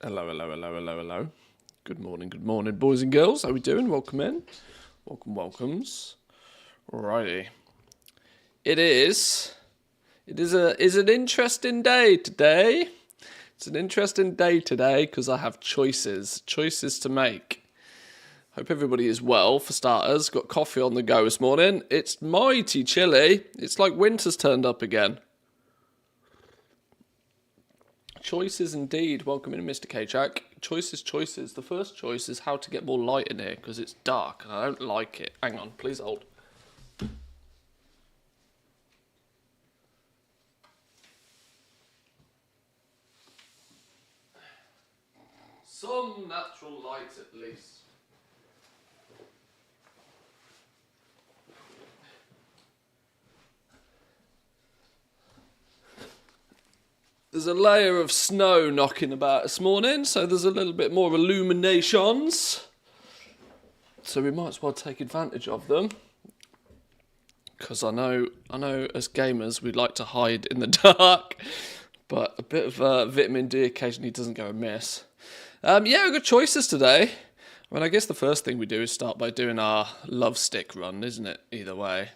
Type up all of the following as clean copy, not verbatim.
Hello, hello, hello, hello, hello. Good morning, boys and girls. How we doing? Welcome in. Welcomes. Alrighty. It is an interesting day today. It's an interesting day today because I have choices to make. Hope everybody is well, for starters. Got coffee on the go this morning. It's mighty chilly. It's like winter's turned up again. Choices indeed. Welcome in, Mr. Kajak. Choices. The first choice is how to get more light in here because it's dark and I don't like it. Hang on, please hold. Some natural light at least. There's a layer of snow knocking about this morning, so there's a little bit more illuminations. So we might as well take advantage of them. Because I know as gamers we'd like to hide in the dark, but a bit of vitamin D occasionally doesn't go amiss. Yeah, we've got choices today. I mean, I guess the first thing we do is start by doing our love stick run, isn't it? Either way.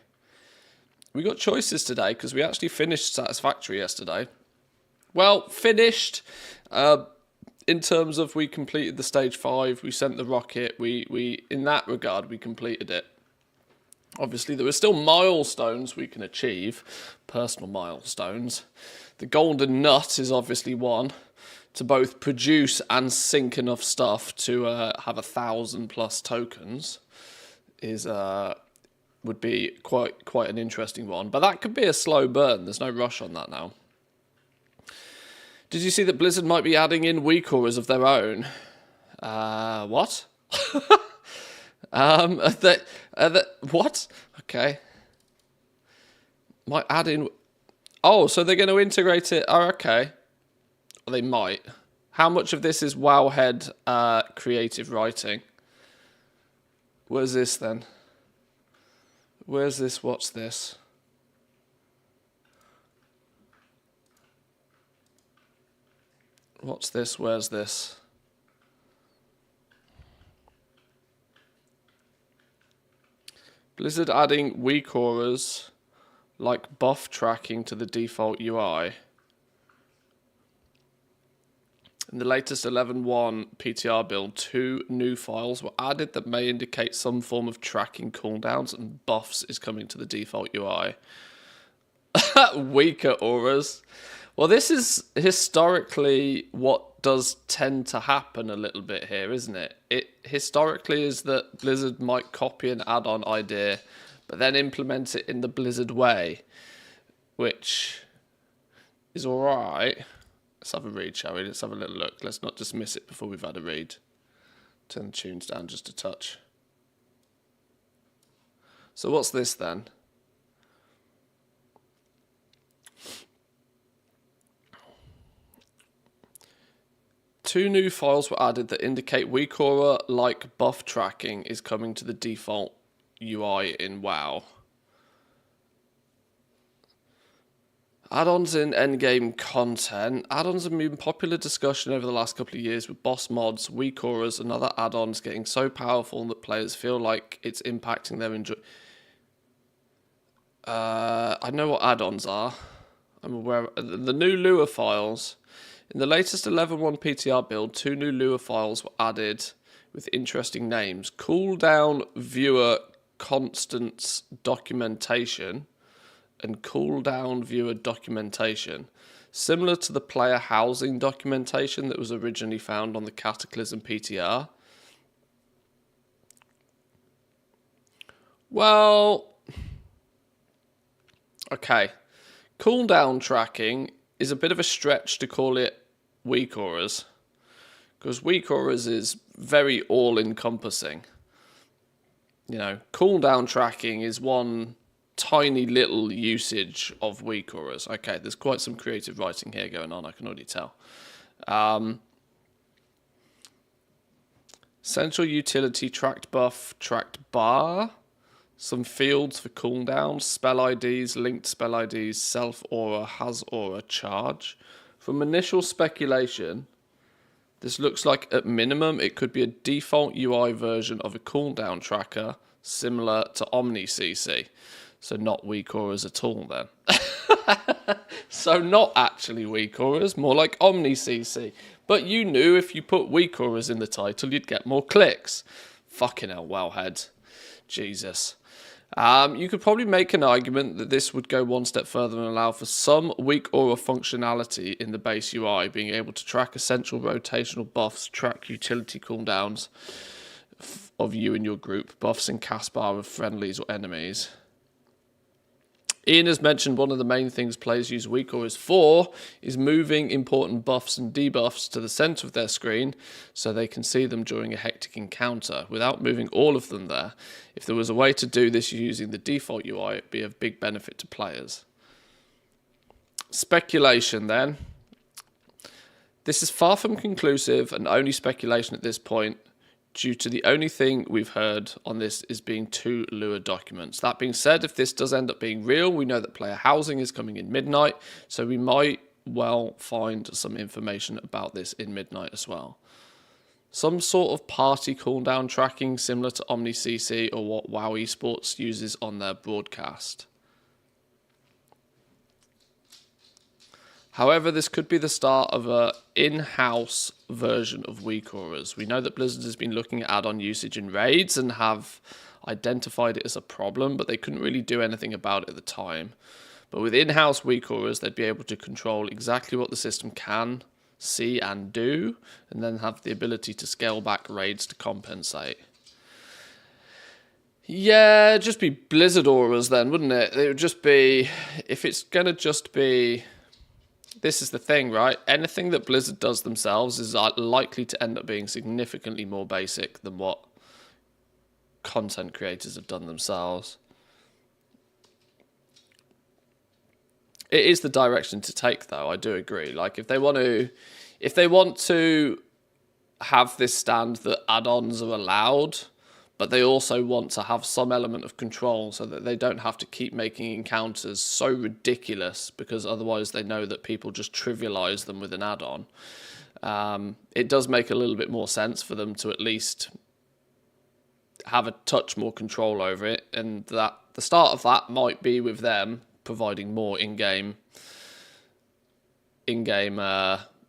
We got choices today because we actually finished Satisfactory yesterday. Well, finished in terms of we completed the stage 5, we sent the rocket, we in that regard we completed it. Obviously there were still milestones we can achieve, personal milestones. The golden nut is obviously one, to both produce and sync enough stuff to have 1,000+ tokens is would be quite an interesting one. But that could be a slow burn, there's no rush on that now. Did you see that Blizzard might be adding in weak auras of their own? What? What? Okay. Might add in... Oh, so they're going to integrate it... Oh, okay. Well, they might. How much of this is Wowhead creative writing? Where's this then? Where's this? What's this? What's this? Where's this? Blizzard adding weak auras like buff tracking to the default UI. In the latest 11.1 PTR build, 2 new files were added that may indicate some form of tracking cooldowns and buffs is coming to the default UI. Weaker auras. Well, this is historically what does tend to happen a little bit here, isn't it? It historically is that Blizzard might copy an add-on idea, but then implement it in the Blizzard way, which is all right. Let's have a read, shall we? Let's have a little look. Let's not dismiss it before we've had a read. Turn the tunes down just a touch. So what's this then? Two new files were added that indicate weak aura like buff tracking is coming to the default UI in WoW. Add-ons in endgame content. Add-ons have been popular discussion over the last couple of years with boss mods, weak auras, and other add-ons getting so powerful that players feel like it's impacting their enjoyment. I know what add-ons are. I'm aware of the new Lua files. In the latest 11.1 PTR build, 2 new Lua files were added with interesting names. Cooldown Viewer Constants Documentation and Cooldown Viewer Documentation. Similar to the player housing documentation that was originally found on the Cataclysm PTR. Well, okay. Cooldown tracking is a bit of a stretch to call it weak auras, because weak auras is very all-encompassing. You know, cooldown tracking is one tiny little usage of weak auras. Okay, there's quite some creative writing here going on, I can already tell. Central utility tracked buff, tracked bar. Some fields for cooldowns, spell IDs, linked spell IDs, self aura, has aura, charge. From initial speculation, This looks like, at minimum, it could be a default UI version of a cooldown tracker similar to OmniCC. So not weak auras at all then. So not actually weak auras, more like OmniCC. But you knew if you put weak auras in the title, you'd get more clicks. Fucking hell, wowhead. Jesus. You could probably make an argument that this would go one step further and allow for some weak aura functionality in the base UI, being able to track essential rotational buffs, track utility cooldowns of you and your group, buffs and cast bar of friendlies or enemies. Ian has mentioned one of the main things players use weak auras for is moving important buffs and debuffs to the center of their screen so they can see them during a hectic encounter without moving all of them there. If there was a way to do this using the default UI, it'd be of big benefit to players. Speculation then. This is far from conclusive and only speculation at this point, due to the only thing we've heard on this is being 2 Lua documents. That being said, if this does end up being real, we know that player housing is coming in Midnight, so we might well find some information about this in Midnight as well. Some sort of party cooldown tracking similar to OmniCC or what WoW Esports uses on their broadcast. However, this could be the start of an in-house version of weak auras. We know that Blizzard has been looking at add-on usage in raids and have identified it as a problem, but they couldn't really do anything about it at the time. But with in-house weak auras, they'd be able to control exactly what the system can see and do, and then have the ability to scale back raids to compensate. Yeah, it'd just be Blizzard auras then, wouldn't it? It would just be, if it's going to just be... This is the thing, right? Anything that Blizzard does themselves is likely to end up being significantly more basic than what content creators have done themselves. It is the direction to take, though. I do agree. Like, if they want to have this stand that add-ons are allowed, but they also want to have some element of control so that they don't have to keep making encounters so ridiculous, because otherwise they know that people just trivialize them with an add-on. It does make a little bit more sense for them to at least have a touch more control over it, and that the start of that might be with them providing more in-game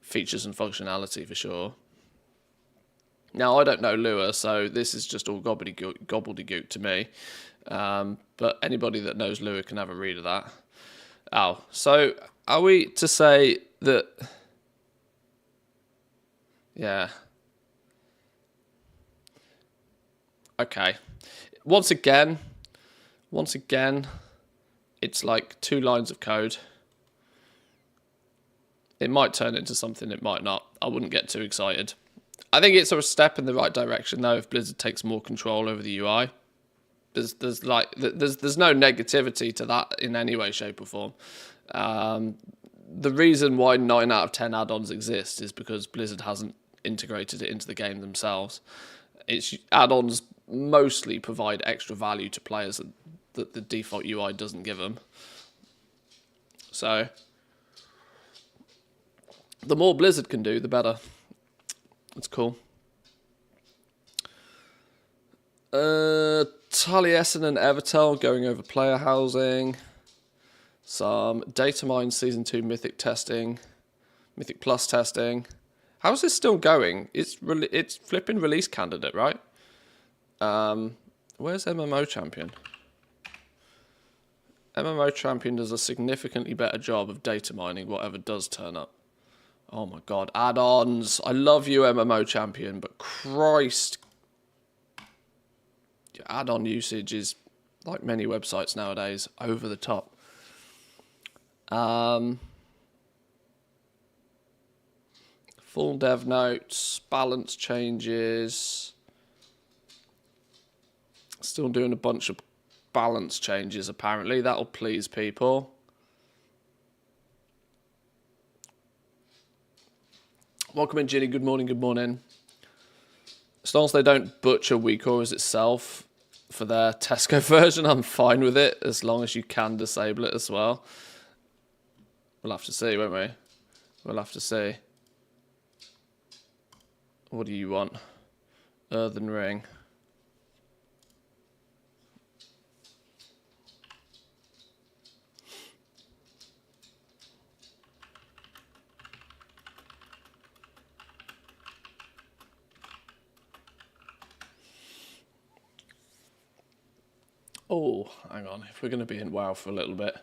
features and functionality for sure. Now, I don't know Lua, so this is just all gobbledygook to me. But anybody that knows Lua can have a read of that. Oh, so are we to say that... Yeah. Okay. Once again, it's like 2 lines of code. It might turn into something, it might not. I wouldn't get too excited. I think it's a step in the right direction, though, if Blizzard takes more control over the UI. There's no negativity to that in any way, shape, or form. The reason why 9 out of 10 add-ons exist is because Blizzard hasn't integrated it into the game themselves. Its add-ons mostly provide extra value to players that the default UI doesn't give them. So, the more Blizzard can do, the better. That's cool. Taliesin and Evertel going over player housing. Some data mine season 2 Mythic testing. Mythic Plus testing. How is this still going? It's flipping release candidate, right? Where's MMO Champion? MMO Champion does a significantly better job of data mining whatever does turn up. Oh my god, add-ons. I love you, MMO Champion, but Christ. Your add-on usage is, like many websites nowadays, over the top. Full dev notes, balance changes. Still doing a bunch of balance changes, apparently. That'll please people. Welcome in, Ginny. Good morning, good morning. As long as they don't butcher weak auras itself for their Tesco version, I'm fine with it, as long as you can disable it as well. We'll have to see, won't we? We'll have to see. What do you want? Earthen ring. Oh, hang on. If we're going to be in WoW for a little bit,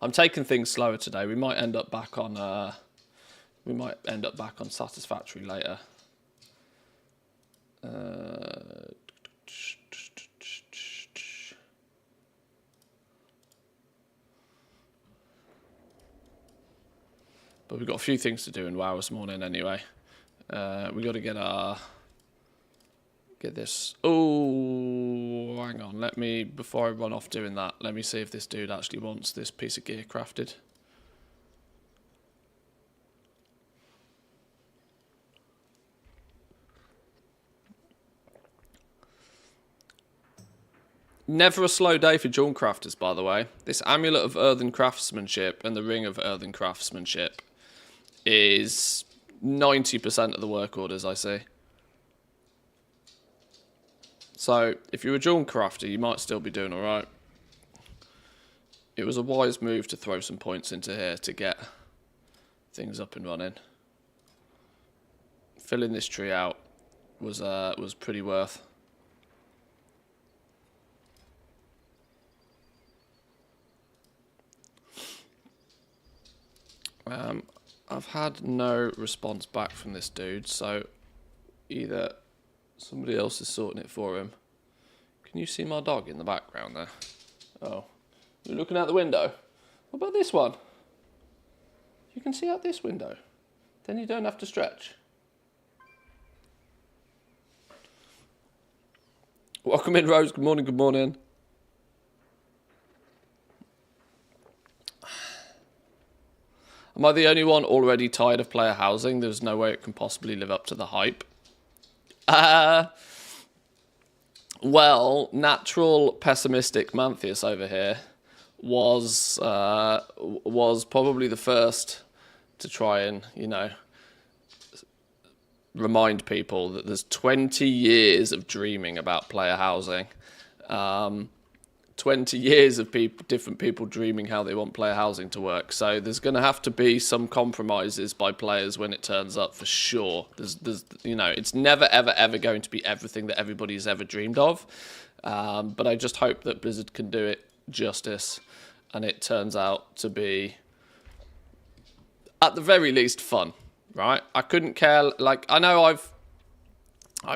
I'm taking things slower today. We might end up back on. Satisfactory later. But we've got a few things to do in WoW this morning anyway. We got to get this. Oh, hang on. Before I run off doing that, let me see if this dude actually wants this piece of gear crafted. Never a slow day for Dawn Crafters, by the way. This Amulet of Earthen Craftsmanship and the Ring of Earthen Craftsmanship is 90% of the work orders I see. So, if you're a Dawn Crafter, you might still be doing alright. It was a wise move to throw some points into here to get things up and running. Filling this tree out was pretty worth. I've had no response back from this dude, so either somebody else is sorting it for him. Can you see my dog in the background there? Oh, you're looking out the window? What about this one? You can see out this window. Then you don't have to stretch. Welcome in, Rose. Good morning, good morning. Am I the only one already tired of player housing? There's no way it can possibly live up to the hype. Well, natural pessimistic Manthius over here was probably the first to try and, remind people that there's 20 years of dreaming about player housing. 20 years of different people dreaming how they want player housing to work. So there's going to have to be some compromises by players when it turns up, for sure. It's never, ever, ever going to be everything that everybody's ever dreamed of. But I just hope that Blizzard can do it justice and it turns out to be, at the very least, fun, right? I couldn't care. I know I've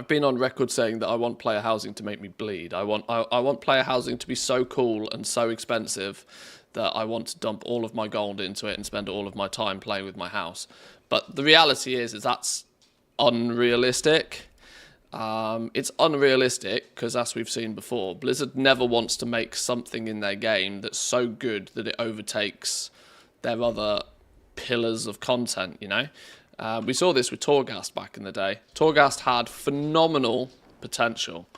been on record saying that I want player housing to make me bleed. I want player housing to be so cool and so expensive that I want to dump all of my gold into it and spend all of my time playing with my house. But the reality is that's unrealistic. It's unrealistic because, as we've seen before, Blizzard never wants to make something in their game that's so good that it overtakes their other pillars of content, We saw this with Torghast back in the day. Torghast had phenomenal potential,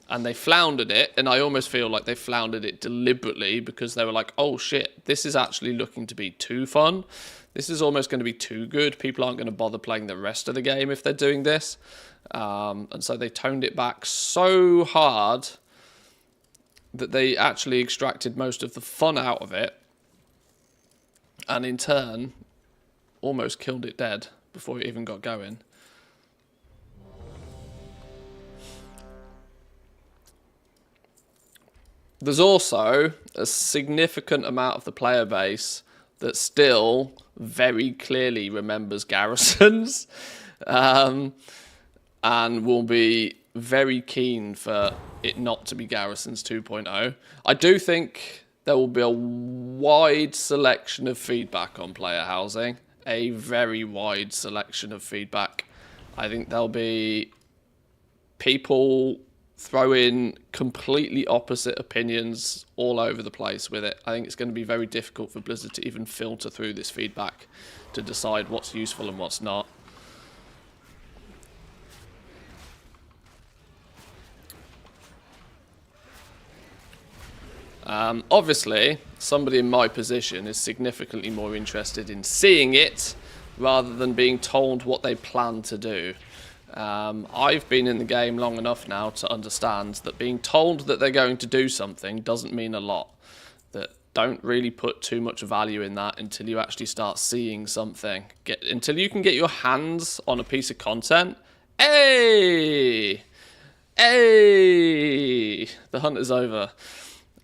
and they floundered it, and I almost feel like they floundered it deliberately because they were like, oh shit, this is actually looking to be too fun. This is almost going to be too good. People aren't going to bother playing the rest of the game if they're doing this. And so they toned it back so hard that they actually extracted most of the fun out of it, and in turn almost killed it dead before it even got going. There's also a significant amount of the player base that still very clearly remembers garrisons, and will be very keen for it not to be Garrisons 2.0. I do think there will be a wide selection of feedback on player housing. A very wide selection of feedback. I think there'll be people throwing completely opposite opinions all over the place with it. I think it's going to be very difficult for Blizzard to even filter through this feedback to decide what's useful and what's not. Obviously, somebody in my position is significantly more interested in seeing it rather than being told what they plan to do. I've been in the game long enough now to understand that being told that they're going to do something doesn't mean a lot. That don't really put too much value in that until you actually start seeing something. Until you can get your hands on a piece of content. Hey! Hey! The hunt is over.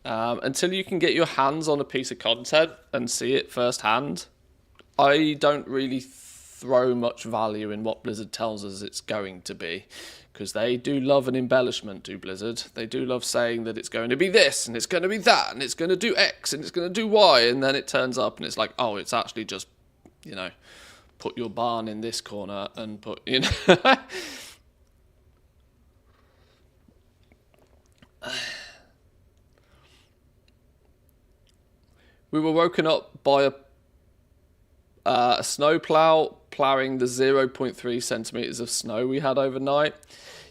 Until you can get your hands on a piece of content and see it firsthand, I don't really throw much value in what Blizzard tells us it's going to be, because they do love an embellishment, do Blizzard. They do love saying that it's going to be this, and it's going to be that, and it's going to do X, and it's going to do Y, and then it turns up and it's like, oh, it's actually just, put your barn in this corner and put, We were woken up by a snow plow ploughing the 0.3 centimeters of snow we had overnight.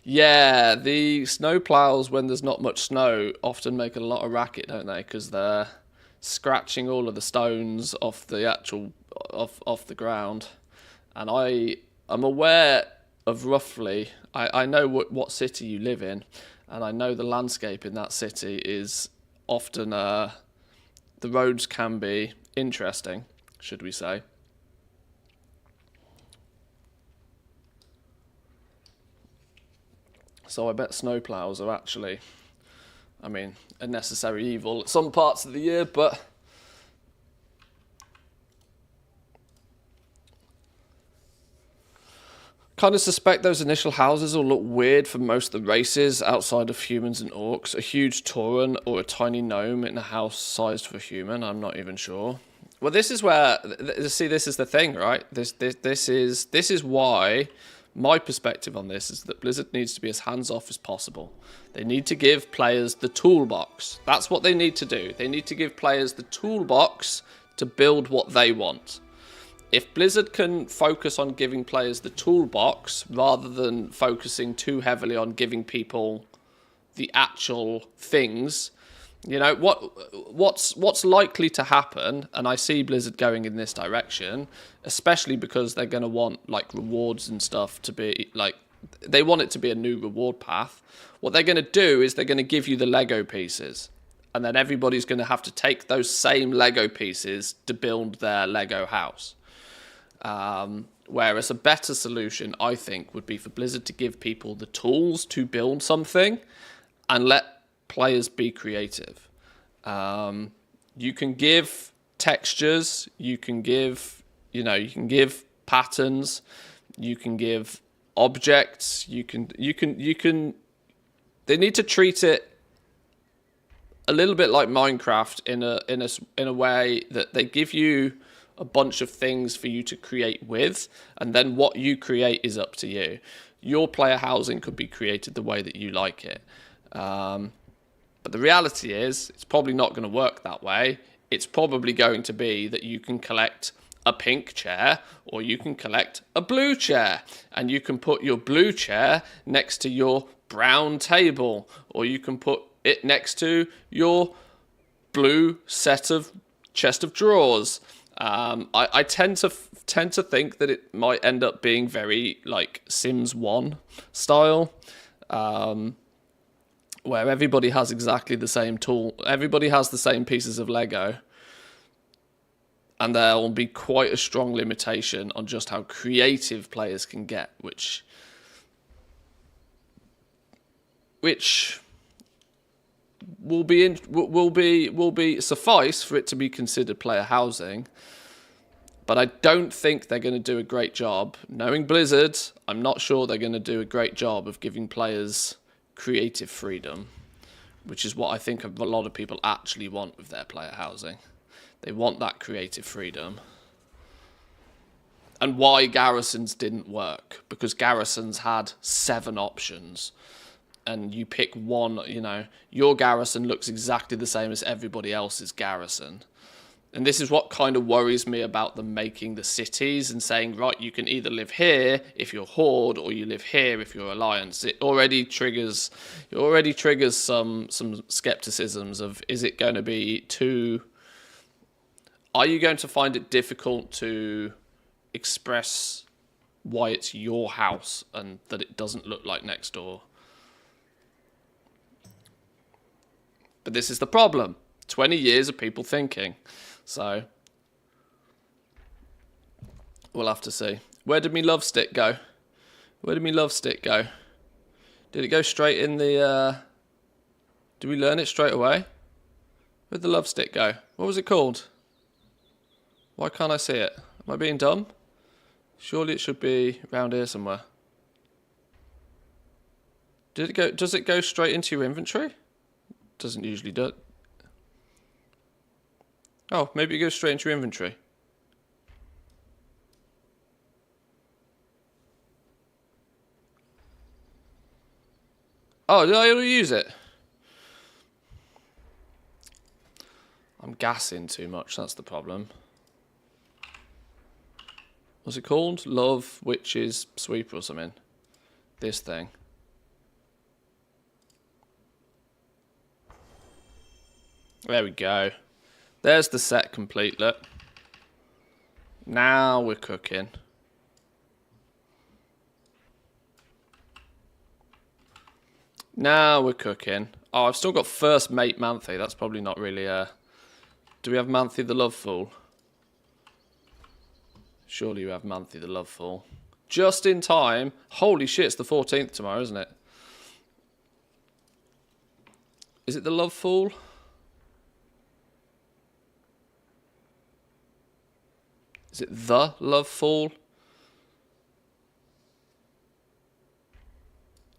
Yeah, the snow plows, when there's not much snow, often make a lot of racket, don't they? Because they're scratching all of the stones off the actual off the ground. And I'm aware of roughly. I know what city you live in, and I know the landscape in that city is often the roads can be interesting, should we say. So I bet snowplows are actually, a necessary evil at some parts of the year, but kind of suspect those initial houses will look weird for most of the races outside of humans and orcs. A huge tauren or a tiny gnome in a house sized for a human, I'm not even sure. Well, this is where, see, this is the thing, right? This is why my perspective on this is that Blizzard needs to be as hands-off as possible. They need to give players the toolbox. That's what they need to do. They need to give players the toolbox to build what they want. If Blizzard can focus on giving players the toolbox rather than focusing too heavily on giving people the actual things, what's likely to happen, and I see Blizzard going in this direction, especially because they're going to want rewards and stuff to be they want it to be a new reward path. What they're going to do is they're going to give you the Lego pieces, and then everybody's going to have to take those same Lego pieces to build their Lego house. Whereas a better solution, I think, would be for Blizzard to give people the tools to build something and let players be creative. You can give textures, you can give patterns, you can give objects, you can they need to treat it a little bit like Minecraft in a way that they give you a bunch of things for you to create with, and then what you create is up to you. Your player housing could be created the way that you like it. But the reality is, it's probably not going to work that way. It's probably going to be that you can collect a pink chair, or you can collect a blue chair, and you can put your blue chair next to your brown table, or you can put it next to your blue chest of drawers. I tend to think that it might end up being very like Sims 1 style, where everybody has exactly the same tool. Everybody has the same pieces of Lego, and there will be quite a strong limitation on just how creative players can get, which will be suffice for it to be considered player housing. But I don't think they're going to do a great job. Knowing Blizzard, I'm not sure they're going to do a great job of giving players creative freedom, which is what I think a lot of people actually want with their player housing. They want that creative freedom. And why Garrisons didn't work, because Garrisons had 7 options, and you pick one, your garrison looks exactly the same as everybody else's garrison. And this is what kind of worries me about them making the cities and saying, right, you can either live here if you're Horde, or you live here if you're Alliance. It already triggers some skepticisms of, is it going to be too... Are you going to find it difficult to express why it's your house and that it doesn't look like next door. But this is the problem. 20 years of people thinking. So we'll have to see. Where did me love stick go? Where did me love stick go? Did it go straight in the... Did we learn it straight away? Where'd the love stick go? What was it called? Why can't I see it? Am I being dumb? Surely it should be around here somewhere. Did it go? Does it go straight into your inventory? Doesn't usually do it. Oh, maybe it goes straight into your inventory. Oh, did I already use it? I'm gassing too much, that's the problem. What's it called? Love Witches Sweeper or something. This thing. There we go. There's the set complete, look. Now we're cooking. Now we're cooking. Oh, I've still got first mate Manthe. That's probably not really Do we have Manthe the Love Fool? Surely you have Manthe the Love Fool. Just in time. Holy shit, it's the 14th tomorrow, isn't it? Is it the Love Fool? Is it the Love Fool?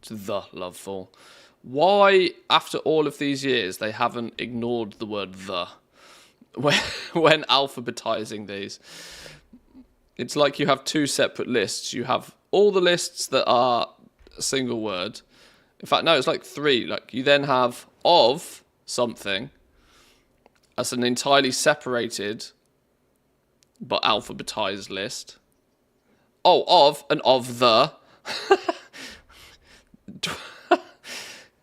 It's the Love Fool. Why, after all of these years, they haven't ignored the word the when alphabetizing these? It's like you have two separate lists. You have all the lists that are a single word. In fact, no, it's like three. Like you then have of something as an entirely separated but alphabetized list. Oh, of and of the.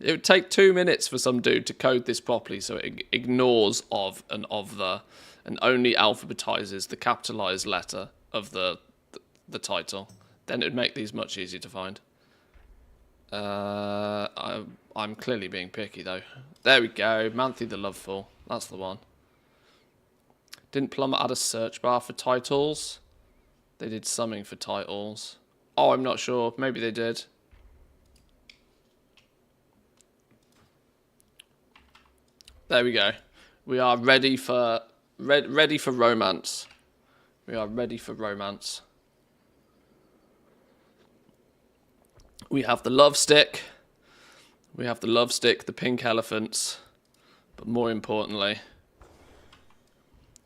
It would take 2 minutes for some dude to code this properly so it ignores of and of the and only alphabetizes the capitalized letter of the title. Then it would make these much easier to find. I'm clearly being picky though. There we go. Manthe the Loveful. That's the one. Didn't Plumber add a search bar for titles? They did something for titles. Oh, I'm not sure. Maybe they did. There we go. We are ready for ready for romance. We are ready for romance. We have the love stick. We have the love stick, the pink elephants, but more importantly,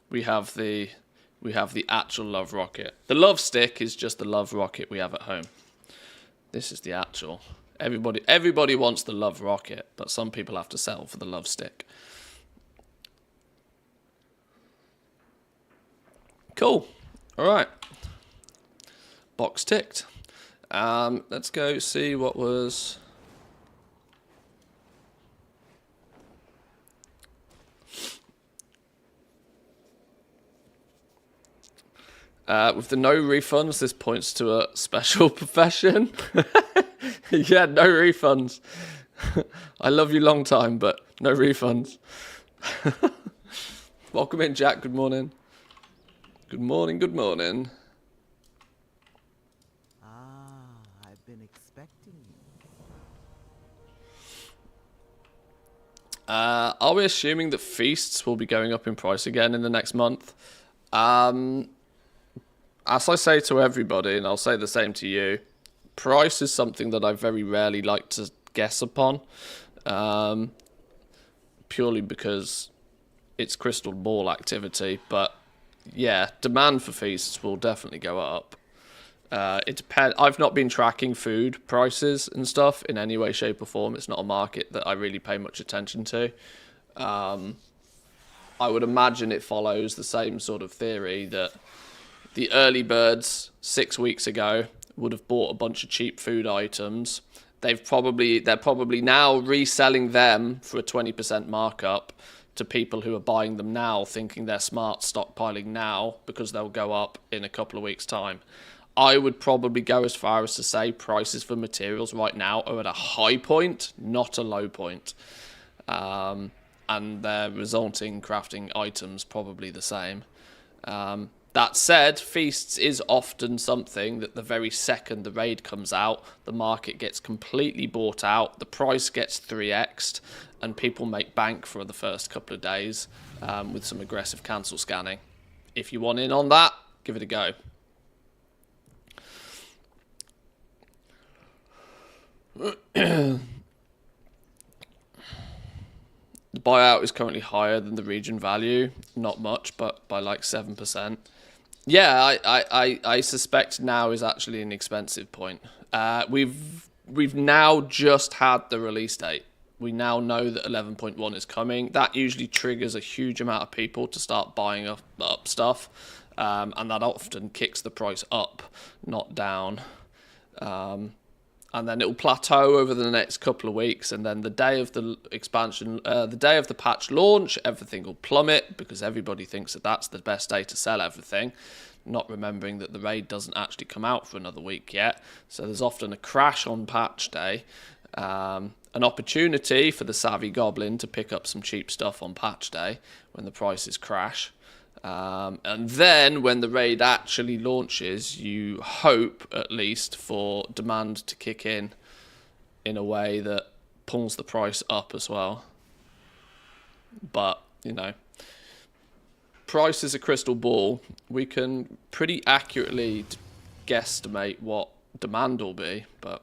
we have the actual love rocket. The love stick is just the love rocket we have at home. This is the actual. Everybody wants the love rocket, but some people have to settle for the love stick. Cool. All right. Box ticked. Let's go see what was... with the no refunds, this points to a special profession. Yeah, no refunds. I love you long time, but no refunds. Welcome in, Jack. Good morning. Good morning, good morning. I've been expecting you. Are we assuming that feasts will be going up in price again in the next month? As I say to everybody, and I'll say the same to you, price is something that I very rarely like to guess upon, purely because it's crystal ball activity. But yeah, demand for feasts will definitely go up. It depends. I've not been tracking food prices and stuff in any way, shape, or form. It's not a market that I really pay much attention to. I would imagine it follows the same sort of theory that the early birds 6 weeks ago would have bought a bunch of cheap food items. They're probably now reselling them for a 20% markup to people who are buying them now, thinking they're smart stockpiling now because they'll go up in a couple of weeks' time. I would probably go as far as to say prices for materials right now are at a high point, not a low point. And their resulting crafting items probably the same. That said, feasts is often something that the very second the raid comes out, the market gets completely bought out, the price gets 3x'd, and people make bank for the first couple of days with some aggressive cancel scanning. If you want in on that, give it a go. The buyout is currently higher than the region value. Not much, but by like 7%. Yeah, I suspect now is actually an expensive point. We've now just had the release date. We now know that 11.1 is coming. That usually triggers a huge amount of people to start buying up stuff. And that often kicks the price up, not down. And then it will plateau over the next couple of weeks, and then the day of the expansion, the day of the patch launch, everything will plummet because everybody thinks that that's the best day to sell everything, not remembering that the raid doesn't actually come out for another week yet. So there's often a crash on patch day, an opportunity for the savvy goblin to pick up some cheap stuff on patch day when the prices crash. And then when the raid actually launches, you hope at least for demand to kick in a way that pulls the price up as well. But, you know, price is a crystal ball. We can pretty accurately guesstimate what demand will be, but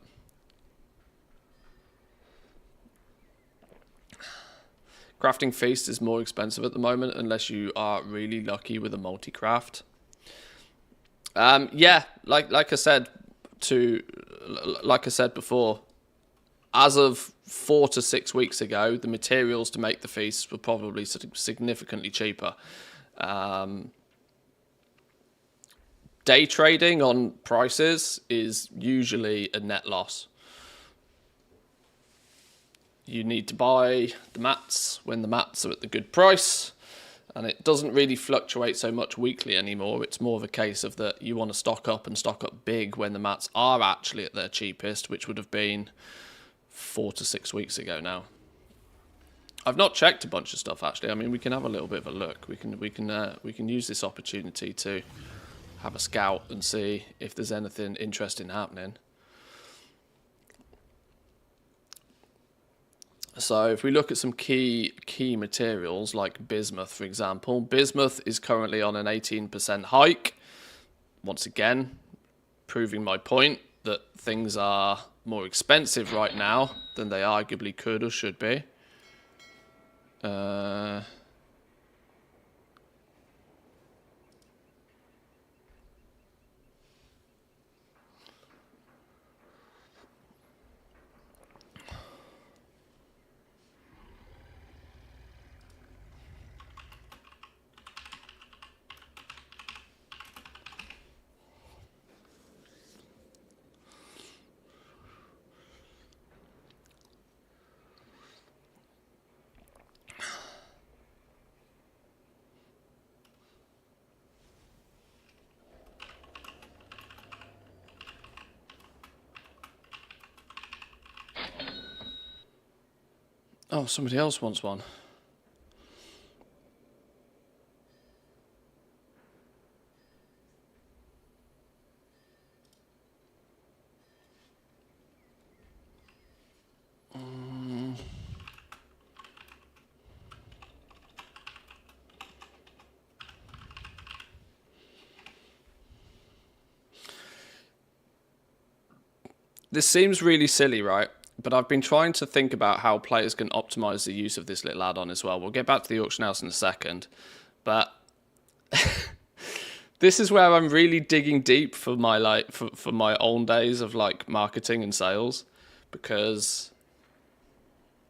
crafting feast is more expensive at the moment unless you are really lucky with a multi-craft. Yeah, like I said before, as of 4 to 6 weeks ago, the materials to make the feasts were probably significantly cheaper. Day trading on prices is usually a net loss. You need to buy the mats when the mats are at the good price, and it doesn't really fluctuate so much weekly anymore. It's more of a case of that you want to stock up and stock up big when the mats are actually at their cheapest, which would have been 4 to 6 weeks ago now. I've not checked a bunch of stuff actually. I mean, we can have a little bit of a look. We can use this opportunity to have a scout and see if there's anything interesting happening. So if we look at some key materials like bismuth, for example, bismuth is currently on an 18% hike. Once again, proving my point that things are more expensive right now than they arguably could or should be. Oh, somebody else wants one. This seems really silly, right? But I've been trying to think about how players can optimize the use of this little add-on as well. We'll get back to the auction house in a second. But this is where I'm really digging deep for my for my own days of like marketing and sales, because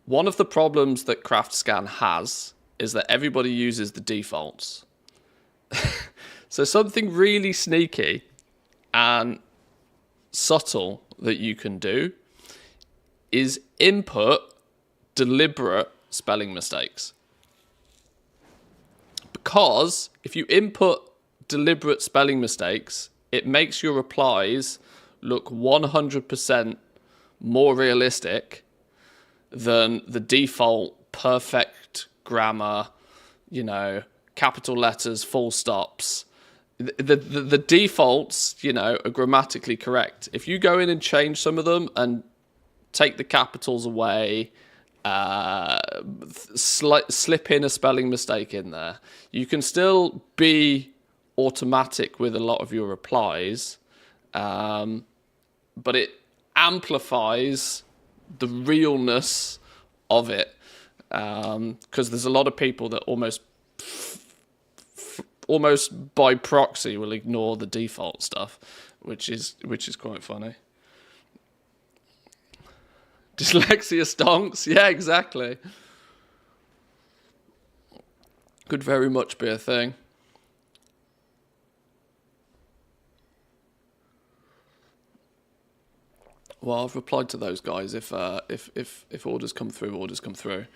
one of the problems that CraftScan has is that everybody uses the defaults. So something really sneaky and subtle that you can do is input deliberate spelling mistakes. Because if you input deliberate spelling mistakes it makes your replies look 100% more realistic than the default perfect grammar, you know, capital letters, full stops. The defaults, you know, are grammatically correct. If you go in and change some of them and take the capitals away, slip in a spelling mistake in there, you can still be automatic with a lot of your replies, but it amplifies the realness of it, because there's a lot of people that almost by proxy will ignore the default stuff, which is quite funny. Dyslexia stonks. Yeah, exactly. Could very much be a thing. Well, I've replied to those guys. If orders come through, orders come through.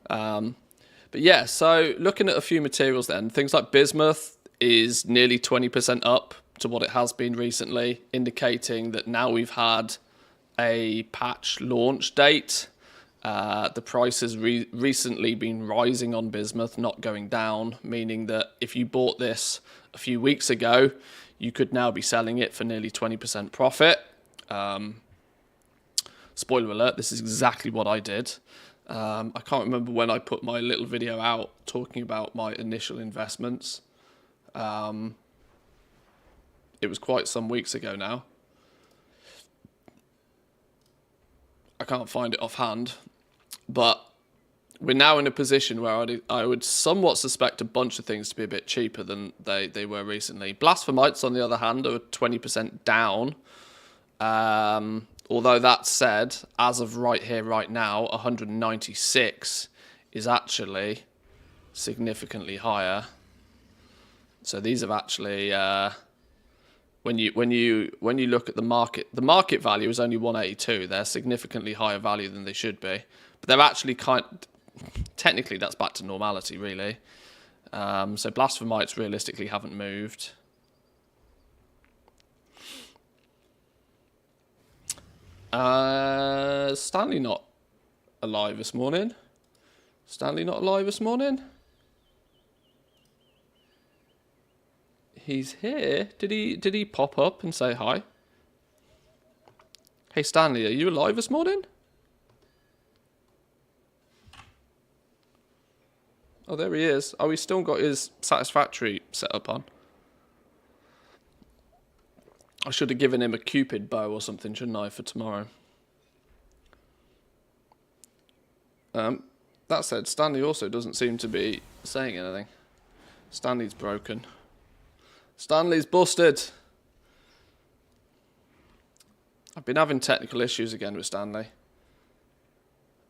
But yeah, so looking at a few materials then, things like bismuth is nearly 20% up to what it has been recently, indicating that now we've had a patch launch date. The price has recently been rising on bismuth, not going down, meaning that if you bought this a few weeks ago, you could now be selling it for nearly 20% profit. Spoiler alert, this is exactly what I did. I can't remember when I put my little video out talking about my initial investments. It was quite some weeks ago now. I can't find it offhand, but we're now in a position where I would somewhat suspect a bunch of things to be a bit cheaper than they were recently. Blasphemites, on the other hand, are 20% down. Although that said, as of right here, right now, 196 is actually significantly higher. So these have actually, when you look at the market value is only 182. They're significantly higher value than they should be, but they're actually technically that's back to normality, really. So Blasphemites realistically haven't moved. Stanley not alive this morning. Stanley not alive this morning. He's here. Did he pop up and say hi? Hey Stanley, are you alive this morning? Oh, there he is. Oh, he's still got his Satisfactory set up on. I should have given him a Cupid bow or something, shouldn't I, for tomorrow? That said, Stanley also doesn't seem to be saying anything. Stanley's broken. Stanley's busted. I've been having technical issues again with Stanley.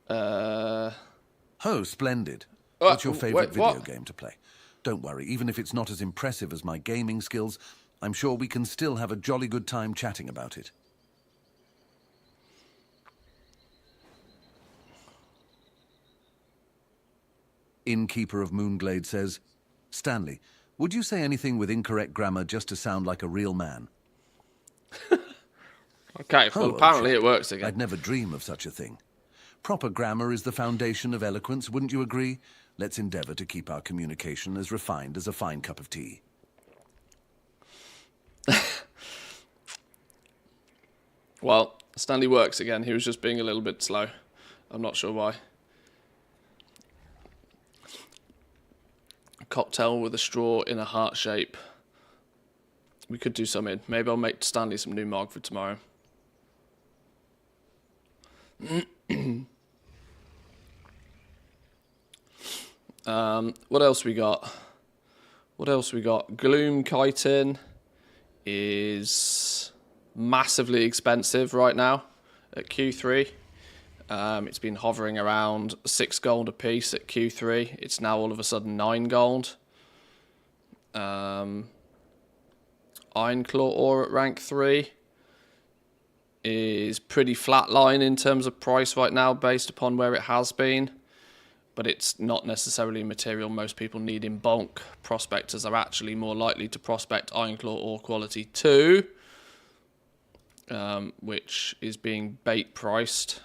Oh, splendid. What's your favourite video game to play? Don't worry, even if it's not as impressive as my gaming skills, I'm sure we can still have a jolly good time chatting about it. Innkeeper of Moonglade says, Stanley, would you say anything with incorrect grammar just to sound like a real man? Okay, well, apparently it works again. I'd never dream of such a thing. Proper grammar is the foundation of eloquence, wouldn't you agree? Let's endeavour to keep our communication as refined as a fine cup of tea. Well, Stanley works again. He was just being a little bit slow. I'm not sure why. A cocktail with a straw in a heart shape. We could do something. Maybe I'll make Stanley some new mog for tomorrow. What else we got? Gloom chitin is massively expensive right now at Q3. It's been hovering around 6 gold a piece at Q3. It's now all of a sudden 9 gold. Ironclaw ore at rank 3 is pretty flatline in terms of price right now based upon where it has been. but it's not necessarily a material most people need in bulk. Prospectors are actually more likely to prospect Ironclaw ore quality 2, which is being bait priced.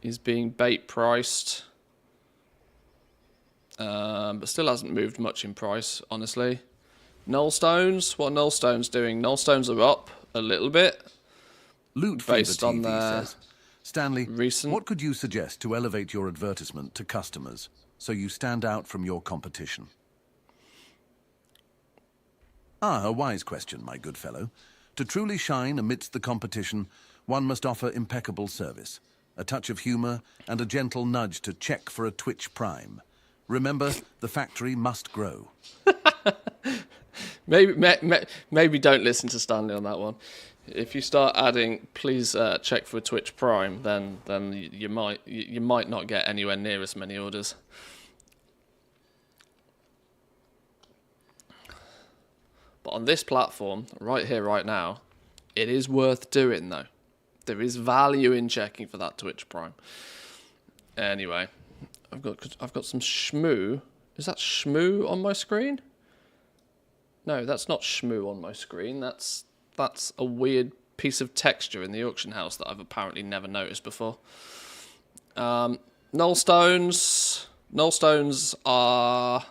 But still hasn't moved much in price, honestly. Nullstones, what are Nullstones doing? Nullstones are up a little bit. Loot based on TV their says, Stanley, recent... what could you suggest to elevate your advertisement to customers so you stand out from your competition? Ah, a wise question, my good fellow. To truly shine amidst the competition, one must offer impeccable service, a touch of humour, and a gentle nudge to check for a Twitch Prime. Remember, the factory must grow. Maybe don't listen to Stanley on that one. If you start adding, please check for a Twitch Prime, then you might not get anywhere near as many orders. But on this platform, right here, right now, it is worth doing, though. There is value in checking for that Twitch Prime. Anyway, I've got some shmoo. Is that shmoo on my screen? No, that's not shmoo on my screen. That's a weird piece of texture in the auction house that I've apparently never noticed before. Nullstones. Nullstones are...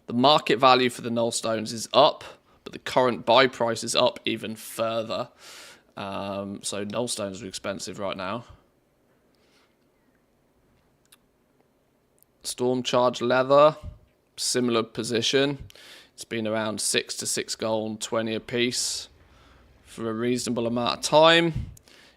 The market value for the Nullstones is up, but the current buy price is up even further. So Nullstones are expensive right now. Storm Charge Leather, similar position. It's been around 6 to 6 gold, 20 a piece for a reasonable amount of time.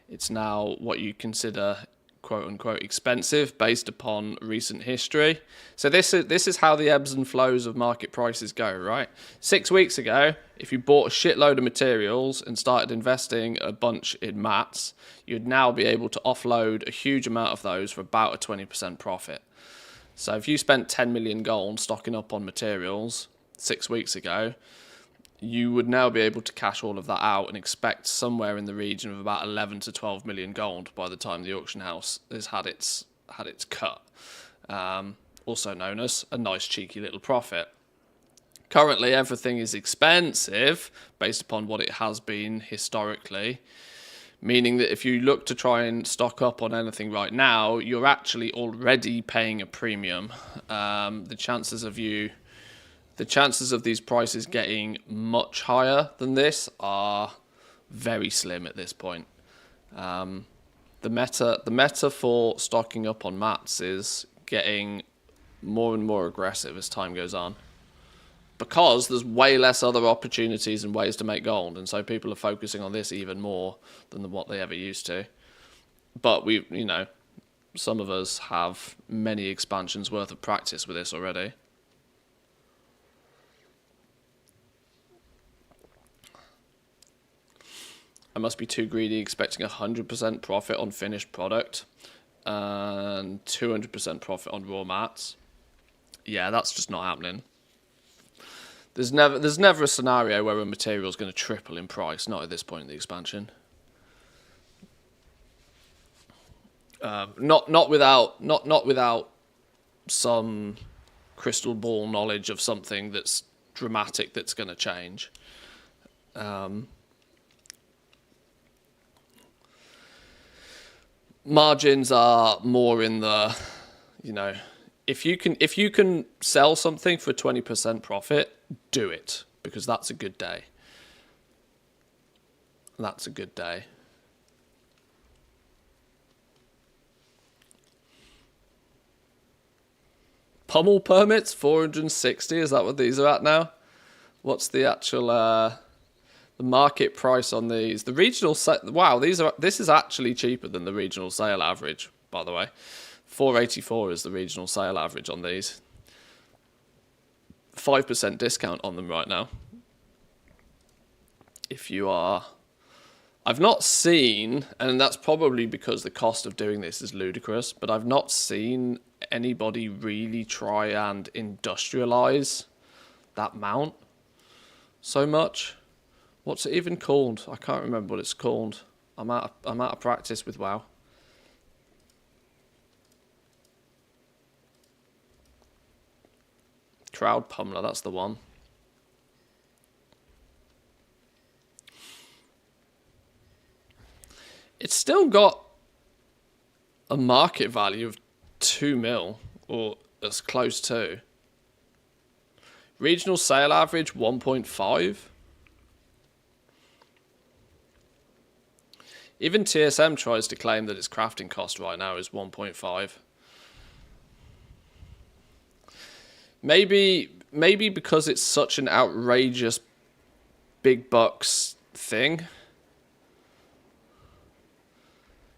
It's now what you consider quote-unquote expensive based upon recent history. So this is how the ebbs and flows of market prices go, right? 6 weeks ago, if you bought a shitload of materials and started investing a bunch in mats, you'd now be able to offload a huge amount of those for about a 20% profit. So if you spent 10 million gold stocking up on materials 6 weeks ago, you would now be able to cash all of that out and expect somewhere in the region of about 11 to 12 million gold by the time the auction house has had its cut. Also known as a nice cheeky little profit. Currently, everything is expensive based upon what it has been historically, meaning that if you look to try and stock up on anything right now, you're actually already paying a premium. The chances of these prices getting much higher than this are very slim at this point. The meta for stocking up on mats is getting more and more aggressive as time goes on, because there's way less other opportunities and ways to make gold, and so people are focusing on this even more than what they ever used to. But some of us have many expansions worth of practice with this already. I must be too greedy expecting 100% profit on finished product and 200% profit on raw mats. Yeah, that's just not happening. There's never a scenario where a material is going to triple in price, not at this point in the expansion. Not without some crystal ball knowledge of something that's dramatic that's going to change. Margins are more in the, if you can sell something for a 20% profit, do it, because that's a good day. That's a good day. Pummel permits 460. Is that what these are at now? What's the actual the market price on these? The regional wow, this is actually cheaper than the regional sale average, by the way. 484 is the regional sale average on these. 5% discount on them right now. If you are... I've not seen, and that's probably because the cost of doing this is ludicrous, but I've not seen anybody really try and industrialize that mount so much. What's it even called? I can't remember what it's called. I'm out of practice with WoW. Crowd Pummeler, that's the one. It's still got a market value of 2 mil, or as close to. Regional sale average 1.5. Even TSM tries to claim that its crafting cost right now is 1.5. Maybe because it's such an outrageous big bucks thing.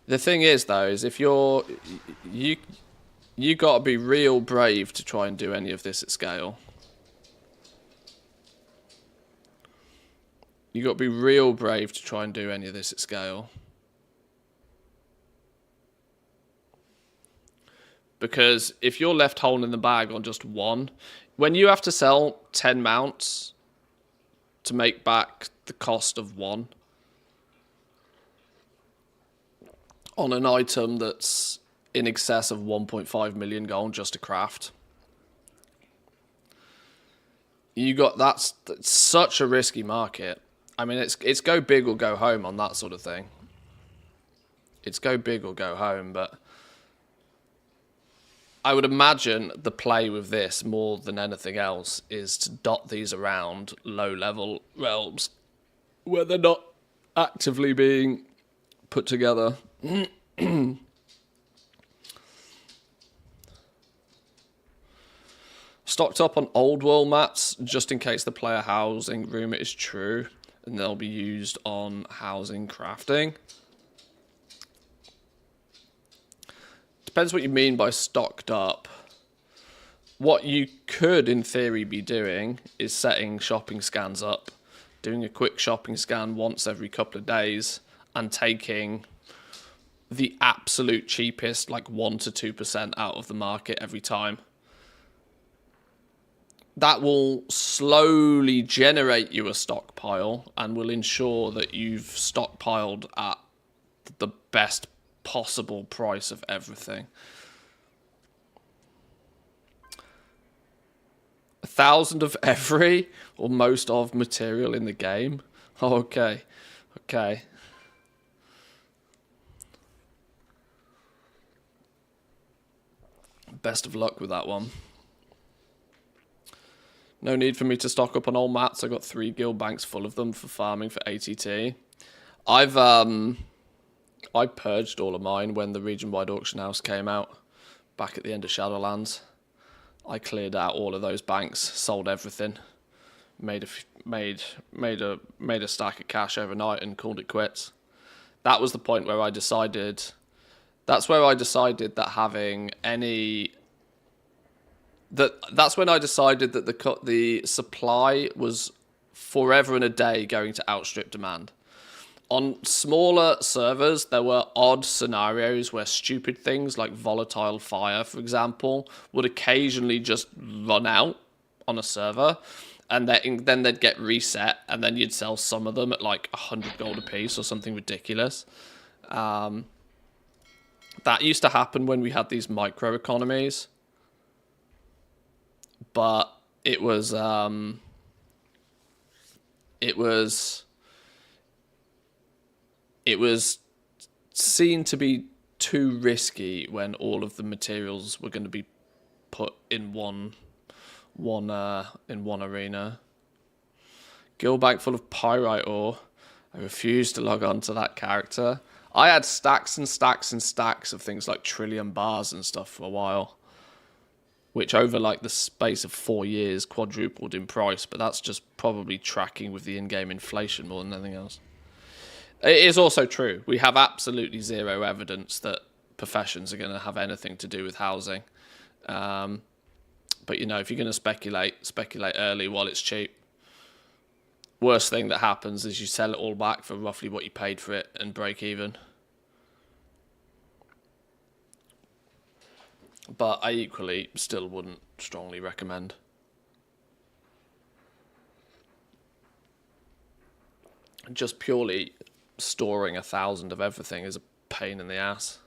The thing is, though, is if you got to be real brave to try and do any of this at scale. You got to be real brave to try and do any of this at scale. Because if you're left holding the bag on just one, when you have to sell 10 mounts to make back the cost of one on an item that's in excess of 1.5 million gold just to craft, that's such a risky market. I mean, it's go big or go home on that sort of thing. It's go big or go home, but I would imagine the play with this, more than anything else, is to dot these around low-level realms where they're not actively being put together. Stocked up on old world maps, just in case the player housing rumor is true, and they'll be used on housing crafting. Depends what you mean by stocked up. What you could, in theory, be doing is setting shopping scans up, doing a quick shopping scan once every couple of days, and taking the absolute cheapest, like 1 to 2% out of the market every time. That will slowly generate you a stockpile and will ensure that you've stockpiled at the best possible price of everything. 1,000 of every or most of material in the game. Oh, okay. Best of luck with that one. No need for me to stock up on old mats. I got 3 guild banks full of them for farming for ATT. I purged all of mine when the region-wide auction house came out back at the end of Shadowlands. I cleared out all of those banks, sold everything, made a stack of cash overnight, and called it quits. That was the point where I decided. That's where I decided that having any. That's when I decided that the supply was forever and a day going to outstrip demand. On smaller servers, there were odd scenarios where stupid things like volatile fire, for example, would occasionally just run out on a server, and then they'd get reset, and then you'd sell some of them at like 100 gold a piece or something ridiculous. That used to happen when we had these micro economies, but it was seen to be too risky when all of the materials were going to be put in one arena. Guild bank full of pyrite ore. I refused to log on to that character. I had stacks and stacks and stacks of things like trillium bars and stuff for a while, which over like the space of 4 years quadrupled in price, but that's just probably tracking with the in-game inflation more than anything else. It is also true. We have absolutely zero evidence that professions are going to have anything to do with housing. But, you know, if you're going to speculate early while it's cheap. Worst thing that happens is you sell it all back for roughly what you paid for it and break even. But I equally still wouldn't strongly recommend. Just purely storing 1,000 of everything is a pain in the ass.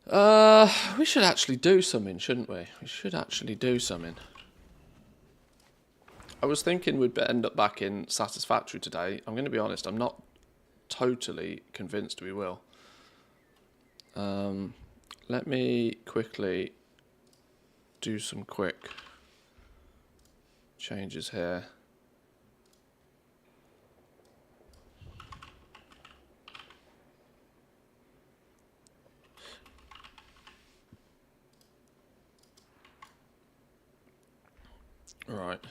We should actually do something, shouldn't we? We should actually do something. I was thinking we'd end up back in Satisfactory today. I'm going to be honest, I'm not totally convinced we will. Let me quickly do some quick changes here. Right.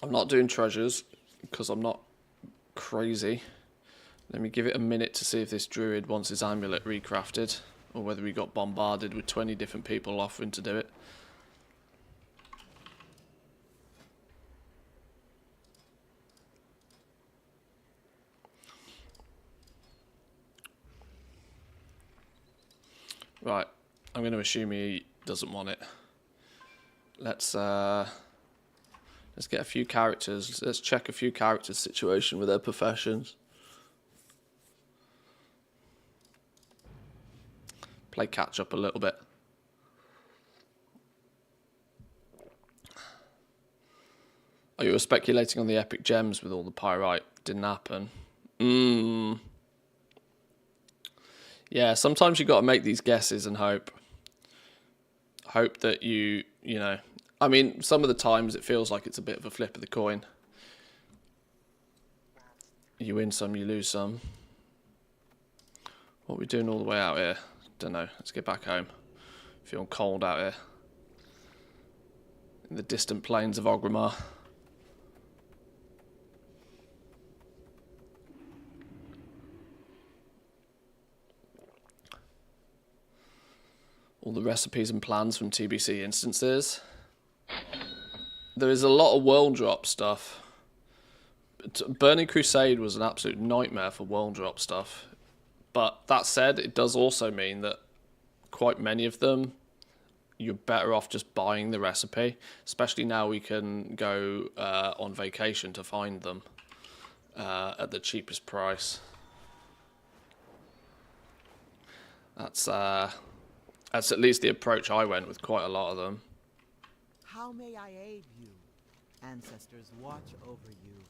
I'm not doing treasures because I'm not crazy. Let me give it a minute to see if this druid wants his amulet recrafted, or whether he got bombarded with 20 different people offering to do it. Right, I'm going to assume he doesn't want it. Let's get a few characters. Let's check a few characters' situation with their professions. Play catch up a little bit. Oh, you were speculating on the epic gems with all the pyrite. Didn't happen. Yeah, sometimes you got to make these guesses and hope. Hope that you know. I mean, some of the times it feels like it's a bit of a flip of the coin. You win some, you lose some. What are we doing all the way out here? Don't know. Let's get back home. Feeling cold out here. In the distant plains of Ogrimmar. All the recipes and plans from TBC instances. There is a lot of world drop stuff. Burning Crusade was an absolute nightmare for world drop stuff. But that said, it does also mean that quite many of them, you're better off just buying the recipe. Especially now we can go on vacation to find them at the cheapest price. That's at least the approach I went with quite a lot of them. How may I aid you? Ancestors watch over you.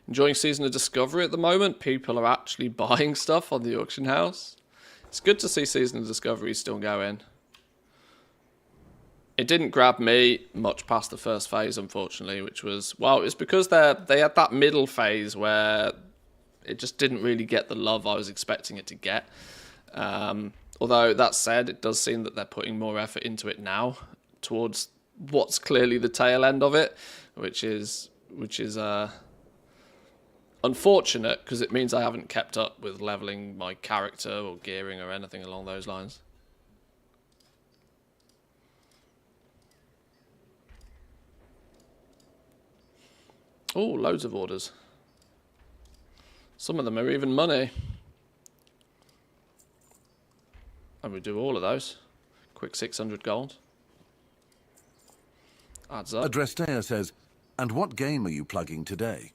Enjoying Season of Discovery at the moment. People are actually buying stuff on the auction house. It's good to see Season of Discovery still going. It didn't grab me much past the first phase, unfortunately, which was, well, it's because they had that middle phase where it just didn't really get the love I was expecting it to get. Although, that said, it does seem that they're putting more effort into it now towards what's clearly the tail end of it, which is unfortunate because it means I haven't kept up with leveling my character or gearing or anything along those lines. Oh, loads of orders. Some of them are even money. And we do all of those. Quick 600 gold. Adds up. Adrestea says, and what game are you plugging today?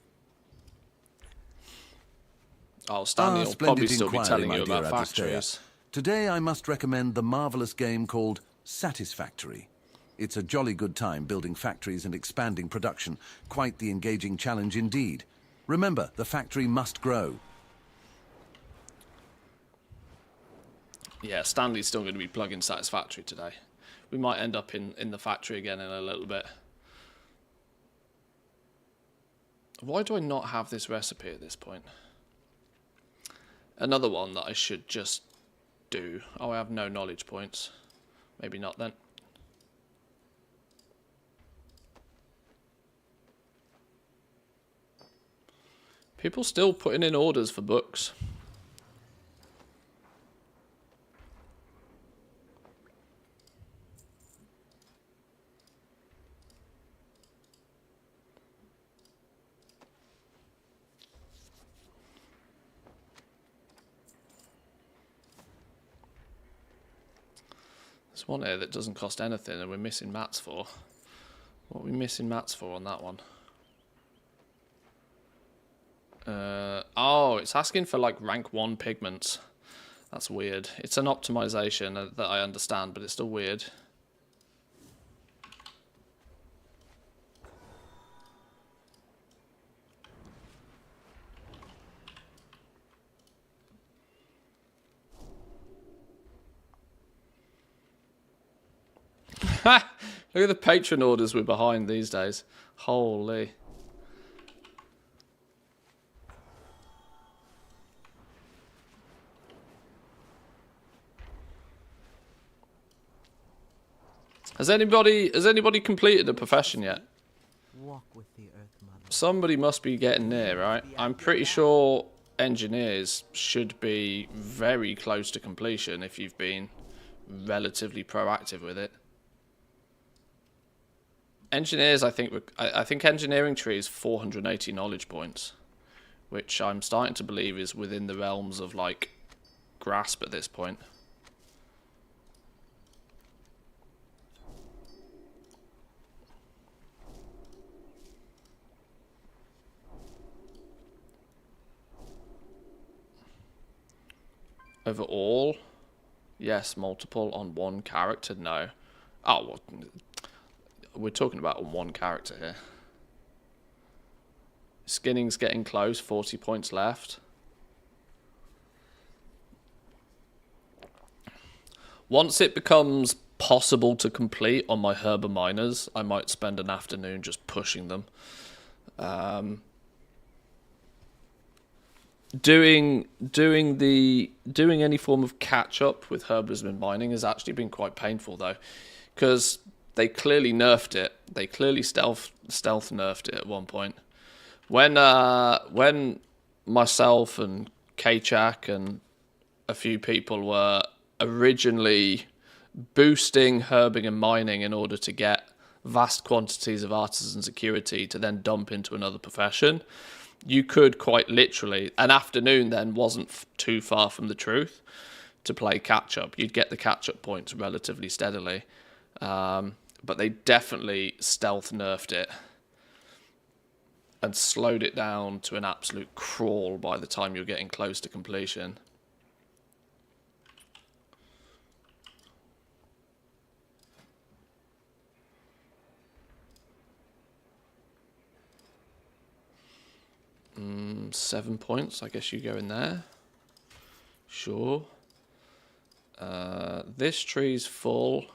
Oh, Stanley will probably still be telling you about Adrestea. factories. Today I must recommend the marvellous game called Satisfactory. It's a jolly good time building factories and expanding production. Quite the engaging challenge indeed. Remember, the factory must grow. Yeah, Stanley's still going to be plugging Satisfactory today. We might end up in the factory again in a little bit. Why do I not have this recipe at this point? Another one that I should just do. Oh, I have no knowledge points. Maybe not then. People still putting in orders for books. There's one here that doesn't cost anything and we're missing mats for. What are we missing mats for on that one? Oh, it's asking for like rank 1 pigments. That's weird. It's an optimization that I understand, but it's still weird. Look at the patron orders we're behind these days. Holy. Has anybody completed a profession yet? Walk with the Earth Mother. Somebody must be getting near, right? I'm pretty sure engineers should be very close to completion if you've been relatively proactive with it. Engineers, I think engineering tree is 480 knowledge points, which I'm starting to believe is within the realms of like grasp at this point. Overall, yes. Multiple on one character, no. Oh, well, we're talking about on one character here. Skinning's getting close, 40 points left. Once it becomes possible to complete on my Herber miners, I might spend an afternoon just pushing them. Doing any form of catch up with Herbersman mining has actually been quite painful though, because they clearly nerfed it. They clearly stealth nerfed it at one point. When myself and K-Chak and a few people were originally boosting herbing and mining in order to get vast quantities of artisan security to then dump into another profession, you could quite literally, an afternoon then wasn't too far from the truth to play catch up. You'd get the catch up points relatively steadily, but they definitely stealth nerfed it and slowed it down to an absolute crawl by the time you're getting close to completion. Mm, 7 points, I guess you go in there. Sure. This tree's full.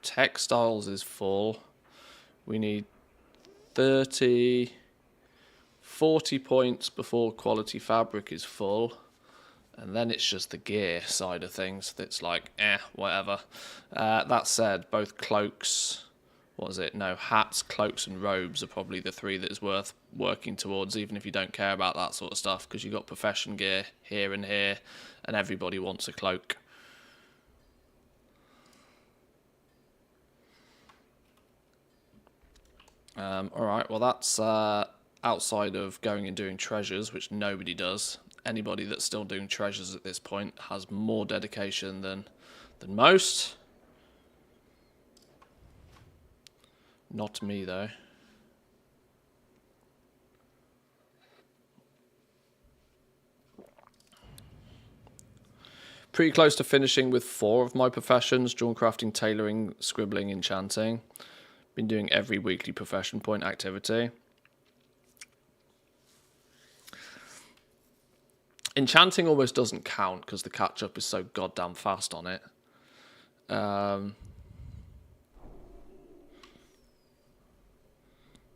Textiles is full. We need 40 points before quality fabric is full. And then it's just the gear side of things that's like, whatever. That said, both cloaks, hats, cloaks and robes are probably the three that is worth working towards, even if you don't care about that sort of stuff, because you've got profession gear here, and everybody wants a cloak. Alright, well that's outside of going and doing treasures, which nobody does. Anybody that's still doing treasures at this point has more dedication than most. Not me, though. Pretty close to finishing with 4 of my professions: drawn crafting, tailoring, scribbling, enchanting. Been doing every weekly profession point activity. Enchanting almost doesn't count because the catch-up is so goddamn fast on it.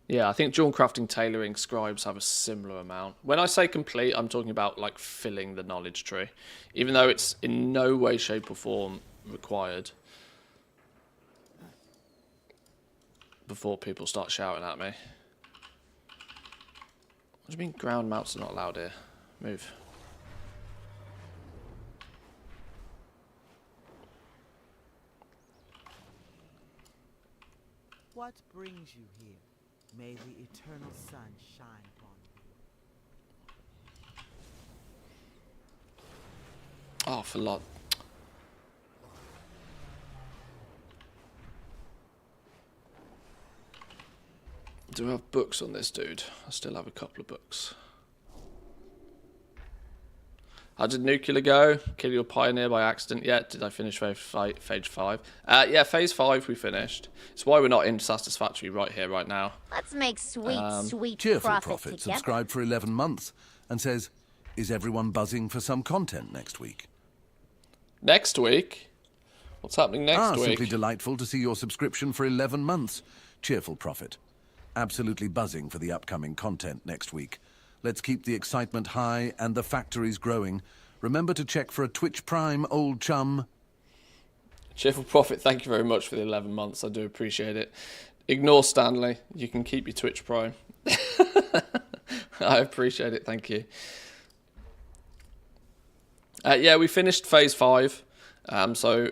Yeah, I think drawn crafting, tailoring, scribes have a similar amount. When I say complete, I'm talking about like filling the knowledge tree, even though it's in no way, shape or form required. Before people start shouting at me. What do you mean ground mounts are not allowed here? Move. What brings you here? May the eternal sun shine upon you. Oh, for lot. Do I have books on this dude? I still have a couple of books. How did Nuclear go? Kill your Pioneer by accident yet? Did I finish phase 5? Yeah, phase 5 we finished. It's why we're not in Satisfactory right here, right now. Let's make sweet Cheerful profit Prophet together. subscribed for 11 months and says, is everyone buzzing for some content next week? Next week? What's happening next week? Simply delightful to see your subscription for 11 months. Cheerful Prophet. Absolutely buzzing for the upcoming content next week. Let's keep the excitement high and the factories growing. Remember to check for a Twitch Prime, old chum. Cheerful Prophet, thank you very much for the 11 months. I do appreciate it. Ignore Stanley. You can keep your Twitch Prime. I appreciate it. Thank you. Yeah, we finished phase 5. So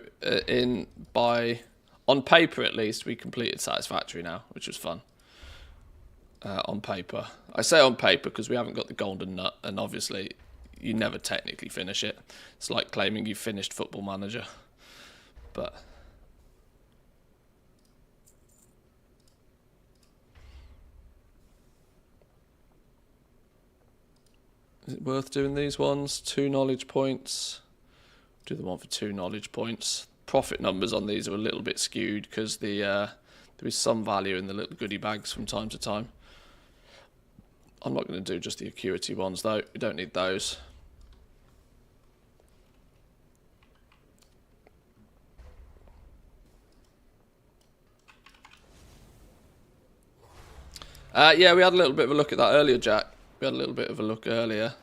on paper at least, we completed Satisfactory now, which was fun. On paper. I say on paper because we haven't got the golden nut, and obviously you never technically finish it. It's like claiming you finished Football Manager. But is it worth doing these ones? 2 knowledge points. Do the one for 2 knowledge points. Profit numbers on these are a little bit skewed because there is some value in the little goodie bags from time to time. I'm not going to do just the acuity ones though. We don't need those. Yeah, we had a little bit of a look at that earlier, Jack. We had a little bit of a look earlier.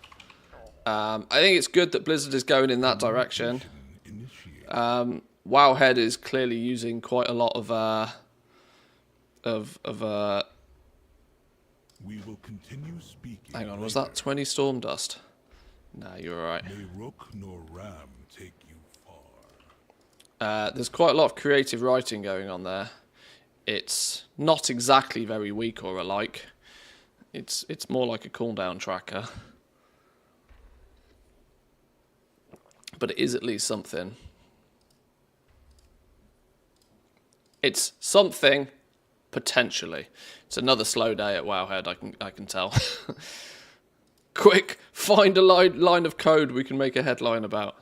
I think it's good that Blizzard is going in that direction. Wowhead is clearly using quite a lot of we will continue speaking. hang on, was that 20 storm dust? Nah, you're alright. May Rook nor Ram take you far. There's quite a lot of creative writing going on there. It's not exactly very weak or alike. It's more like a cooldown tracker. But it is at least something. It's something, potentially. It's another slow day at Wowhead, I can tell. Quick, find a line of code we can make a headline about.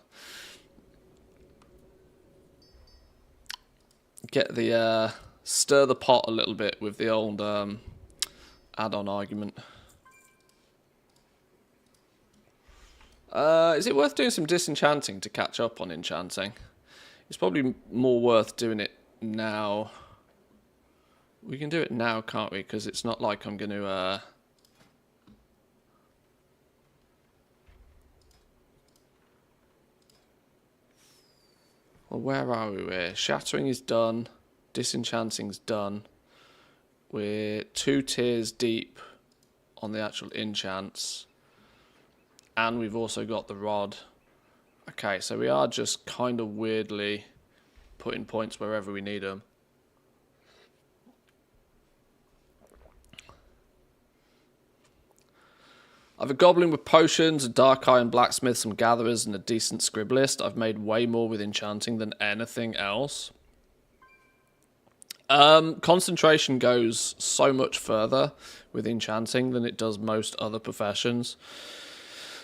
Get the stir the pot a little bit with the old add-on argument. Is it worth doing some disenchanting to catch up on enchanting? It's probably more worth doing it now. We can do it now, can't we? Because it's not like I'm going to... Well, where are we? Shattering is done. Disenchanting's done. We're 2 tiers deep on the actual enchants. And we've also got the rod. Okay, so we are just kind of weirdly putting points wherever we need them. I have a goblin with potions, a dark iron blacksmith, some gatherers, and a decent scribblist. I've made way more with enchanting than anything else. Concentration goes so much further with enchanting than it does most other professions.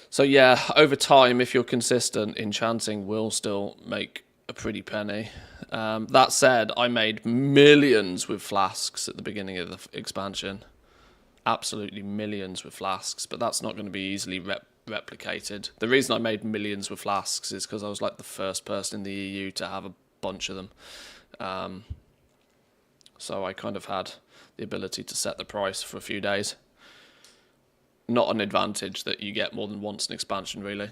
So yeah, over time, if you're consistent, enchanting will still make a pretty penny. That said, I made millions with flasks at the beginning of the expansion. Absolutely millions with flasks, but that's not going to be easily replicated. The reason I made millions with flasks is because I was like the first person in the EU to have a bunch of them. So I kind of had the ability to set the price for a few days. Not an advantage that you get more than once an expansion, really.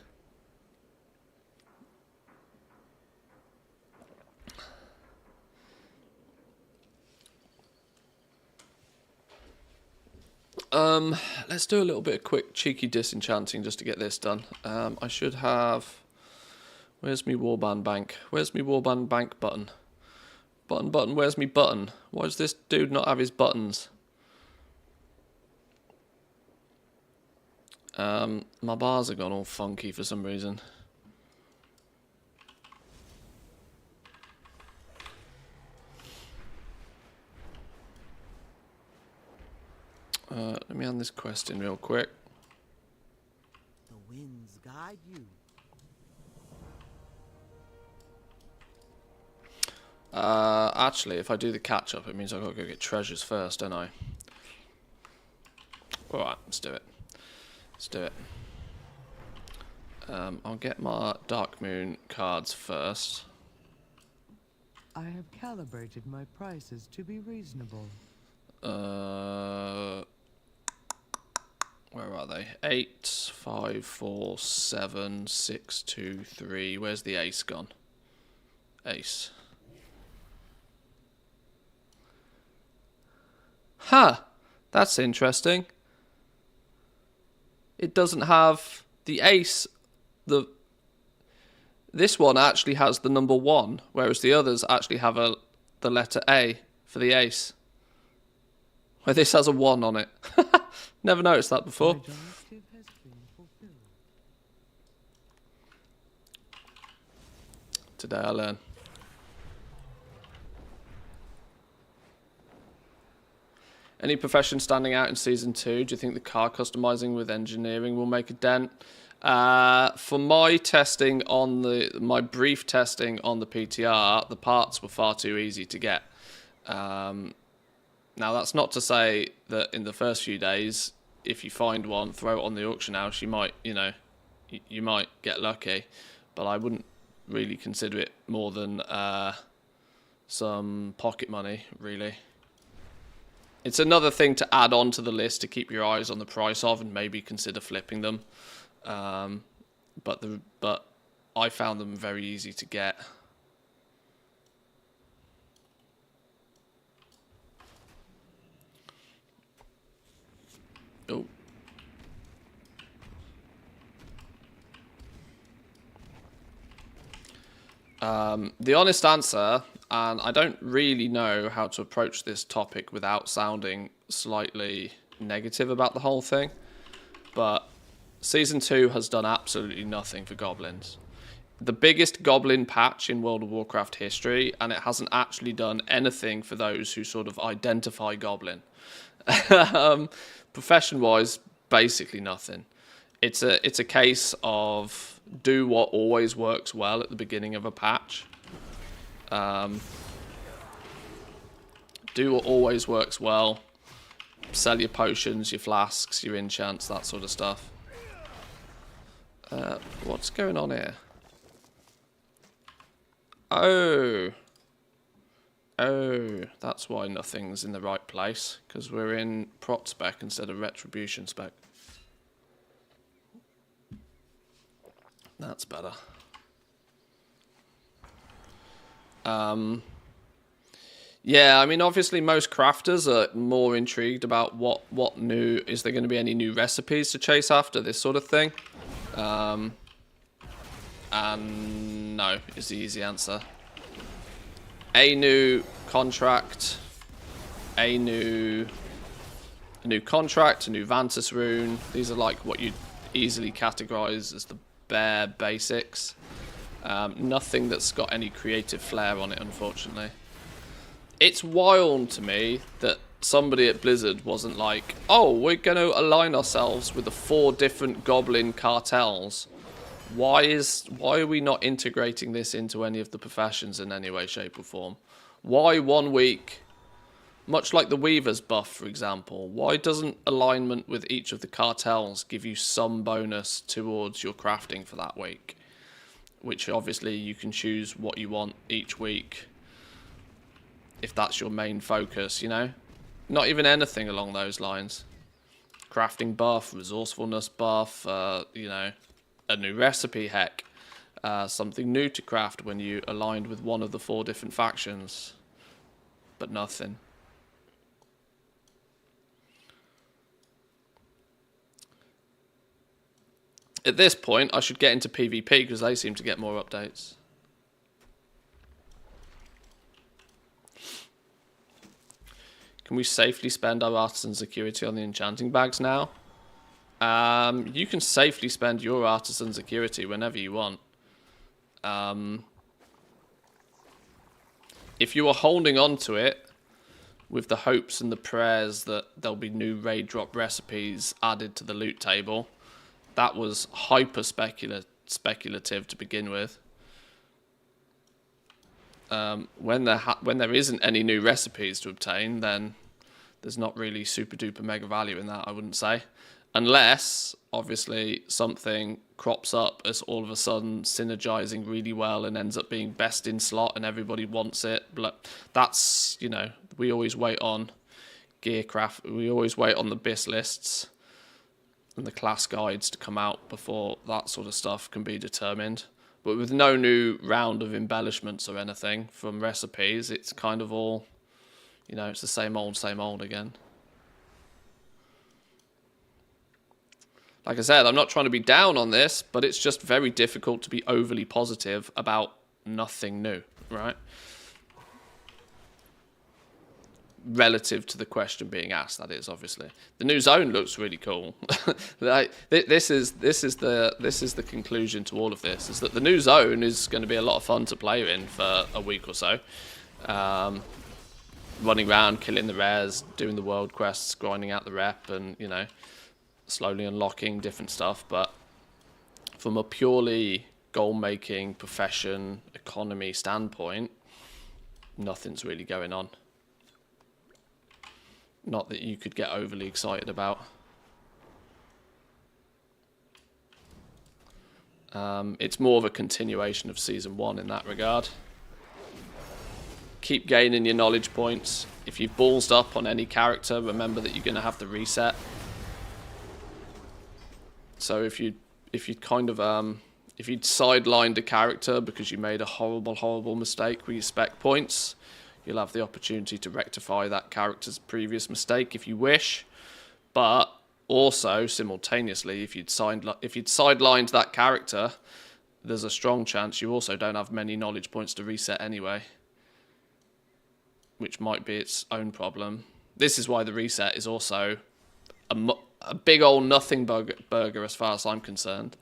Let's do a little bit of quick cheeky disenchanting just to get this done. I should have... Where's me warband bank? Where's me warband bank button? Button, where's me button? Why does this dude not have his buttons? My bars have gone all funky for some reason. Let me hand this quest in real quick. The winds guide you, actually, if I do the catch-up, it means I've got to go get treasures first, don't I? Alright, let's do it. Let's do it. I'll get my Dark Moon cards first. I have calibrated my prices to be reasonable. Where are they? 8, 5, 4, 7, 6, 2, 3. Where's the ace gone? Ace. Huh. That's interesting. It doesn't have the ace. This one actually has the number 1, whereas the others actually have the letter A for the ace. Where this has a 1 on it. Never noticed that before. My directive has been fulfilled. Today I learn. Any profession standing out in Season 2? Do you think the car customizing with engineering will make a dent? For my testing on my brief testing on the PTR, the parts were far too easy to get. Now, that's not to say that in the first few days, if you find one, throw it on the auction house, you might, you might get lucky. But I wouldn't really consider it more than some pocket money, really. It's another thing to add on to the list to keep your eyes on the price of and maybe consider flipping them. But I found them very easy to get. Oh. The honest answer, and I don't really know how to approach this topic without sounding slightly negative about the whole thing, but Season 2 has done absolutely nothing for goblins. The biggest goblin patch in World of Warcraft history, and it hasn't actually done anything for those who sort of identify goblin. Profession-wise, basically nothing. It's a case of do what always works well at the beginning of a patch. Do what always works well. Sell your potions, your flasks, your enchants, that sort of stuff. What's going on here? Oh, that's why nothing's in the right place, because we're in prot spec instead of retribution spec. That's better. Yeah, I mean, obviously most crafters are more intrigued about what new, is there going to be any new recipes to chase after, this sort of thing. And no is the easy answer. A new contract, a new contract, a new Vantis rune. These are like what you'd easily categorize as the bare basics. Nothing that's got any creative flair on it, unfortunately. It's wild to me that somebody at Blizzard wasn't like, oh, we're going to align ourselves with the 4 different goblin cartels. Why are we not integrating this into any of the professions in any way, shape or form? Why 1 week, much like the Weaver's buff, for example, why doesn't alignment with each of the cartels give you some bonus towards your crafting for that week? Which obviously you can choose what you want each week if that's your main focus, you know? Not even anything along those lines. Crafting buff, resourcefulness buff, you know, a new recipe, heck. Something new to craft when you aligned with one of the 4 different factions. But nothing. At this point, I should get into PvP because they seem to get more updates. Can we safely spend our artisan security on the enchanting bags now? You can safely spend your artisan security whenever you want. If you are holding on to it with the hopes and the prayers that there'll be new raid drop recipes added to the loot table, that was hyper speculative to begin with. when there isn't any new recipes to obtain, then there's not really super duper mega value in that, I wouldn't say. Unless, obviously, something crops up as all of a sudden synergizing really well and ends up being best in slot and everybody wants it. But that's, you know, we always wait on Gearcraft, we always wait on the BIS lists and the class guides to come out before that sort of stuff can be determined. But with no new round of embellishments or anything from recipes, it's kind of all, you know, it's the same old again. Like I said, I'm not trying to be down on this, but it's just very difficult to be overly positive about nothing new, right? Relative to the question being asked, that is, obviously. The new zone looks really cool. Like, this is the conclusion to all of this, is that the new zone is going to be a lot of fun to play in for a week or so. Running around, killing the rares, doing the world quests, grinding out the rep, and, you know, slowly unlocking different stuff. But from a purely goal-making, profession, economy standpoint, nothing's really going on. Not that you could get overly excited about. It's more of a continuation of Season 1 in that regard. Keep gaining your knowledge points. If you've ballsed up on any character, remember that you're going to have to reset. So if you'd sidelined a character because you made a horrible mistake with your spec points, you'll have the opportunity to rectify that character's previous mistake if you wish. But also, simultaneously, if you'd sidelined that character, there's a strong chance you also don't have many knowledge points to reset anyway, which might be its own problem. This is why the reset is also a big old nothing burger as far as I'm concerned.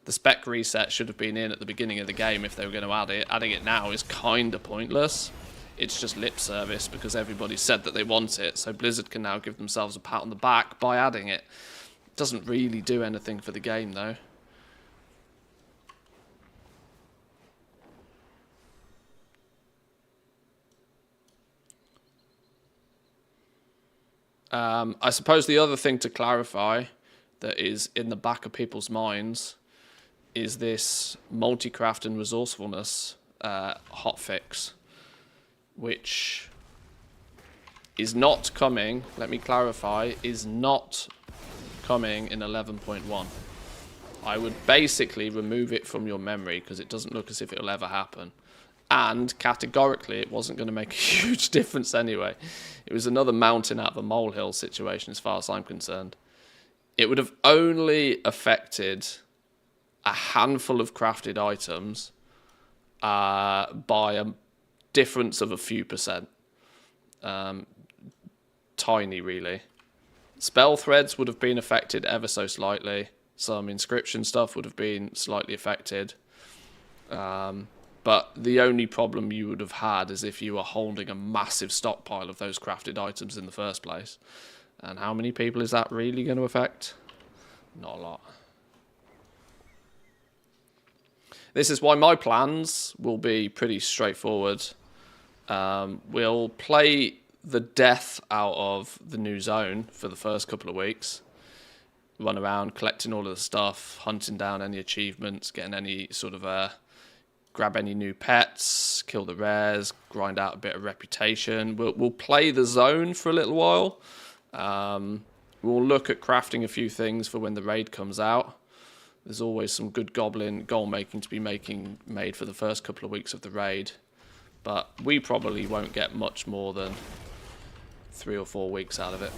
The spec reset should have been in at the beginning of the game if they were going to add it. Adding it now is kind of pointless. It's just lip service because everybody said that they want it, so Blizzard can now give themselves a pat on the back by adding it. It doesn't really do anything for the game, though. I suppose the other thing to clarify that is in the back of people's minds is this multi-craft and resourcefulness hotfix, which is not coming, let me clarify, is not coming in 11.1. I would basically remove it from your memory because it doesn't look as if it'll ever happen. And categorically, it wasn't going to make a huge difference anyway. It was another mountain out of a molehill situation as far as I'm concerned. It would have only affected a handful of crafted items by a difference of a few percent. Tiny, really. Spell threads would have been affected ever so slightly. Some inscription stuff would have been slightly affected. But the only problem you would have had is if you were holding a massive stockpile of those crafted items in the first place. And how many people is that really going to affect? Not a lot. This is why my plans will be pretty straightforward. We'll play the death out of the new zone for the first couple of weeks. Run around collecting all of the stuff, hunting down any achievements, getting any sort of grab any new pets, kill the rares, grind out a bit of reputation. We'll play the zone for a little while. We'll look at crafting a few things for when the raid comes out. There's always some good goblin goal making to be made for the first couple of weeks of the raid. But we probably won't get much more than 3 or 4 weeks out of it.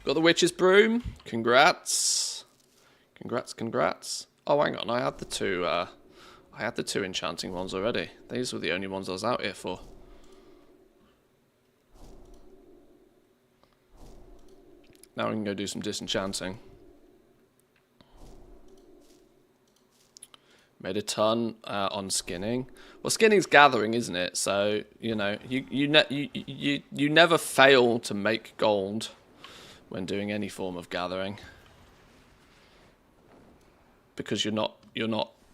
Got the witch's broom. Congrats. Congrats. Oh, hang on. I had the two enchanting ones already. These were the only ones I was out here for. Now we can go do some disenchanting. Made a ton on skinning. Well, skinning's gathering, isn't it? So you know, you never fail to make gold when doing any form of gathering, because you're not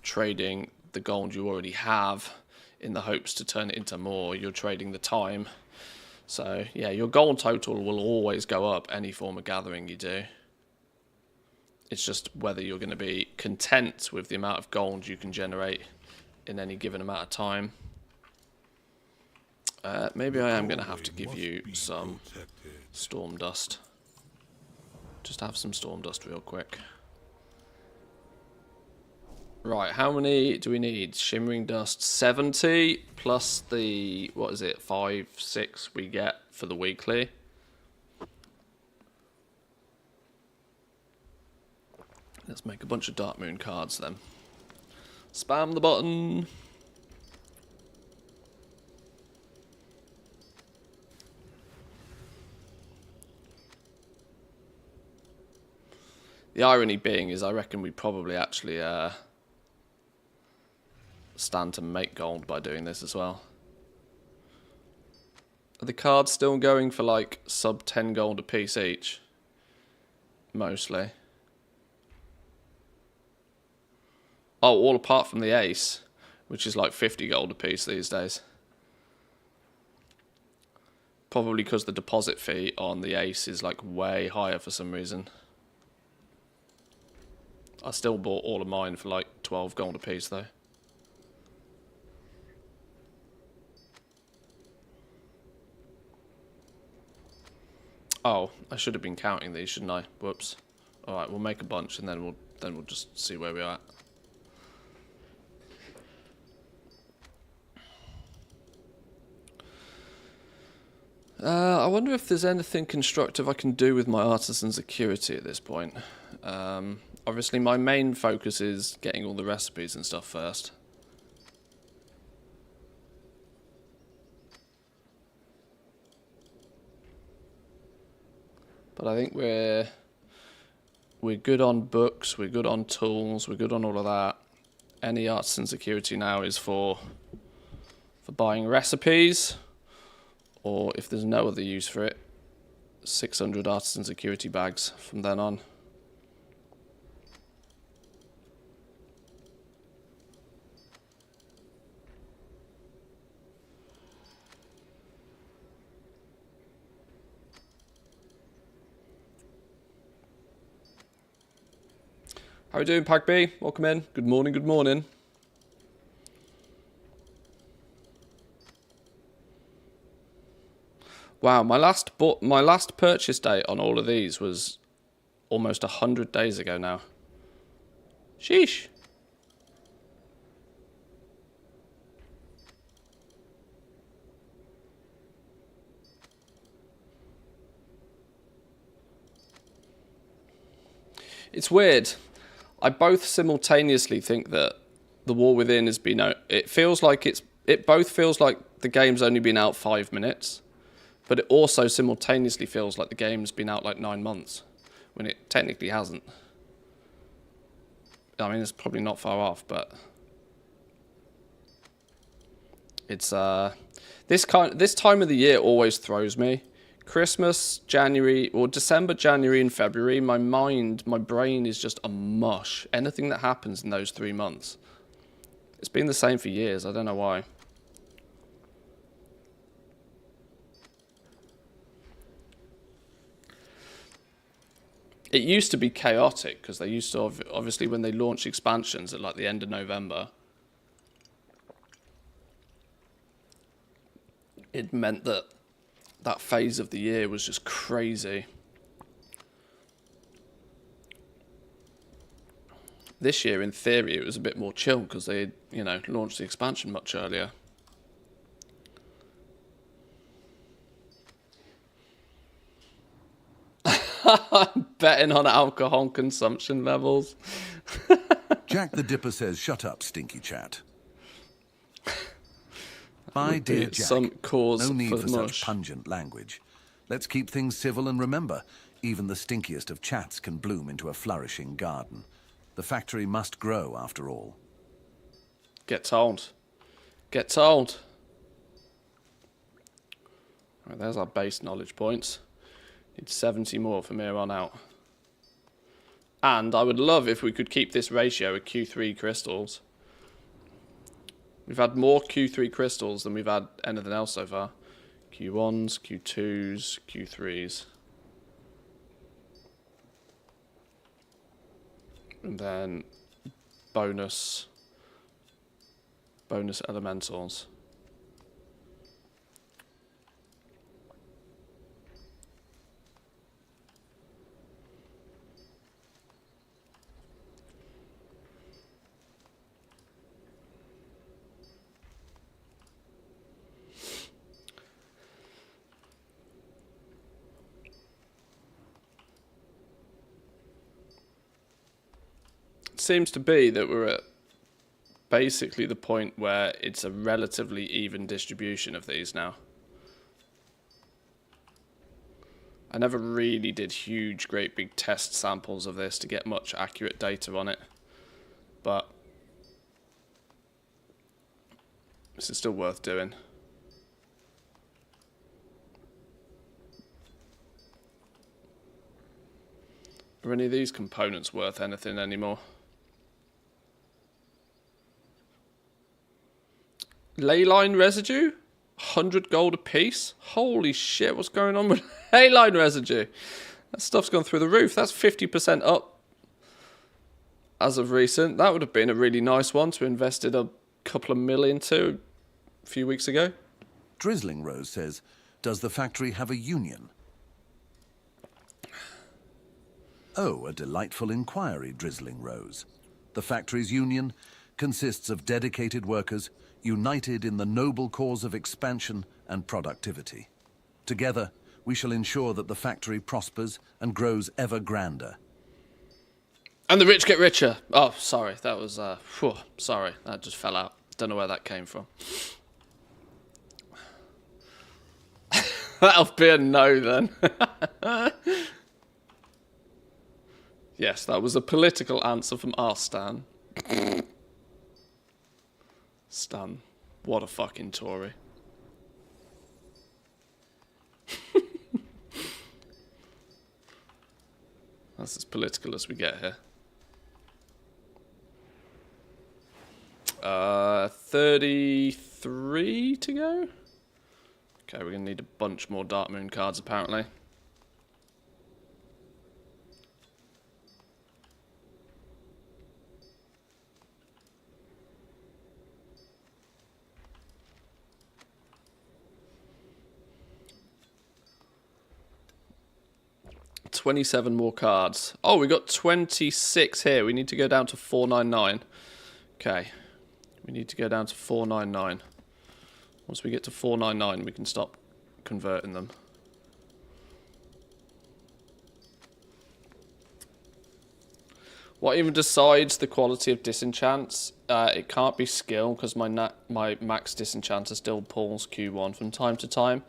trading the gold you already have in the hopes to turn it into more. You're trading the time. So yeah, your gold total will always go up any form of gathering you do. It's just whether you're going to be content with the amount of gold you can generate in any given amount of time. Maybe I am going to have to give you some storm dust. Just have some storm dust real quick. Right, how many do we need? Shimmering dust 70 plus the, what is it, 5, 6 we get for the weekly. Let's make a bunch of Dark Moon cards then. Spam the button. The irony being is I reckon we probably actually stand to make gold by doing this as well. Are the cards still going for like sub 10 gold a piece each? Mostly. Oh, all apart from the ace, which is like 50 gold a piece these days. Probably because the deposit fee on the ace is like way higher for some reason. I still bought all of mine for like 12 gold a piece though. Oh, I should have been counting these, shouldn't I? Whoops. All right, we'll make a bunch and then we'll just see where we are at. I wonder if there's anything constructive I can do with my artisan's acuity at this point. Obviously, my main focus is getting all the recipes and stuff first. But I think we're good on books, we're good on tools, we're good on all of that. Any artisan security now is for buying recipes, or if there's no other use for it, 600 artisan security bags from then on. How are we doing, Pack B? Welcome in. Good morning, good morning. Wow, my last purchase date on all of these was almost 100 days ago now. Sheesh. It's weird. I both simultaneously think that The War Within has been out. It both feels like the game's only been out 5 minutes, but it also simultaneously feels like the game's been out like 9 months, when it technically hasn't. I mean, it's probably not far off, but it's this time of the year always throws me. Christmas, January, or December, January, and February, my brain is just a mush. Anything that happens in those 3 months. It's been the same for years. I don't know why. It used to be chaotic because they used to obviously when they launched expansions at like the end of November, it meant that phase of the year was just crazy. This year, in theory, it was a bit more chill because they, launched the expansion much earlier. I'm betting on alcohol consumption levels. Jack the Dipper says, "Shut up, stinky chat." My dear Jack, some cause no need for mush. such pungent language. Let's keep things civil and remember, even the stinkiest of chats can bloom into a flourishing garden. The factory must grow, after all. Get told. Get told. Right, there's our base knowledge points. Need 70 more from here on out. And I would love if we could keep this ratio of Q3 crystals. We've had more Q3 crystals than we've had anything else so far. Q1s, Q2s, Q3s. And then bonus elementals. Seems to be that we're at basically the point where it's a relatively even distribution of these now. I never really did huge, great big test samples of this to get much accurate data on it, but this is still worth doing. Are any of these components worth anything anymore? Ley line residue? 100 gold a piece? Holy shit, what's going on with ley line residue? That stuff's gone through the roof. That's 50% up as of recent. That would have been a really nice one to invest in a couple of million to a few weeks ago. Drizzling Rose says, does the factory have a union? Oh, a delightful inquiry, Drizzling Rose. The factory's union consists of dedicated workers united in the noble cause of expansion and productivity. Together, we shall ensure that the factory prospers and grows ever grander. And the rich get richer. Oh, sorry, that was, sorry, that just fell out. Don't know where that came from. That'll be a no then. Yes, that was a political answer from our Stan. Stan, what a fucking Tory. That's as political as we get here. 33 to go? Okay, we're going to need a bunch more Dark Moon cards apparently. $27 more cards. Oh, we got 26 here. We need to go down to 499. Okay. We need to go down to 499. Once we get to 499, we can stop converting them. What even decides the quality of disenchants? It can't be skill, because my max disenchanter still pulls Q1 from time to time.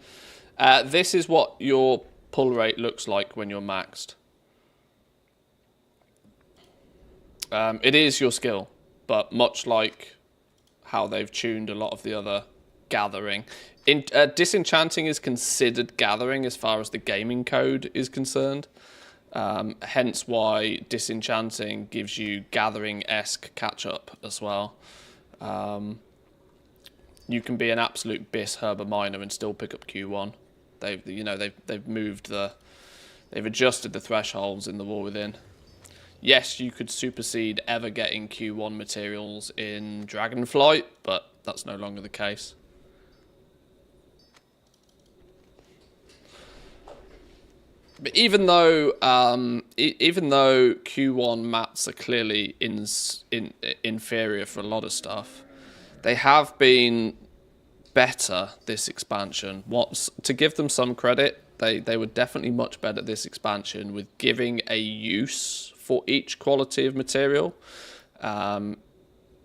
This is what your pull rate looks like when you're maxed. It is your skill, but much like how they've tuned a lot of the other gathering, disenchanting is considered gathering as far as the gaming code is concerned. Hence why disenchanting gives you gathering-esque catch-up as well. You can be an absolute Bis Herber miner and still pick up Q1. They've moved they've adjusted the thresholds in the War Within. Yes, you could supersede ever getting Q1 materials in Dragonflight, but that's no longer the case. But even though Q1 mats are clearly inferior for a lot of stuff, they have been better this expansion. To give them some credit, they were definitely much better this expansion with giving a use for each quality of material.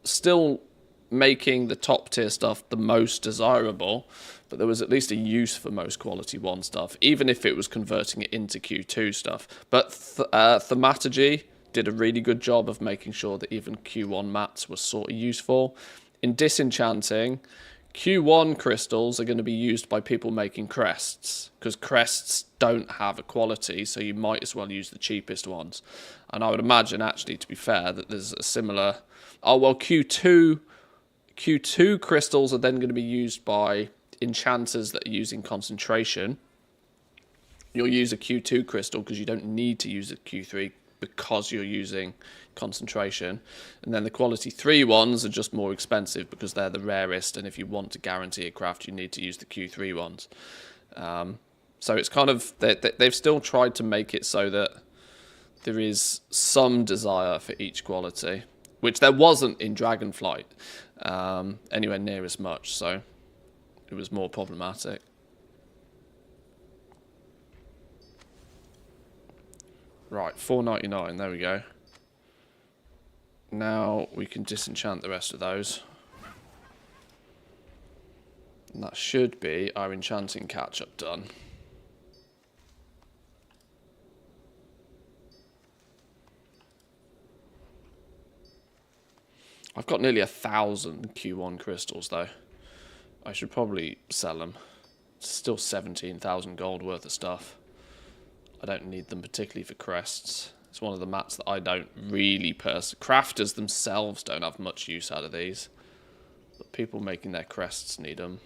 Still making the top tier stuff the most desirable, but there was at least a use for most quality 1 stuff, even if it was converting it into Q2 stuff. But Thaumaturgy did a really good job of making sure that even Q1 mats were sort of useful. in disenchanting, Q1 crystals are going to be used by people making crests, because crests don't have a quality, so you might as well use the cheapest ones. And I would imagine, actually, to be fair, that there's a similar... Oh, well, Q2 crystals are then going to be used by enchanters that are using concentration. You'll use a Q2 crystal because you don't need to use a Q3 because you're using concentration. And then the quality 3 ones are just more expensive because they're the rarest, and if you want to guarantee a craft, you need to use the Q3 ones. So it's kind of... They've still tried to make it so that there is some desire for each quality, which there wasn't in Dragonflight anywhere near as much, so it was more problematic. Right, $4.99, there we go. Now we can disenchant the rest of those. And that should be our enchanting catch-up done. I've got nearly 1,000 Q1 crystals though. I should probably sell them. It's still 17,000 gold worth of stuff. I don't need them particularly for crests. It's one of the mats that I don't really crafters themselves don't have much use out of these. But people making their crests need them.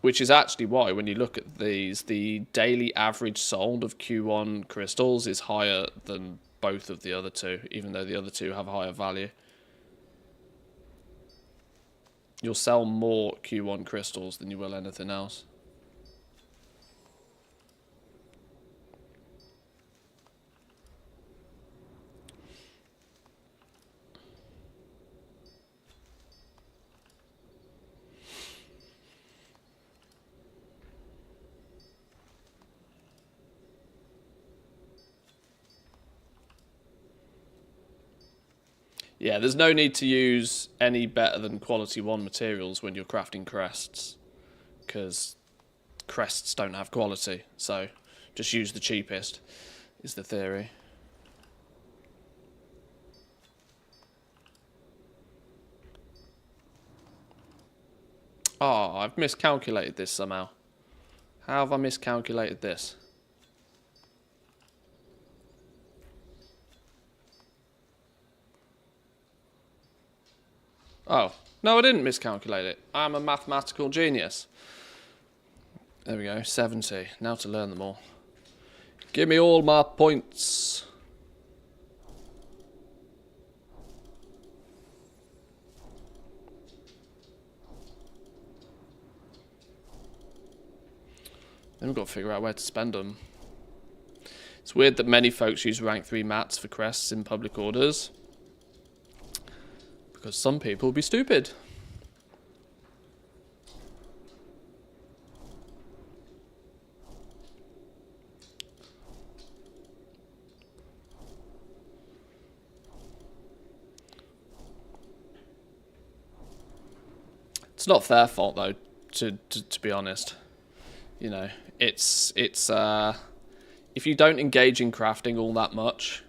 Which is actually why, when you look at these, the daily average sold of Q1 crystals is higher than both of the other two, even though the other two have higher value. You'll sell more Q1 crystals than you will anything else. Yeah, there's no need to use any better than quality 1 materials when you're crafting crests, because crests don't have quality, so just use the cheapest, is the theory. Oh, I've miscalculated this somehow. How have I miscalculated this? Oh, no, I didn't miscalculate it. I'm a mathematical genius. There we go, 70. Now to learn them all. Give me all my points. Then we've got to figure out where to spend them. It's weird that many folks use rank 3 mats for crests in public orders, because some people will be stupid. It's not their fault though, to be honest. You know, it's if you don't engage in crafting all that much,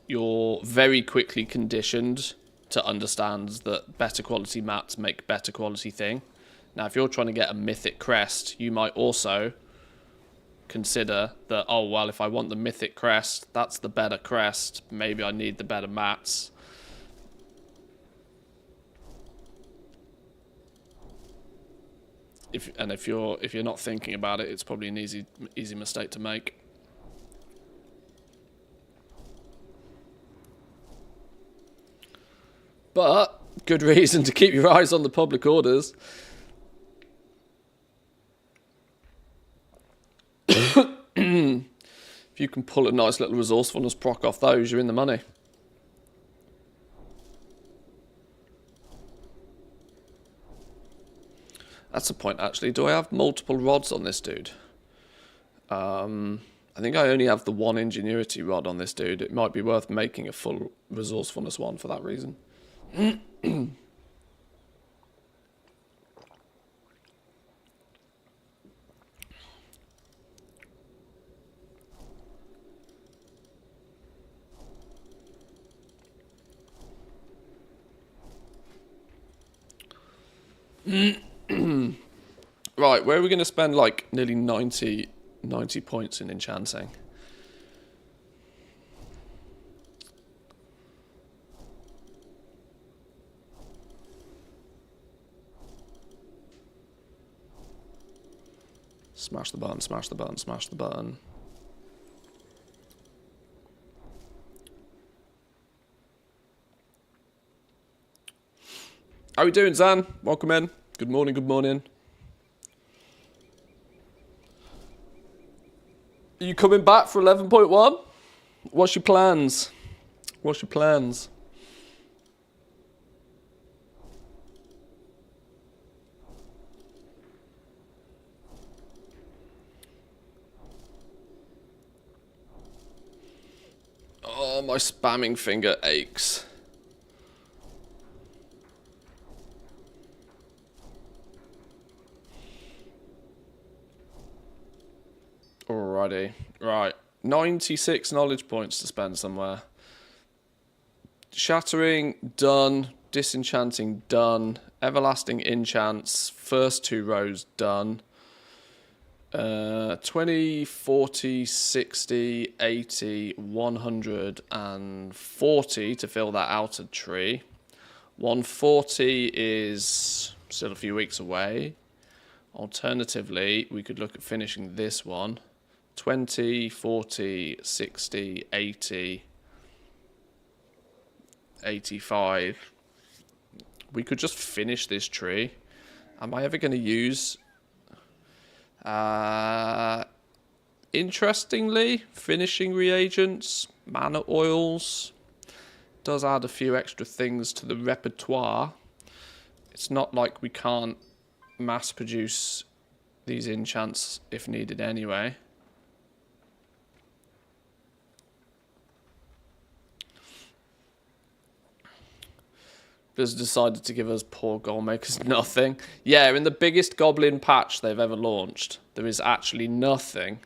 you're very quickly conditioned to understand that better quality mats make better quality thing. Now, if you're trying to get a mythic crest, you might also consider that, oh, well, if I want the mythic crest, that's the better crest. Maybe I need the better mats. If you're not thinking about it, it's probably an easy mistake to make. But good reason to keep your eyes on the public orders. If you can pull a nice little resourcefulness proc off those, you're in the money. That's the point, actually. Do I have multiple rods on this dude? I think I only have the 1 ingenuity rod on this dude. It might be worth making a full resourcefulness one for that reason. Right, where are we going to spend like nearly 90 points in enchanting? Smash the button, smash the button, smash the button. How are we doing, Zan? Welcome in. Good morning, good morning. Are you coming back for 11.1? What's your plans? What's your plans? Oh, my spamming finger aches. Alrighty. Right. 96 knowledge points to spend somewhere. Shattering, done. Disenchanting, done. Everlasting enchants, first 2 rows, done. 20, 40, 60, 80, 140 to fill that outer tree. 140 is still a few weeks away. Alternatively, we could look at finishing this one. 20, 40, 60, 80, 85. We could just finish this tree. Am I ever going to use... interestingly, finishing reagents, mana oils, does add a few extra things to the repertoire. It's not like we can't mass produce these enchants if needed anyway. Blizzard decided to give us poor goal makers nothing. Yeah, in the biggest goblin patch they've ever launched, there is actually nothing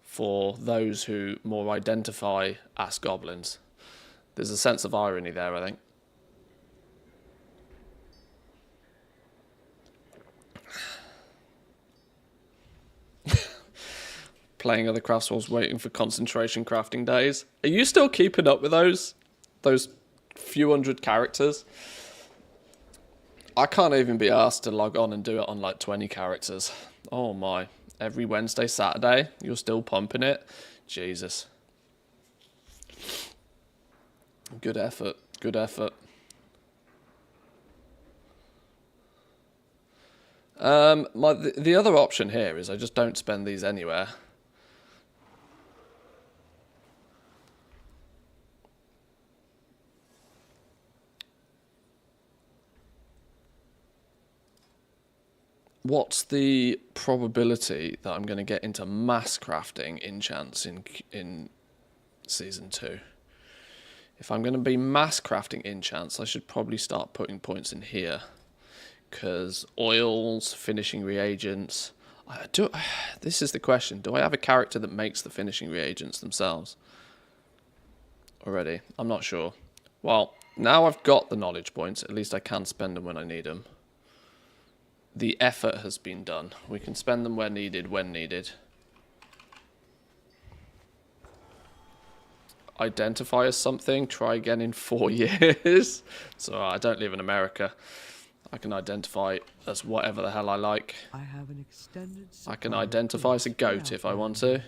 for those who more identify as goblins. There's a sense of irony there, I think. Playing other crafts whilst waiting for concentration crafting days. Are you still keeping up with those few hundred characters? I can't even be asked to log on and do it on like 20 characters. Oh my. Every Wednesday, Saturday, you're still pumping it? Jesus. Good effort. Good effort. The other option here is I just don't spend these anywhere. What's the probability that I'm going to get into mass crafting enchants in Season 2? If I'm going to be mass crafting enchants, I should probably start putting points in here. Because oils, finishing reagents... This is the question. Do I have a character that makes the finishing reagents themselves? Already? I'm not sure. Well, now I've got the knowledge points. At least I can spend them when I need them. The effort has been done. We can spend them where needed, when needed. Identify as something, try again in 4 years. So I don't live in America. I can identify as whatever the hell I like. I have an extended I can identify as a goat if I want to.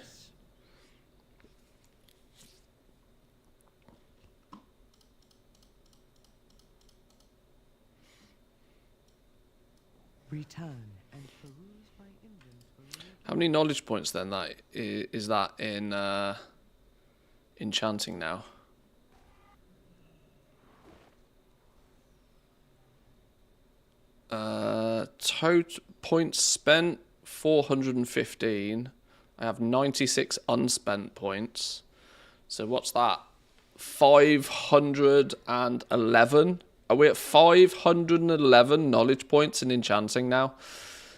Return and peruse my inventory. How many knowledge points then is that in enchanting now? Total points spent 415. I have 96 unspent points. So what's that? 511. Are we at 511 knowledge points in enchanting now?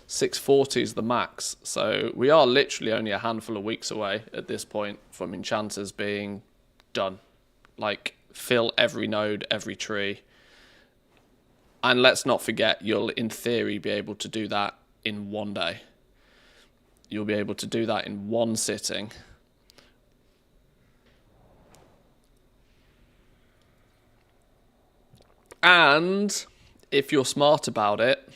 640 is the max. So we are literally only a handful of weeks away at this point from enchanters being done. Like, fill every node, every tree. And let's not forget, you'll in theory be able to do that in one day. You'll be able to do that in one sitting. And if you're smart about it,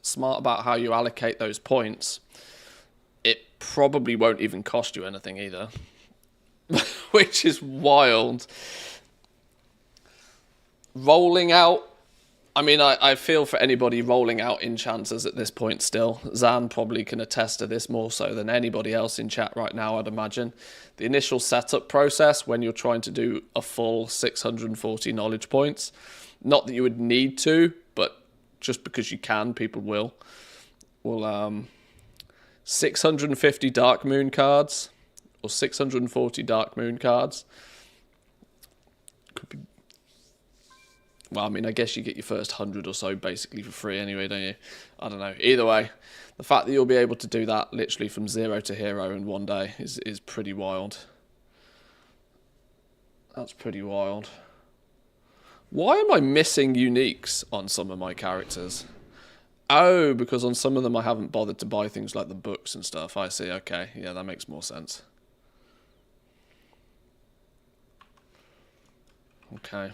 smart about how you allocate those points, it probably won't even cost you anything either. Which is wild. Rolling out, I mean, I feel for anybody rolling out enchanters at this point still. Zan probably can attest to this more so than anybody else in chat right now, I'd imagine. The initial setup process when you're trying to do a full 640 knowledge points, not that you would need to, but just because you can, people will 650 Dark Moon cards, or 640 Dark Moon cards. Could be... Well, I mean, I guess you get your first 100 or so basically for free anyway, don't you? I don't know. Either way, the fact that you'll be able to do that literally from 0 to hero in one day is pretty wild. That's pretty wild. Why am I missing uniques on some of my characters? Oh, because on some of them I haven't bothered to buy things like the books and stuff. I see, okay. Yeah, that makes more sense. Okay.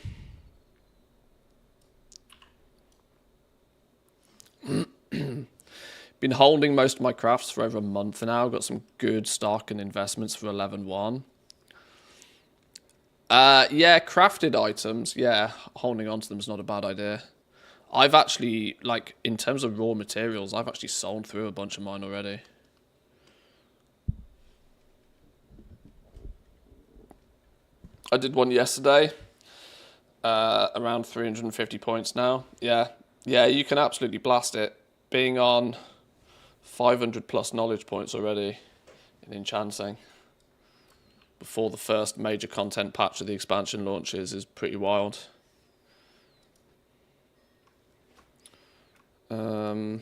Been holding most of my crafts for over a month now. Got some good stock and investments for 11-1. Yeah, crafted items. Yeah, holding on to them is not a bad idea. I've actually, like, in terms of raw materials, I've actually sold through a bunch of mine already. I did one yesterday. Around 350 points now. Yeah, you can absolutely blast it. Being on 500 plus knowledge points already in enchanting before the first major content patch of the expansion launches is pretty wild. Right,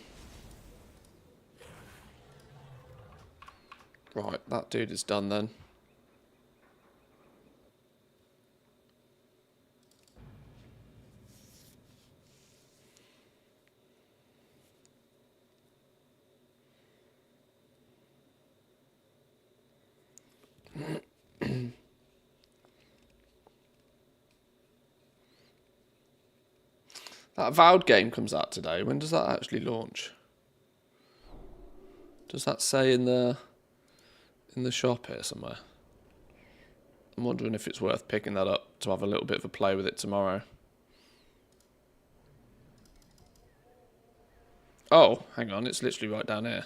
that dude is done then. That Avowed game comes out today. When does that actually launch? Does that say in the shop here somewhere? I'm wondering if it's worth picking that up to have a little bit of a play with it tomorrow. Oh, hang on, it's literally right down here.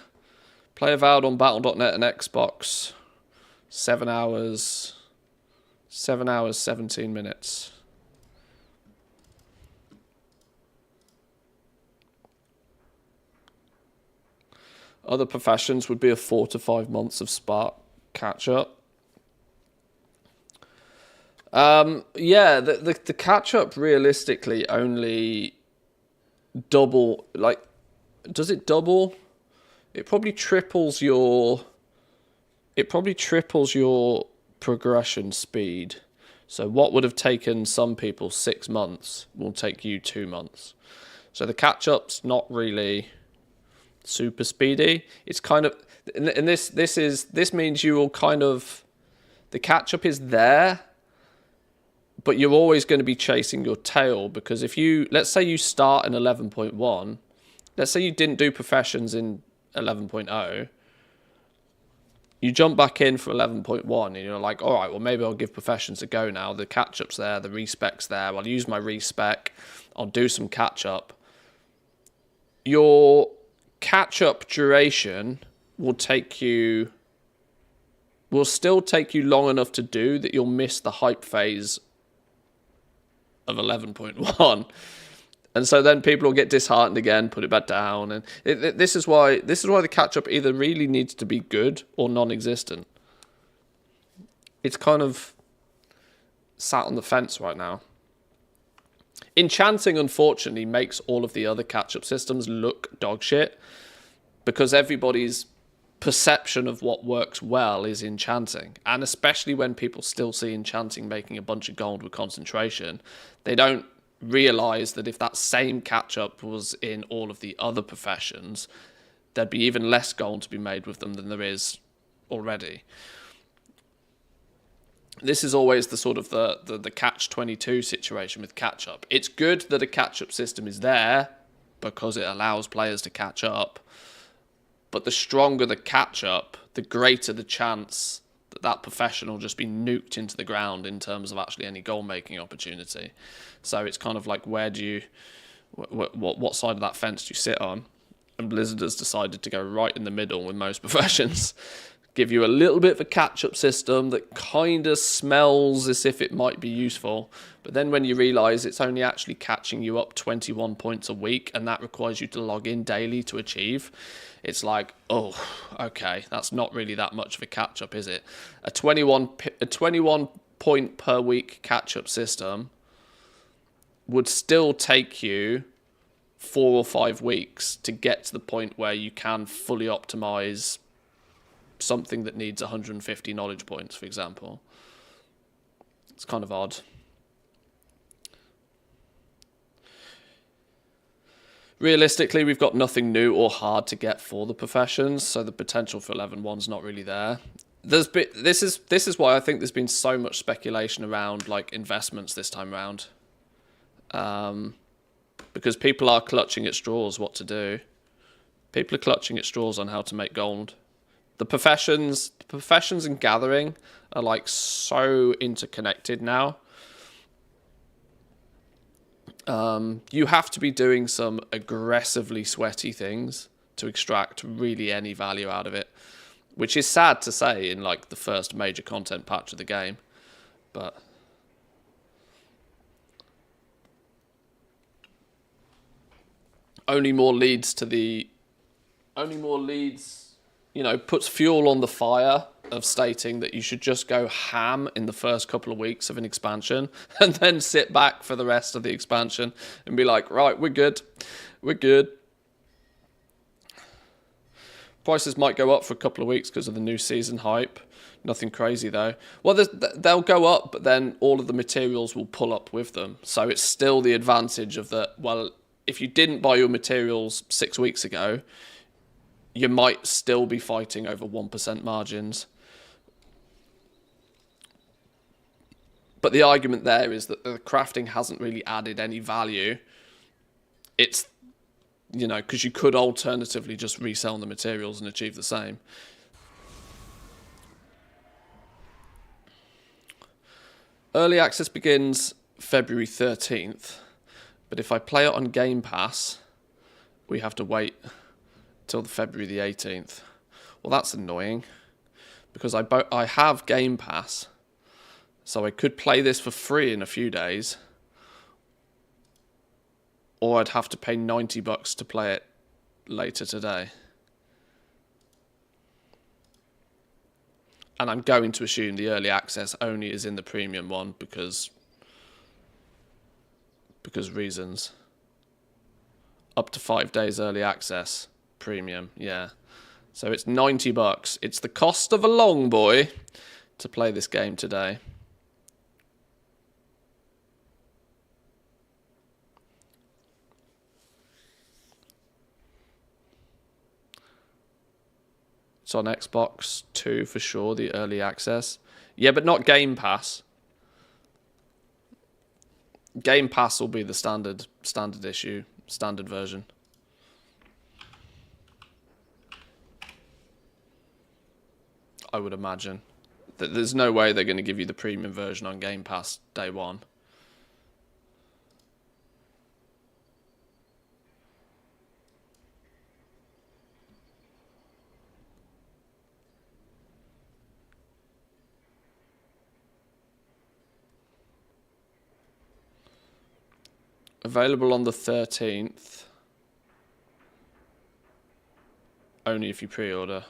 Play Avowed on Battle.net and Xbox. 7 hours, 17 minutes. Other professions would be a 4 to 5 months of Spark catch-up. Yeah, the catch-up realistically only double, like, does it double? It probably triples your progression speed. So what would have taken some people 6 months will take you 2 months. So the catch-up's not really super speedy. It's kind of, and this means you will kind of, the catch-up is there, but you're always going to be chasing your tail, because if you, let's say you start in 11.1, let's say you didn't do professions in 11.0, you jump back in for 11.1 and you're like, all right, well, maybe I'll give professions a go now. The catch-up's there, the respec's there. I'll use my respec. I'll do some catch-up. Your catch-up duration will still take you long enough to do that you'll miss the hype phase of 11.1. And so then people will get disheartened again, put it back down, and this is why the catch-up either really needs to be good or non-existent. It's kind of sat on the fence right now. Enchanting, unfortunately, makes all of the other catch-up systems look dog shit, because everybody's perception of what works well is enchanting. And especially when people still see enchanting making a bunch of gold with concentration, they don't realise that if that same catch-up was in all of the other professions, there'd be even less gold to be made with them than there is already. This is always the sort of the catch-22 situation with catch-up. It's good that a catch-up system is there because it allows players to catch up, but the stronger the catch-up, the greater the chance that that profession will just be nuked into the ground in terms of actually any goal-making opportunity. So it's kind of like, where do you, what side of that fence do you sit on? And Blizzard has decided to go right in the middle with most professions. Give you a little bit of a catch-up system that kind of smells as if it might be useful. But then when you realise it's only actually catching you up 21 points a week, and that requires you to log in daily to achieve, it's like, oh, okay, that's not really that much of a catch-up, is it? A 21 point per week catch-up system would still take you 4 or 5 weeks to get to the point where you can fully optimise something that needs 150 knowledge points, for example. It's kind of odd. Realistically, we've got nothing new or hard to get for the professions, so the potential for 11-1's not really there. This is why I think there's been so much speculation around like investments this time round, because people are clutching at straws what to do. People are clutching at straws on how to make gold. The professions and gathering are like so interconnected now. You have to be doing some aggressively sweaty things to extract really any value out of it, which is sad to say in like the first major content patch of the game, but only more leads, you know, puts fuel on the fire of stating that you should just go ham in the first couple of weeks of an expansion and then sit back for the rest of the expansion and be like, right, we're good. Prices might go up for a couple of weeks because of the new season hype. Nothing crazy though. Well, they'll go up, but then all of the materials will pull up with them. So it's still the advantage of that. Well, if you didn't buy your materials 6 weeks ago, you might still be fighting over 1% margins. But the argument there is that the crafting hasn't really added any value. It's, you know, because you could alternatively just resell the materials and achieve the same. Early access begins February 13th, but if I play it on Game Pass, we have to wait till February the 18th. Well, that's annoying, because I have Game Pass, so I could play this for free in a few days, or I'd have to pay $90 to play it later today. And I'm going to assume the early access only is in the premium one because reasons. Up to 5 days early access, premium, yeah. So it's $90. It's the cost of a long boy to play this game today. It's on Xbox 2 for sure, the early access. Yeah, but not Game Pass. Game Pass will be the standard issue, standard version. I would imagine. There's no way they're going to give you the premium version on Game Pass day one. Available on the 13th. Only if you pre-order.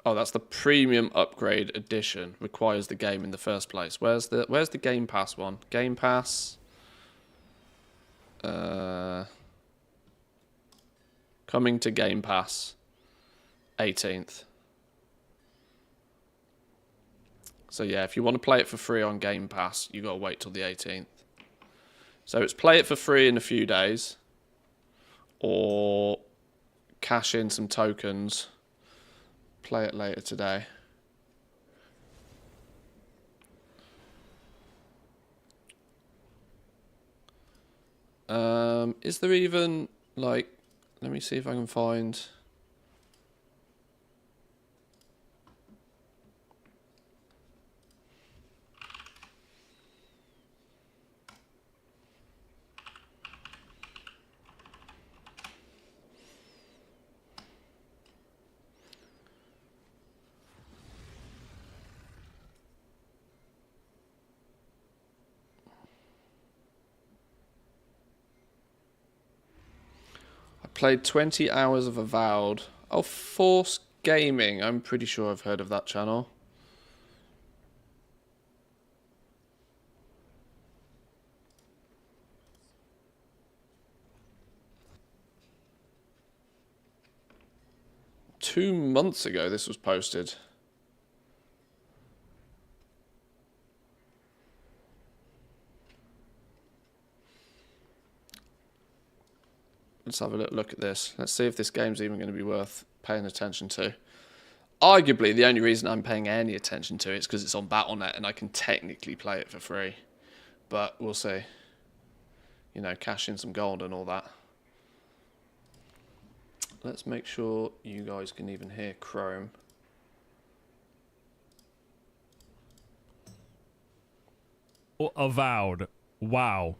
Oh, that's the premium upgrade edition. Requires the game in the first place. Where's the Game Pass one? Game Pass. Coming to Game Pass. 18th. So yeah, if you want to play it for free on Game Pass, you got to wait till the 18th. So it's play it for free in a few days, or cash in some tokens, play it later today. Is there even, like, let me see if I can find... Played 20 hours of Avowed. Oh, Force Gaming. I'm pretty sure I've heard of that channel. Two months ago this was posted. Let's have a little look at this. Let's see if this game's even going to be worth paying attention to. Arguably, the only reason I'm paying any attention to it is because it's on Battle.net and I can technically play it for free. But we'll see. You know, cash in some gold and all that. Let's make sure you guys can even hear Chrome. Avowed. Wow.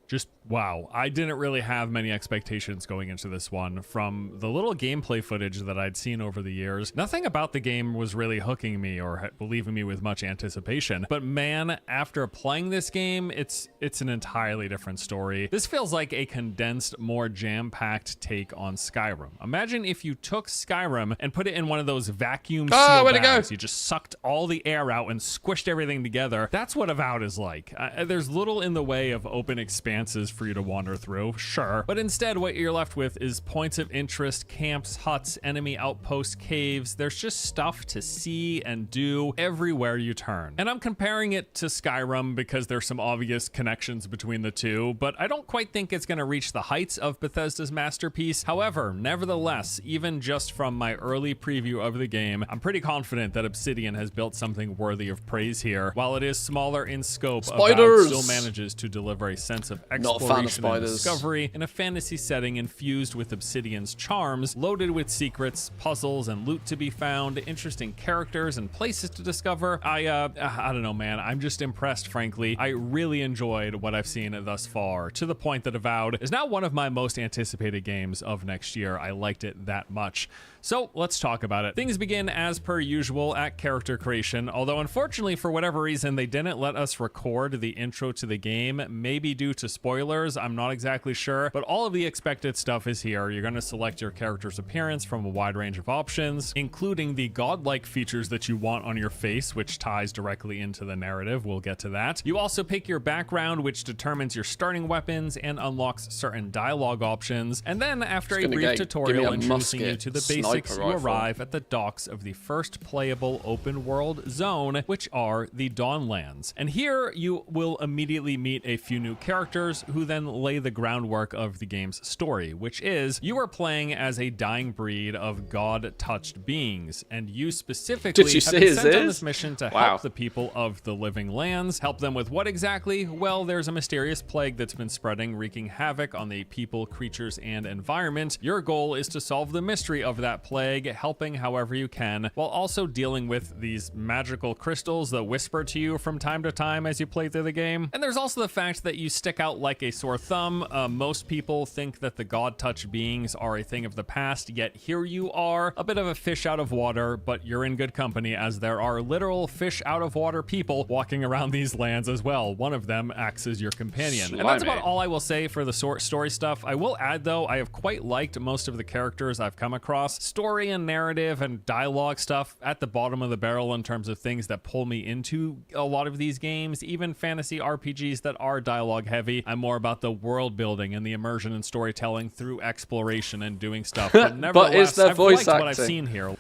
Just wow. I didn't really have many expectations going into this one. From the little gameplay footage that I'd seen over the years, nothing about the game was really hooking me or leaving me with much anticipation. But man, after playing this game, it's an entirely different story. This feels like a condensed, more jam-packed take on Skyrim. Imagine if you took Skyrim and put it in one of those vacuum seal bags. You just sucked all the air out and squished everything together. That's what Avowed is like. There's little in the way of open expanse for you to wander through, sure, but instead what you're left with is points of interest, camps, huts, enemy outposts, caves. There's just stuff to see and do everywhere you turn. And I'm comparing it to Skyrim because there's some obvious connections between the two, but I don't quite think it's going to reach the heights of Bethesda's masterpiece. However, nevertheless, even just from my early preview of the game, I'm pretty confident that Obsidian has built something worthy of praise here. While it is smaller in scope, Avowed still manages to deliver a sense of exploration and discovery in a fantasy setting infused with Obsidian's charms, loaded with secrets, puzzles, and loot to be found, interesting characters and places to discover. I don't know, man. I'm just impressed, frankly. I really enjoyed what I've seen thus far, to the point that Avowed is now one of my most anticipated games of next year. I liked it that much. So let's talk about it. Things begin as per usual at character creation, although unfortunately for whatever reason they didn't let us record the intro to the game, maybe due to spoilers, I'm not exactly sure, but all of the expected stuff is here. You're going to select your character's appearance from a wide range of options, including the godlike features that you want on your face, which ties directly into the narrative. We'll get to that. You also pick your background, which determines your starting weapons and unlocks certain dialogue options. And then after a brief tutorial introducing you to the basics, you arrive at the docks of the first playable open world zone, which are the Dawnlands. And here you will immediately meet a few new characters who then lay the groundwork of the game's story, which is you are playing as a dying breed of god-touched beings, and you specifically have been sent on this mission to help the people of the living lands. Help them with what exactly? Well, there's a mysterious plague that's been spreading, wreaking havoc on the people, creatures, and environment. Your goal is to solve the mystery of that plague, helping however you can, while also dealing with these magical crystals that whisper to you from time to time as you play through the game. And there's also the fact that you stick out like a sore thumb. Most people think that the god-touched beings are a thing of the past, yet here you are, a bit of a fish out of water, but you're in good company as there are literal fish out of water people walking around these lands as well. One of them acts as your companion. Slimy. And that's about all I will say for the story stuff. I will add though, I have quite liked most of the characters I've come across. Story and narrative and dialogue stuff at the bottom of the barrel in terms of things that pull me into a lot of these games, even fantasy RPGs that are dialogue heavy. I'm more about the world building and the immersion and storytelling through exploration and doing stuff. But nevertheless, is there I've voice liked acting? What I've seen here.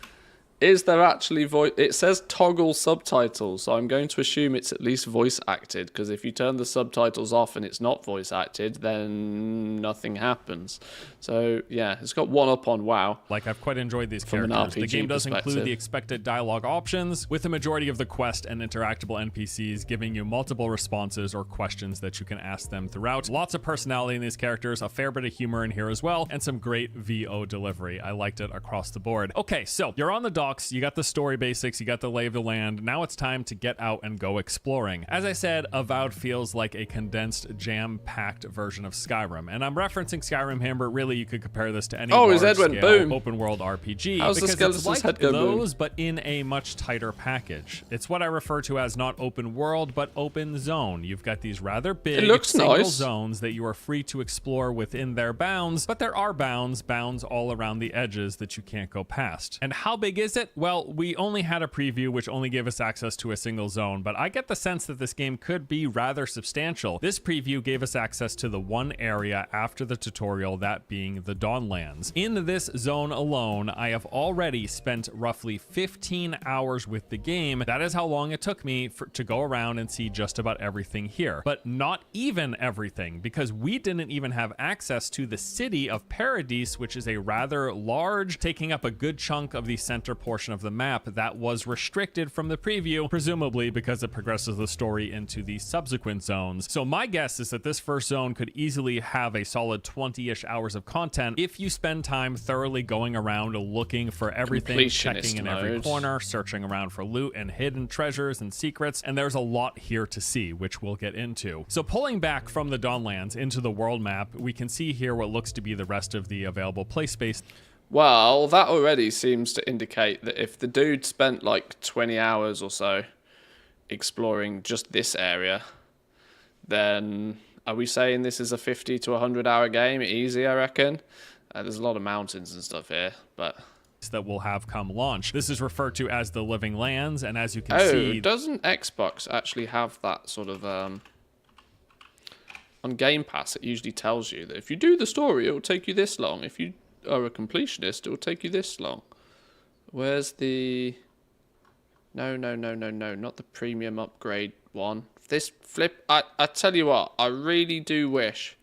Is there actually voice? It says toggle subtitles, so I'm going to assume it's at least voice acted, because if you turn the subtitles off and it's not voice acted, then nothing happens. So yeah, it's got one up on WoW. Like, I've quite enjoyed these From an characters. The RPG game does include perspective. the expected dialogue options, with the majority of the quest and interactable NPCs giving you multiple responses or questions that you can ask them throughout. Lots of personality in these characters, a fair bit of humor in here as well, and some great VO delivery. I liked it across the board. Okay, so you're on the docks, you got the story basics, you got the lay of the land. Now it's time to get out and go exploring. As I said, Avowed feels like a condensed, jam-packed version of Skyrim, and I'm referencing Skyrim here, but really you could compare this to any his head went boom. open world RPG. How's the because skeleton's it's like head go boom? those, but in a much tighter package. It's what I refer to as not open world, but open zone. You've got these rather big single nice. zones that you are free to explore within their bounds, but there are bounds all around the edges that you can't go past. And how big is it? Well, we only had a preview which only gave us access to a single zone, but I get the sense that this game could be rather substantial. This preview gave us access to the one area after the tutorial, that being the Dawnlands. In this zone alone, I have already spent roughly 15 hours with the game. That is how long it took me to go around and see just about everything here. But not even everything, because we didn't even have access to the city of Paradise, which is a rather large, taking up a good chunk of the center portion of the map that was restricted from the preview, presumably because it progresses the story into the subsequent zones. So my guess is that this first zone could easily have a solid 20-ish hours of content if you spend time thoroughly going around looking for everything, checking in every mode. corner, searching around for loot and hidden treasures and secrets, and there's a lot here to see, which we'll get into. So pulling back from the Dawnlands into the world map, we can see here what looks to be the rest of the available play space. Well, that already seems to indicate that if the dude spent like 20 hours or so exploring just this area, then are we saying this is a 50 to 100 hour game? Easy, I reckon. There's a lot of mountains and stuff here, but... that will have come launch. This is referred to as the Living Lands, and as you can Oh, see... doesn't Xbox actually have that sort of... On Game Pass, it usually tells you that if you do the story, it will take you this long. If you are a completionist, it will take you this long. Where's the... No, not the premium upgrade one. This flip... I tell you what, I really do wish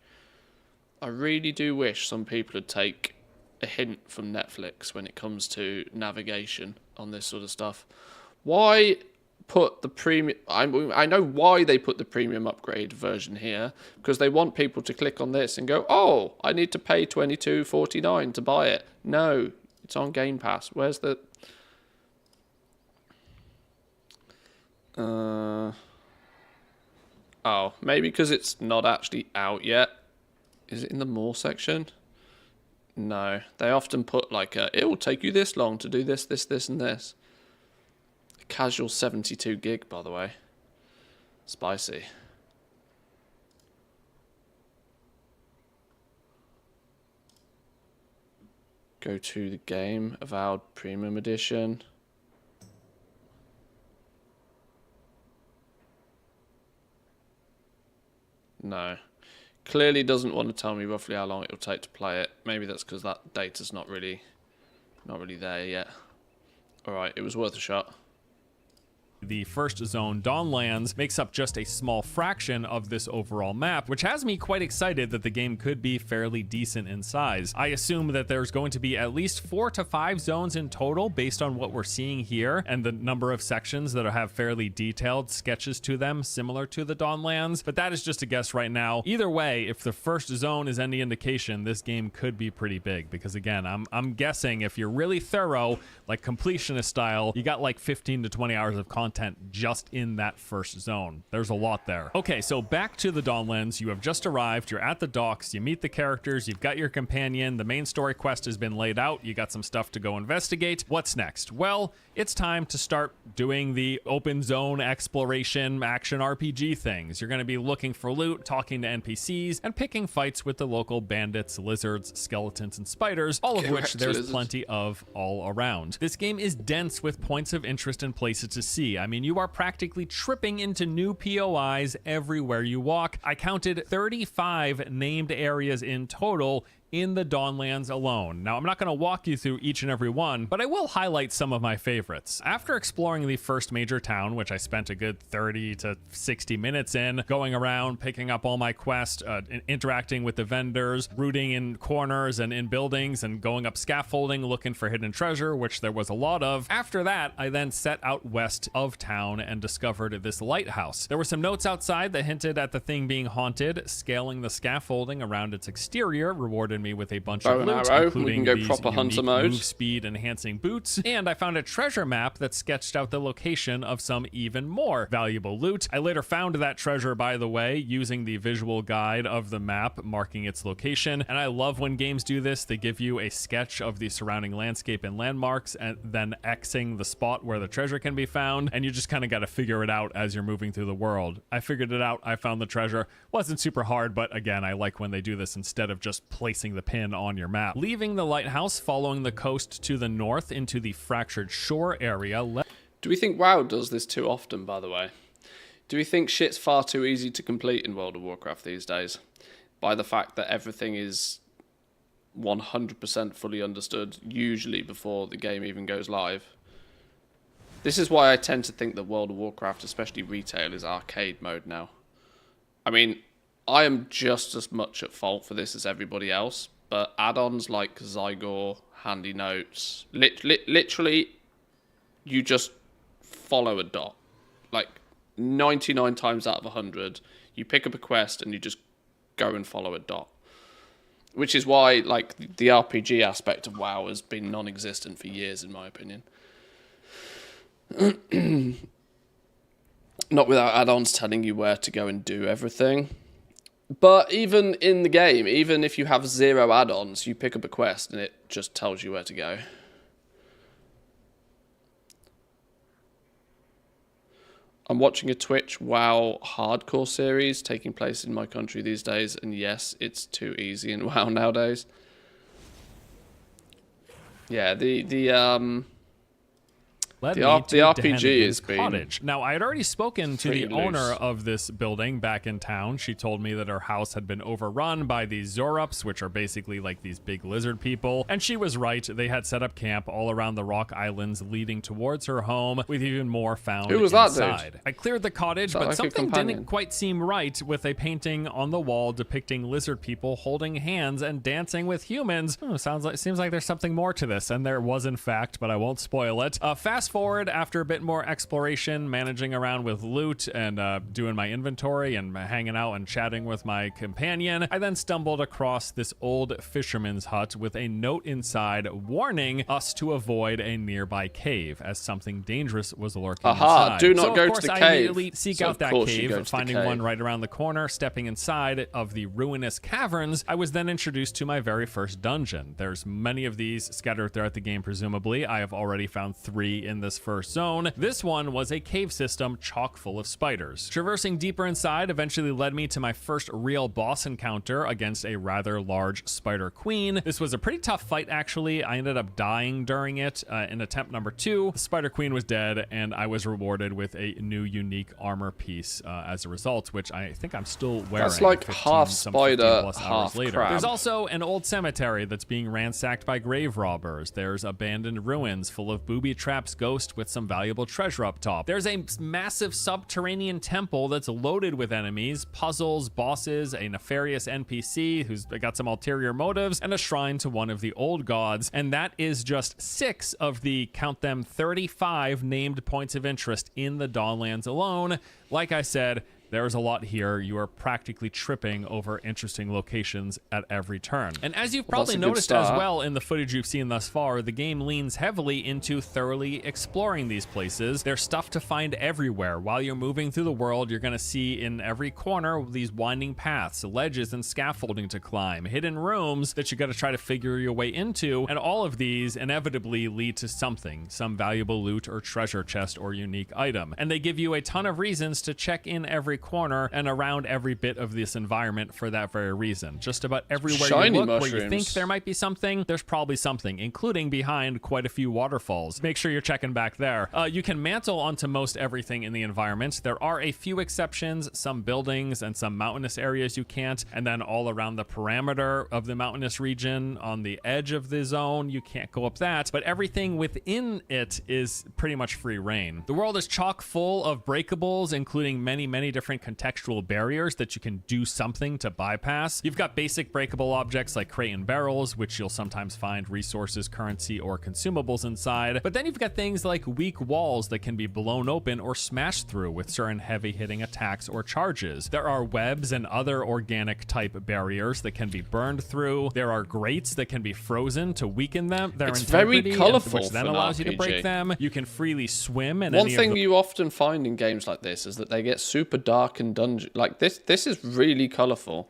some people would take a hint from Netflix when it comes to navigation on this sort of stuff. Why put the premium... I know why they put the premium upgrade version here, because they want people to click on this and go, oh, I need to pay $22.49 to buy it. No, it's on Game Pass. Where's the... Oh, maybe because it's not actually out yet. Is it in the more section? No. They often put like it will take you this long to do this, this, and this. A casual 72 gig, by the way. Spicy. Go to the game, Avowed Premium Edition. No. Clearly doesn't want to tell me roughly how long it will take to play it. Maybe that's because that data's not really there yet. Alright, it was worth a shot. The first zone, Dawnlands, makes up just a small fraction of this overall map, which has me quite excited that the game could be fairly decent in size. I assume that there's going to be at least 4 to 5 zones in total based on what we're seeing here and the number of sections that have fairly detailed sketches to them, similar to the Dawnlands, but that is just a guess right now. Either way, if the first zone is any indication, this game could be pretty big, because again, I'm guessing if you're really thorough, like completionist style, you got like 15 to 20 hours of content just in that first zone. There's a lot there. Okay, so back to the Dawnlands. You have just arrived. You're at the docks. You meet the characters. You've got your companion. The main story quest has been laid out. You got some stuff to go investigate. What's next? Well, it's time to start doing the open zone exploration action RPG things. You're going to be looking for loot, talking to NPCs, and picking fights with the local bandits, lizards, skeletons, and spiders, all of which there's plenty of all around. This game is dense with points of interest and places to see. I mean, you are practically tripping into new POIs everywhere you walk. I counted 35 named areas in total in the Dawnlands alone. Now, I'm not going to walk you through each and every one, but I will highlight some of my favorites. After exploring the first major town, which I spent a good 30 to 60 minutes in, going around, picking up all my quests, interacting with the vendors, rooting in corners and in buildings, and going up scaffolding, looking for hidden treasure, which there was a lot of. After that, I then set out west of town and discovered this lighthouse. There were some notes outside that hinted at the thing being haunted. Scaling the scaffolding around its exterior rewarded me with a bunch of loot, including these unique move speed enhancing boots, and I found a treasure map that sketched out the location of some even more valuable loot. I later found that treasure, by the way, using the visual guide of the map marking its location, and I love when games do this. They give you a sketch of the surrounding landscape and landmarks and then Xing the spot where the treasure can be found, and you just kind of got to figure it out as you're moving through the world. I figured it out. I found the treasure. Wasn't super hard, but again, I like when they do this instead of just placing the pin on your map. Leaving the lighthouse, following the coast to the north into the fractured shore area. Do we think WoW does this too often, by the way? Do we think shit's far too easy to complete in World of Warcraft these days? By the fact that everything is 100% fully understood, usually before the game even goes live. This is why I tend to think that World of Warcraft, especially retail, is arcade mode now. I mean, I am just as much at fault for this as everybody else, but add-ons like Zygor, Handy Notes, literally, you just follow a dot. Like, 99 times out of 100, you pick up a quest and you just go and follow a dot. Which is why, like, the RPG aspect of WoW has been non-existent for years, in my opinion. Not without add-ons telling you where to go and do everything. But even in the game, even if you have 0 add-ons, you pick up a quest and it just tells you where to go. I'm watching a Twitch WoW hardcore series taking place in my country these days, and yes, it's too easy in WoW nowadays. Yeah, the RPG is cottage. Now, I had already spoken to the owner of this building back in town. She told me that her house had been overrun by these Zorups, which are basically like these big lizard people. And she was right. They had set up camp all around the rock islands leading towards her home, with even more found inside. I cleared the cottage, but something didn't quite seem right with a painting on the wall depicting lizard people holding hands and dancing with humans. Seems like there's something more to this, and there was in fact, but I won't spoil it. Fast forward, after a bit more exploration, managing around with loot and doing my inventory and hanging out and chatting with my companion, I then stumbled across this old fisherman's hut with a note inside warning us to avoid a nearby cave as something dangerous was lurking inside. Do not go to the cave. I immediately seek out that cave, finding one right around the corner, stepping inside of the ruinous caverns. I was then introduced to my very first dungeon. There's many of these scattered throughout the game, presumably. I have already found 3 in this first zone. This one was a cave system chock full of spiders. Traversing deeper inside eventually led me to my first real boss encounter against a rather large spider queen. This was a pretty tough fight, actually. I ended up dying during it in attempt number 2. The spider queen was dead, and I was rewarded with a new unique armor piece as a result, which I think I'm still wearing. That's like half spider, half crab. There's also an old cemetery that's being ransacked by grave robbers. There's abandoned ruins full of booby traps, ghost with some valuable treasure up top. There's a massive subterranean temple that's loaded with enemies, puzzles, bosses, a nefarious NPC who's got some ulterior motives, and a shrine to one of the old gods. And that is just 6 of the, count them, 35 named points of interest in the Dawnlands alone. Like I said, there's a lot here. You are practically tripping over interesting locations at every turn. And as you've probably noticed as well in the footage you've seen thus far, the game leans heavily into thoroughly exploring these places. There's stuff to find everywhere. While you're moving through the world, you're going to see in every corner these winding paths, ledges and scaffolding to climb, hidden rooms that you got to try to figure your way into. And all of these inevitably lead to something, some valuable loot or treasure chest or unique item. And they give you a ton of reasons to check in every every corner and around every bit of this environment for that very reason. Just about everywhere Shiny you look where you mushrooms. think there might be something, there's probably something, including behind quite a few waterfalls. Make sure you're checking back there. You can mantle onto most everything in the environment. There are a few exceptions, some buildings and some mountainous areas you can't, and then all around the parameter of the mountainous region on the edge of the zone, you can't go up that, but everything within it is pretty much free reign. The world is chock full of breakables, including many different contextual barriers that you can do something to bypass. You've got basic breakable objects like crate and barrels, which you'll sometimes find resources, currency, or consumables inside, but then you've got things like weak walls that can be blown open or smashed through with certain heavy hitting attacks or charges. There are webs and other organic type barriers that can be burned through. There are grates that can be frozen to weaken them. It's very colourful, which then for an allows you to RPG. break them. You can freely swim. And One thing you often find in games like this is that they get super dark and dungeon. Like this is really colourful,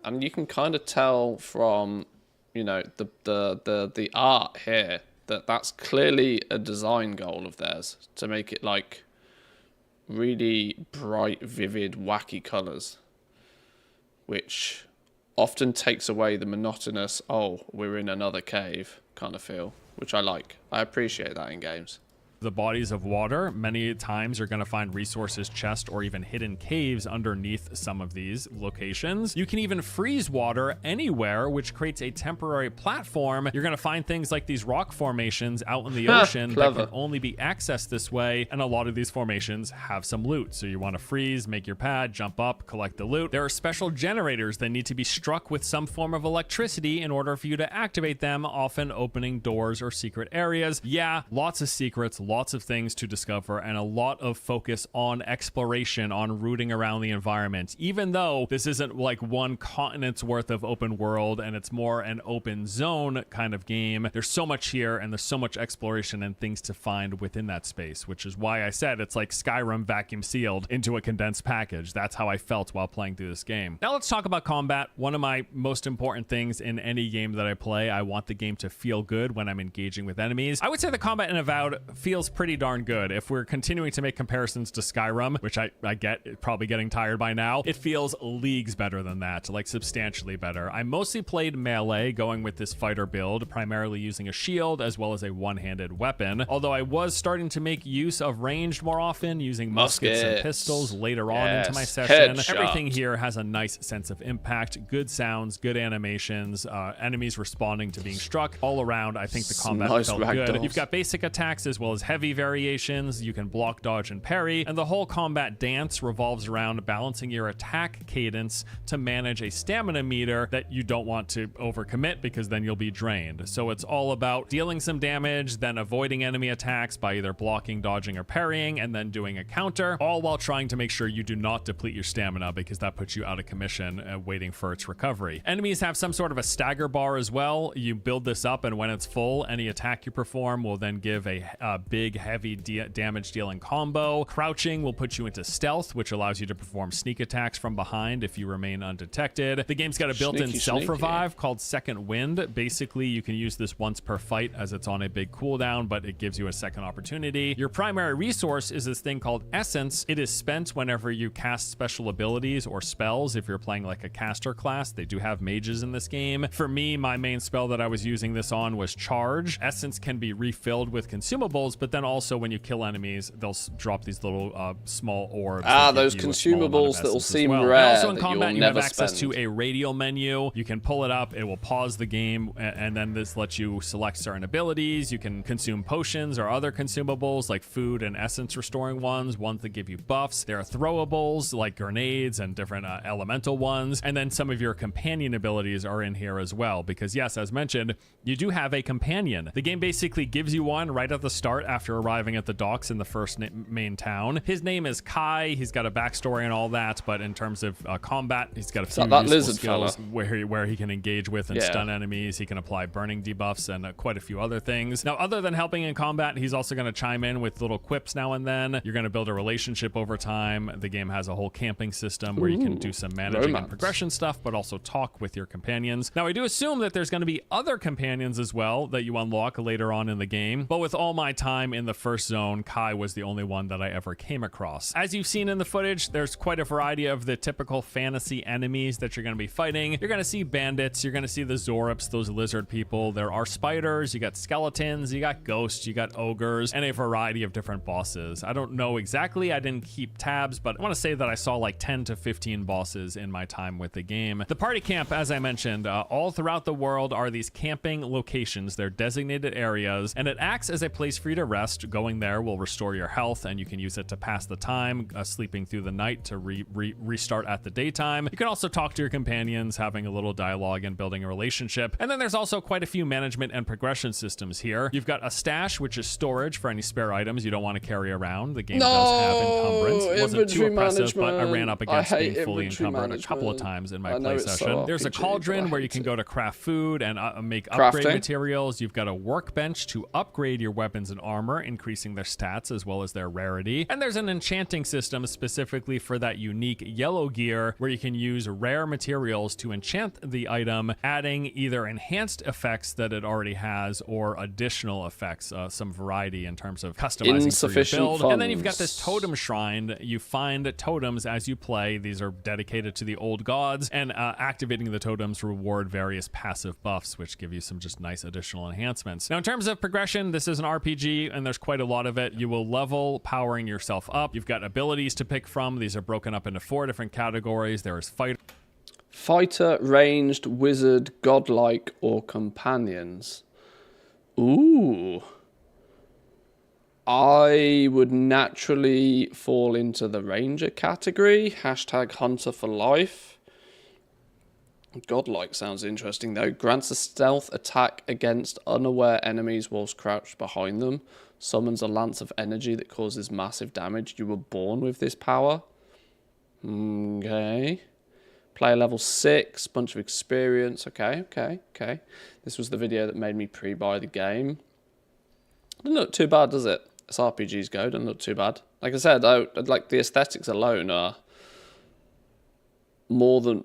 and you can kind of tell from, you know, the art here that that's clearly a design goal of theirs, to make it like really bright, vivid, wacky colours, which often takes away the monotonous, oh, we're in another cave kind of feel, which I like. I appreciate that in games. The bodies of water, many times you're going to find resources, chests, or even hidden caves underneath some of these locations. You can even freeze water anywhere, which creates a temporary platform. You're going to find things like these rock formations out in the ocean that can only be accessed this way, and a lot of these formations have some loot. So you want to freeze, make your pad, jump up, collect the loot. There are special generators that need to be struck with some form of electricity in order for you to activate them, often opening doors or secret areas. Yeah, lots of secrets, lots of things to discover, and a lot of focus on exploration, on rooting around the environment. Even though this isn't like one continent's worth of open world and it's more an open zone kind of game, there's so much here and there's so much exploration and things to find within that space, which is why I said it's like Skyrim vacuum sealed into a condensed package. That's how I felt while playing through this game. Now let's talk about combat. One of my most important things in any game that I play, I want the game to feel good when I'm engaging with enemies. I would say the combat in Avowed feels pretty darn good. If we're continuing to make comparisons to Skyrim, which I get, probably getting tired by now, it feels leagues better than that, like substantially better. I mostly played melee, going with this fighter build, primarily using a shield as well as a one-handed weapon, although I was starting to make use of ranged more often, using muskets and pistols later on into my session. Headshot. Everything here has a nice sense of impact, good sounds, good animations, enemies responding to being struck. All around, I think the combat felt good. You've got basic attacks as well as heavy variations. You can block, dodge, and parry, and the whole combat dance revolves around balancing your attack cadence to manage a stamina meter that you don't want to overcommit, because then you'll be drained. So it's all about dealing some damage, then avoiding enemy attacks by either blocking, dodging, or parrying, and then doing a counter, all while trying to make sure you do not deplete your stamina, because that puts you out of commission waiting for its recovery. Enemies have some sort of a stagger bar as well. You build this up, and when it's full, any attack you perform will then give a big, heavy damage dealing combo. Crouching will put you into stealth, which allows you to perform sneak attacks from behind if you remain undetected. The game's got a built-in self-revive called Second Wind. Basically, you can use this once per fight as it's on a big cooldown, but it gives you a second opportunity. Your primary resource is this thing called Essence. It is spent whenever you cast special abilities or spells. If you're playing like a caster class, they do have mages in this game. For me, my main spell that I was using this on was Charge. Essence can be refilled with consumables, but then also when you kill enemies, they'll drop these little small orbs. Those consumables that will seem rare. And also in combat, you have access to a radial menu. You can pull it up, it will pause the game, and then this lets you select certain abilities. You can consume potions or other consumables like food and essence restoring ones that give you buffs. There are throwables like grenades and different elemental ones. And then some of your companion abilities are in here as well, because yes, as mentioned, you do have a companion. The game basically gives you one right at the start after arriving at the docks in the first main town. His name is Kai. He's got a backstory and all that, but in terms of combat, he's got a few useful skills where he can engage with and stun enemies. He can apply burning debuffs and quite a few other things. Now, other than helping in combat, he's also going to chime in with little quips now and then. You're going to build a relationship over time. The game has a whole camping system where you can do some managing and progression stuff, but also talk with your companions. Now, I do assume that there's going to be other companions as well that you unlock later on in the game, but with all my time time in the first zone, Kai was the only one that I ever came across. As you've seen in the footage, there's quite a variety of the typical fantasy enemies that you're going to be fighting. You're going to see bandits, you're going to see the Zorops, those lizard people. There are spiders, you got skeletons, you got ghosts, you got ogres, and a variety of different bosses. I don't know exactly, I didn't keep tabs, but I want to say that I saw like 10 to 15 bosses in my time with the game. The party camp, as I mentioned, all throughout the world are these camping locations. They're designated areas, and it acts as a place for you to rest. Going there will restore your health, and you can use it to pass the time, sleeping through the night to restart at the daytime. You can also talk to your companions, having a little dialogue and building a relationship. And then there's also quite a few management and progression systems here. You've got a stash, which is storage for any spare items you don't want to carry around. The game does have encumbrance. It wasn't too oppressive, but I ran up against being fully encumbered a couple of times in my play session. There's a cauldron where you can go to craft food and make upgrade materials. You've got a workbench to upgrade your weapons and armor, increasing their stats as well as their rarity. And there's an enchanting system specifically for that unique yellow gear where you can use rare materials to enchant the item, adding either enhanced effects that it already has or additional effects, some variety in terms of customizing for your build. And then you've got this totem shrine. You find totems as you play. These are dedicated to the old gods, and activating the totems reward various passive buffs, which give you some just nice additional enhancements. Now, in terms of progression, this is an RPG, and there's quite a lot of it. You will level powering yourself up. You've got abilities to pick from. These are broken up into 4 different categories. There is fighter, ranged, wizard, godlike, or companions. Ooh. I would naturally fall into the ranger category. Hashtag hunter for life. Godlike sounds interesting though. Grants a stealth attack against unaware enemies whilst crouched behind them. Summons a lance of energy that causes massive damage. You were born with this power. Okay. Player level 6. Bunch of experience. Okay. This was the video that made me pre-buy the game. Doesn't look too bad, does it? As RPGs go, doesn't look too bad. Like I said, I'd like the aesthetics alone are more than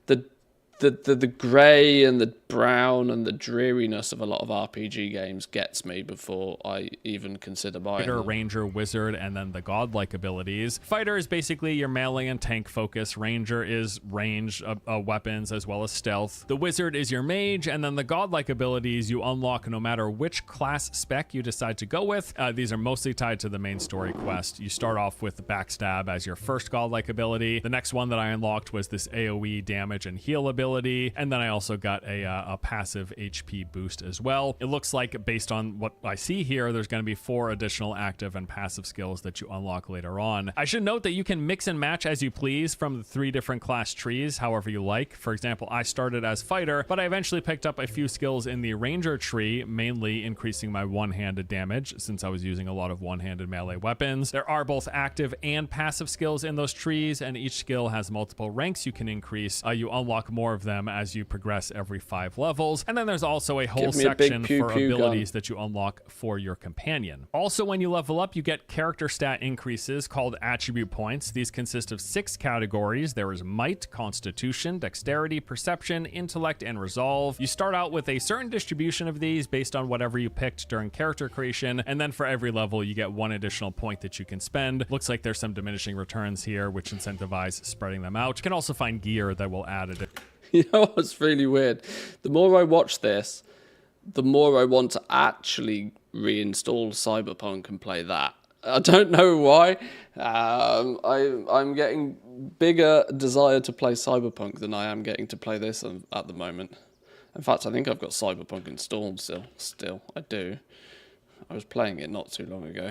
the grey and the brown and the dreariness of a lot of RPG games gets me before I even consider buying them. Ranger, wizard, and then the godlike abilities. Fighter is basically your melee and tank focus. Ranger is range weapons as well as stealth. The wizard is your mage, and then the godlike abilities you unlock no matter which class spec you decide to go with. These are mostly tied to the main story quest. You start off with backstab as your first godlike ability. The next one that I unlocked was this AoE damage and heal ability. And then I also got a passive HP boost as well. It looks like, based on what I see here, there's going to be 4 additional active and passive skills that you unlock later on. I should note that you can mix and match as you please from the 3 different class trees, however you like. For example, I started as fighter, but I eventually picked up a few skills in the ranger tree, mainly increasing my one-handed damage, since I was using a lot of one-handed melee weapons. There are both active and passive skills in those trees, and each skill has multiple ranks you can increase. You unlock more of them as you progress every 5 levels. And then there's also a whole section for abilities that you unlock for your companion. Also, when you level up, you get character stat increases called attribute points. These consist of 6 categories. There is might, constitution, dexterity, perception, intellect, and resolve. You start out with a certain distribution of these based on whatever you picked during character creation, and then for every level you get 1 additional point that you can spend. Looks like there's some diminishing returns here which incentivize spreading them out. You can also find gear that will add it. You know what's really weird? The more I watch this, the more I want to actually reinstall Cyberpunk and play that. I don't know why. I'm getting bigger desire to play Cyberpunk than I am getting to play this at the moment. In fact, I think I've got Cyberpunk installed still. I do. I was playing it not too long ago.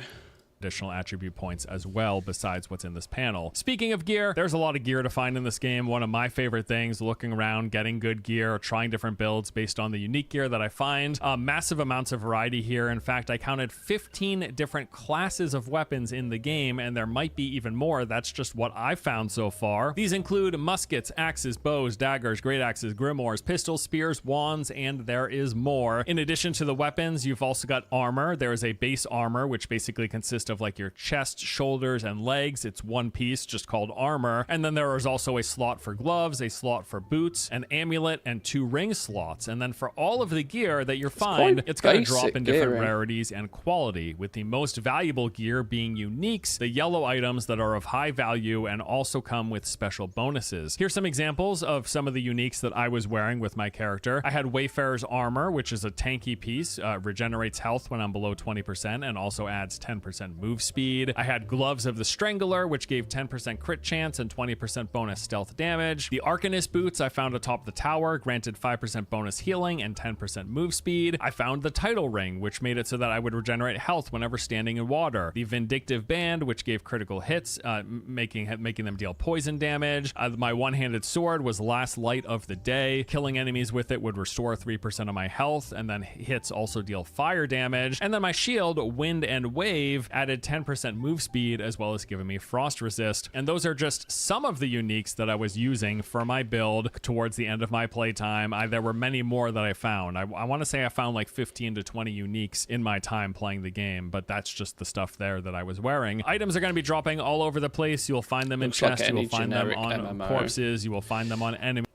Additional attribute points as well besides what's in this panel. Speaking of gear, there's a lot of gear to find in this game. One of my favorite things, looking around, getting good gear, trying different builds based on the unique gear that I find. Massive amounts of variety here. In fact, I counted 15 different classes of weapons in the game, and there might be even more. That's just what I've found so far. These include muskets, axes, bows, daggers, great axes, grimoires, pistols, spears, wands, and there is more. In addition to the weapons, you've also got armor. There is a base armor, which basically consists of like your chest, shoulders, and legs. It's one piece just called armor. And then there is also a slot for gloves, a slot for boots, an amulet, and 2 ring slots. And then for all of the gear that you find, it's going to drop in different rarities and quality, with the most valuable gear being uniques, the yellow items that are of high value and also come with special bonuses. Here's some examples of some of the uniques that I was wearing with my character. I had Wayfarer's armor, which is a tanky piece, regenerates health when I'm below 20% and also adds 10% move speed. I had Gloves of the Strangler, which gave 10% crit chance and 20% bonus stealth damage. The Arcanist boots I found atop the tower, granted 5% bonus healing and 10% move speed. I found the title ring, which made it so that I would regenerate health whenever standing in water. The Vindictive Band, which gave critical hits, making them deal poison damage. My one-handed sword was last light of the day. Killing enemies with it would restore 3% of my health, and then hits also deal fire damage. And then my shield, Wind and Wave, added 10% move speed as well as giving me frost resist. And those are just some of the uniques that I was using for my build towards the end of my playtime. There were many more that I found. I want to say I found like 15 to 20 uniques in my time playing the game, but that's just the stuff there that I was wearing. Items are going to be dropping all over the place. You'll find them in chests, you will find them on corpses, you will find them on enemies.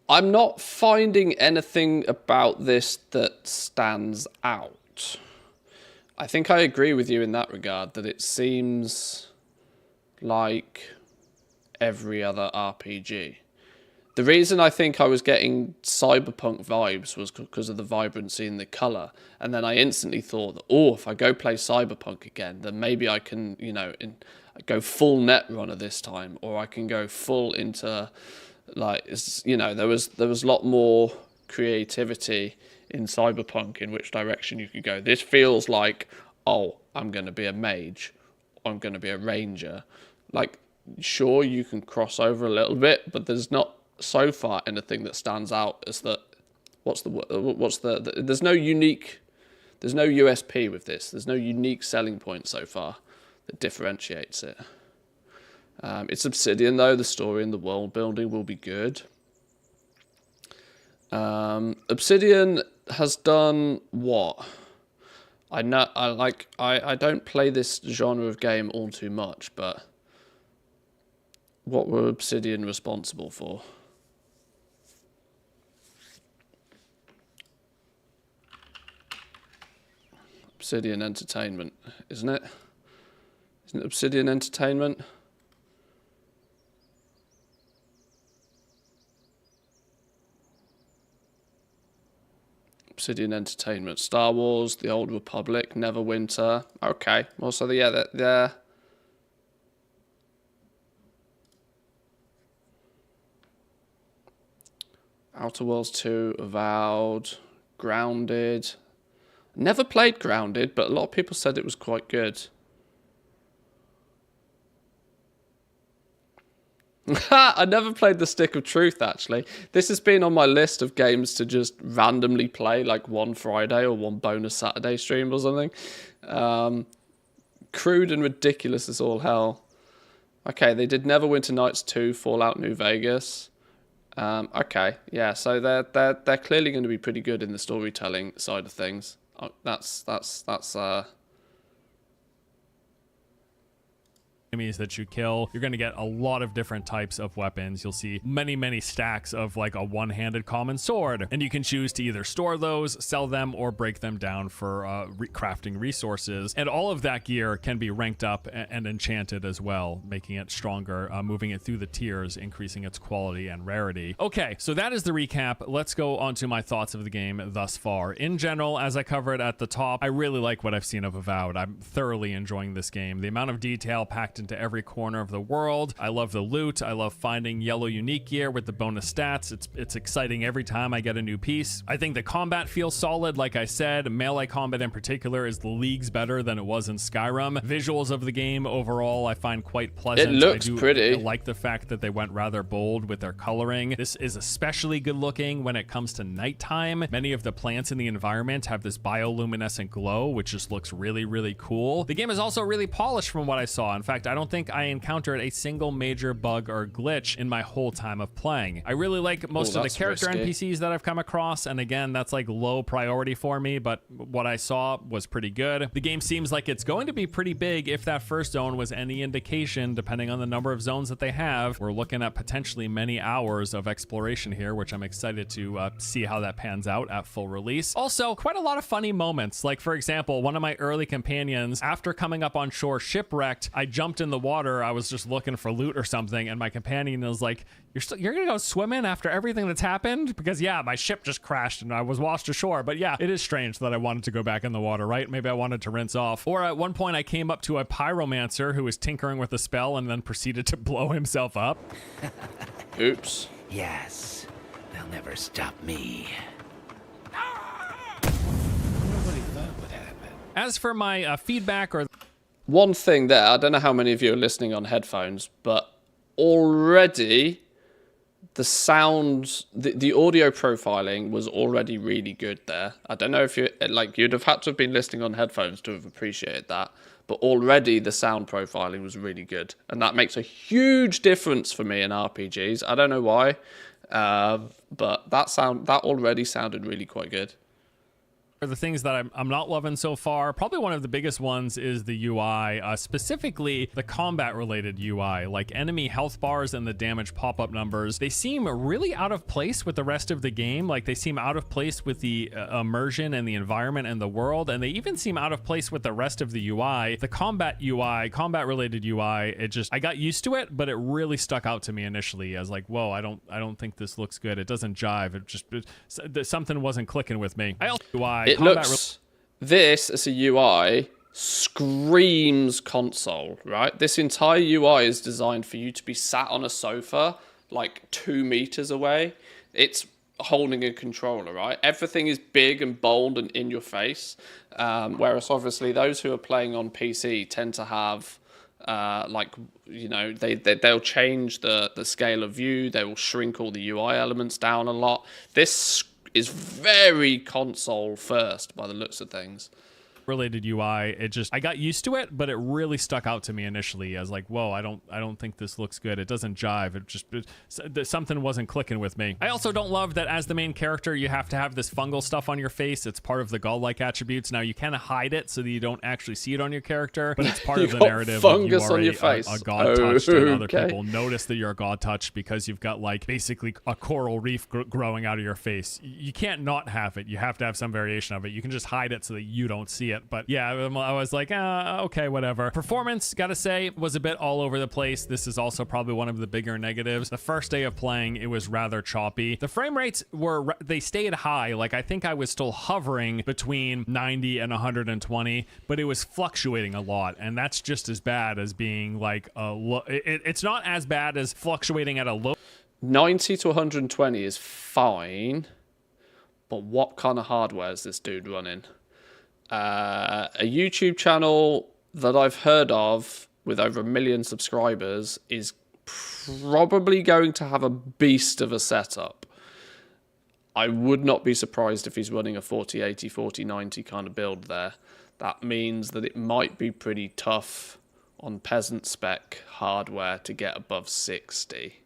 I'm not finding anything about this that stands out. I think I agree with you in that regard, that it seems like every other RPG. The reason I think I was getting cyberpunk vibes was because of the vibrancy and the colour. And then I instantly thought that, oh, if I go play cyberpunk again, then maybe I can, you know, go full Netrunner this time, or I can go full into, like, you know, there was a lot more creativity in cyberpunk in which direction you could go. This feels like, oh, I'm going to be a mage, I'm going to be a ranger. Like, sure, you can cross over a little bit, but there's not so far anything that stands out as that. There's no USP with this. There's no unique selling point so far that differentiates it. It's Obsidian though. The story and the world building will be good. Obsidian has done what? I don't play this genre of game all too much, but what were Obsidian responsible for? Obsidian Entertainment, isn't it? Isn't it Obsidian Entertainment? Obsidian Entertainment. Star Wars, The Old Republic, Neverwinter. Okay, well, so they're Outer Worlds 2, Avowed, Grounded. Never played Grounded, but a lot of people said it was quite good. I never played the Stick of Truth, actually. This has been on my list of games to just randomly play, like one Friday or one bonus Saturday stream or something. Crude and ridiculous as all hell. Okay, they did Neverwinter Nights 2, Fallout New Vegas. Okay, yeah, so they're clearly going to be pretty good in the storytelling side of things. That's enemies that you kill, you're going to get a lot of different types of weapons. You'll see many stacks of like a one-handed common sword, and you can choose to either store those, sell them, or break them down for crafting resources. And all of that gear can be ranked up and enchanted as well, making it stronger, moving it through the tiers, increasing its quality and rarity. Okay, so that is the recap. Let's go on to my thoughts of the game thus far. In general, as I covered at the top, I really like what I've seen of Avowed. I'm thoroughly enjoying this game. The amount of detail packed into every corner of the world. I love the loot. I love finding yellow unique gear with the bonus stats. It's exciting every time I get a new piece. I think the combat feels solid. Like I said, melee combat in particular is leagues better than it was in Skyrim. Visuals of the game overall I find quite pleasant. It looks pretty. I like the fact that they went rather bold with their coloring. This is especially good looking when it comes to nighttime. Many of the plants in the environment have this bioluminescent glow, which just looks really cool. The game is also really polished from what I saw. In fact, I don't think I encountered a single major bug or glitch in my whole time of playing. I really like most of the character NPCs that I've come across, and again, that's like low priority for me, but what I saw was pretty good. The game seems like it's going to be pretty big. If that first zone was any indication, depending on the number of zones that they have, we're looking at potentially many hours of exploration here, which I'm excited to see how that pans out at full release. Also, quite a lot of funny moments. Like, for example, one of my early companions, after coming up on shore shipwrecked, I jumped in the water. I was just looking for loot or something, and my companion was like, you're gonna go swimming after everything that's happened? Because yeah, my ship just crashed and I was washed ashore. But yeah, it is strange that I wanted to go back in the water, right? Maybe I wanted to rinse off. Or at one point I came up to a pyromancer who was tinkering with a spell and then proceeded to blow himself up. Oops. Yes, they'll never stop me. As for my feedback or... One thing there, I don't know how many of you are listening on headphones, but already the sound, the audio profiling was already really good there. I don't know if you, like, you'd have had to have been listening on headphones to have appreciated that, but already the sound profiling was really good. And that makes a huge difference for me in RPGs. I don't know why, but that already sounded really quite good. The things that I'm not loving so far, probably one of the biggest ones is the UI, specifically the combat related UI, like enemy health bars and the damage pop-up numbers. They seem really out of place with the rest of the game. Like, they seem out of place with the immersion and the environment and the world, and they even seem out of place with the rest of the UI. The combat related UI, I got used to it, but it really stuck out to me initially as like, whoa, I don't think this looks good. It doesn't jive. Something wasn't clicking with me. I also this as a UI screams console, right? This entire UI is designed for you to be sat on a sofa like 2 meters away. It's holding a controller, right? Everything is big and bold and in your face. Whereas obviously those who are playing on PC tend to have they'll change the scale of view. They will shrink all the UI elements down a lot. This is very console first by the looks of things. Related UI, I got used to it, but it really stuck out to me initially as like, whoa, I don't think this looks good. It doesn't jive. Something wasn't clicking with me. I also don't love that as the main character you have to have this fungal stuff on your face. It's part of the godlike attributes. Now you kind of hide it so that you don't actually see it on your character, but it's part of the narrative. Fungus you are on your face. A god touched, and other people notice that you're a god touched because you've got like basically a coral reef growing out of your face. You can't not have it. You have to have some variation of it. You can just hide it so that you don't see it. But yeah, I was like, okay, whatever. Performance, gotta say, was a bit all over the place. This is also probably one of the bigger negatives. The first day of playing, it was rather choppy. The frame rates they stayed high. Like, I think I was still hovering between 90 and 120, but it was fluctuating a lot. And that's just as bad as being like a low. It's not as bad as fluctuating at a low. 90 to 120 is fine, but what kind of hardware is this dude running? A YouTube channel that I've heard of with over 1 million subscribers is probably going to have a beast of a setup. I would not be surprised if he's running a 4080, 4090 kind of build there. That means that it might be pretty tough on peasant spec hardware to get above 60.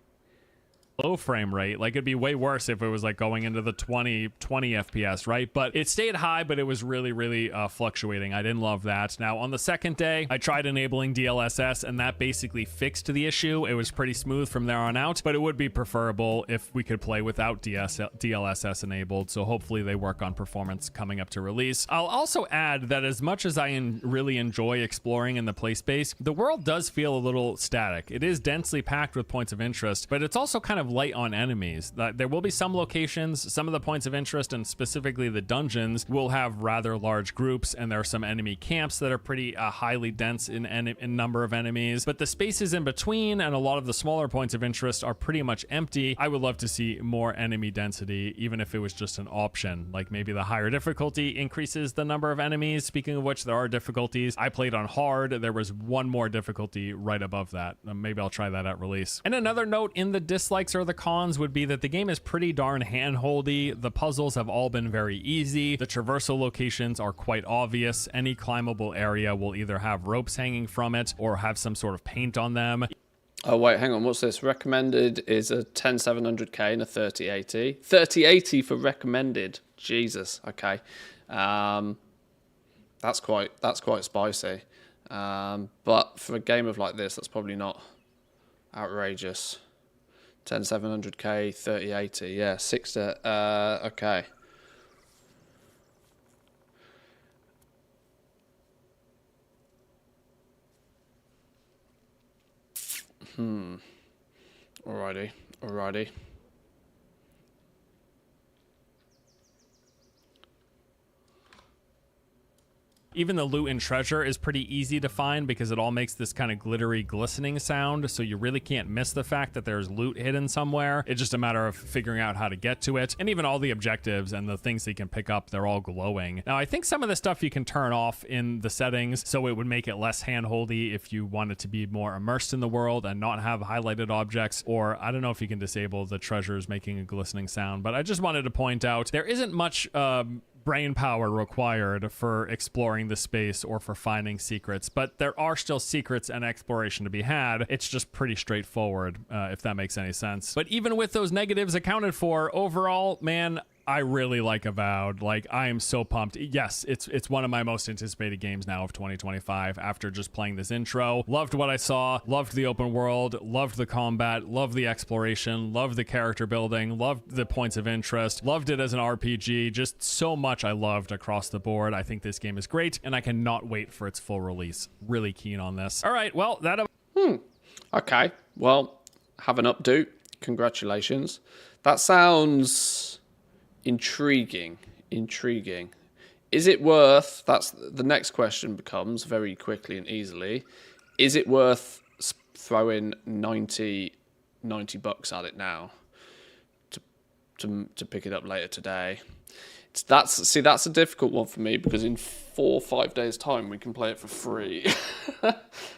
Low frame rate. Like, it'd be way worse if it was like going into the 20 FPS, right? But it stayed high, but it was really fluctuating. I didn't love that. Now, on the second day, I tried enabling DLSS, and that basically fixed the issue. It was pretty smooth from there on out, but it would be preferable if we could play without DLSS enabled, so hopefully they work on performance coming up to release. I'll also add that as much as I really enjoy exploring in the play space, the world does feel a little static. It is densely packed with points of interest, but it's also kind of light on enemies. There will be some locations, some of the points of interest, and specifically the dungeons will have rather large groups, and there are some enemy camps that are pretty highly dense in number of enemies, but the spaces in between and a lot of the smaller points of interest are pretty much empty. I would love to see more enemy density, even if it was just an option. Like, maybe the higher difficulty increases the number of enemies. Speaking of which, there are difficulties. I played on hard. There was one more difficulty right above that. Maybe I'll try that at release. And another note in the dislikes parts or the cons would be that the game is pretty darn handholdy. The puzzles have all been very easy. The traversal locations are quite obvious. Any climbable area will either have ropes hanging from it or have some sort of paint on them. Oh, wait, hang on. What's this? Recommended is a 10700K and a 3080. 3080 for recommended. Jesus. Okay. That's quite spicy. But for a game of like this, that's probably not outrageous. 10700K, 3080. Yeah, 6 to... okay. Alrighty. Even the loot and treasure is pretty easy to find because it all makes this kind of glittery, glistening sound, so you really can't miss the fact that there's loot hidden somewhere. It's just a matter of figuring out how to get to it. And even all the objectives and the things that you can pick up, they're all glowing. Now, I think some of the stuff you can turn off in the settings, so it would make it less handholdy if you wanted to be more immersed in the world and not have highlighted objects, or I don't know if you can disable the treasures making a glistening sound, but I just wanted to point out there isn't much brain power required for exploring the space or for finding secrets, but there are still secrets and exploration to be had. It's just pretty straightforward, if that makes any sense. But even with those negatives accounted for, overall, man, I really like Avowed. Like, I am so pumped. Yes, it's one of my most anticipated games now of 2025 after just playing this intro. Loved what I saw, loved the open world, loved the combat, loved the exploration, loved the character building, loved the points of interest, loved it as an RPG. Just so much I loved across the board. I think this game is great, and I cannot wait for its full release. Really keen on this. All right, well, that... Okay, well, have an updo. Congratulations. That sounds... Intriguing. Is it worth, that's the next question becomes very quickly and easily, is it worth throwing 90 bucks at it now to pick it up later today? That's a difficult one for me because in 4 or 5 days time we can play it for free.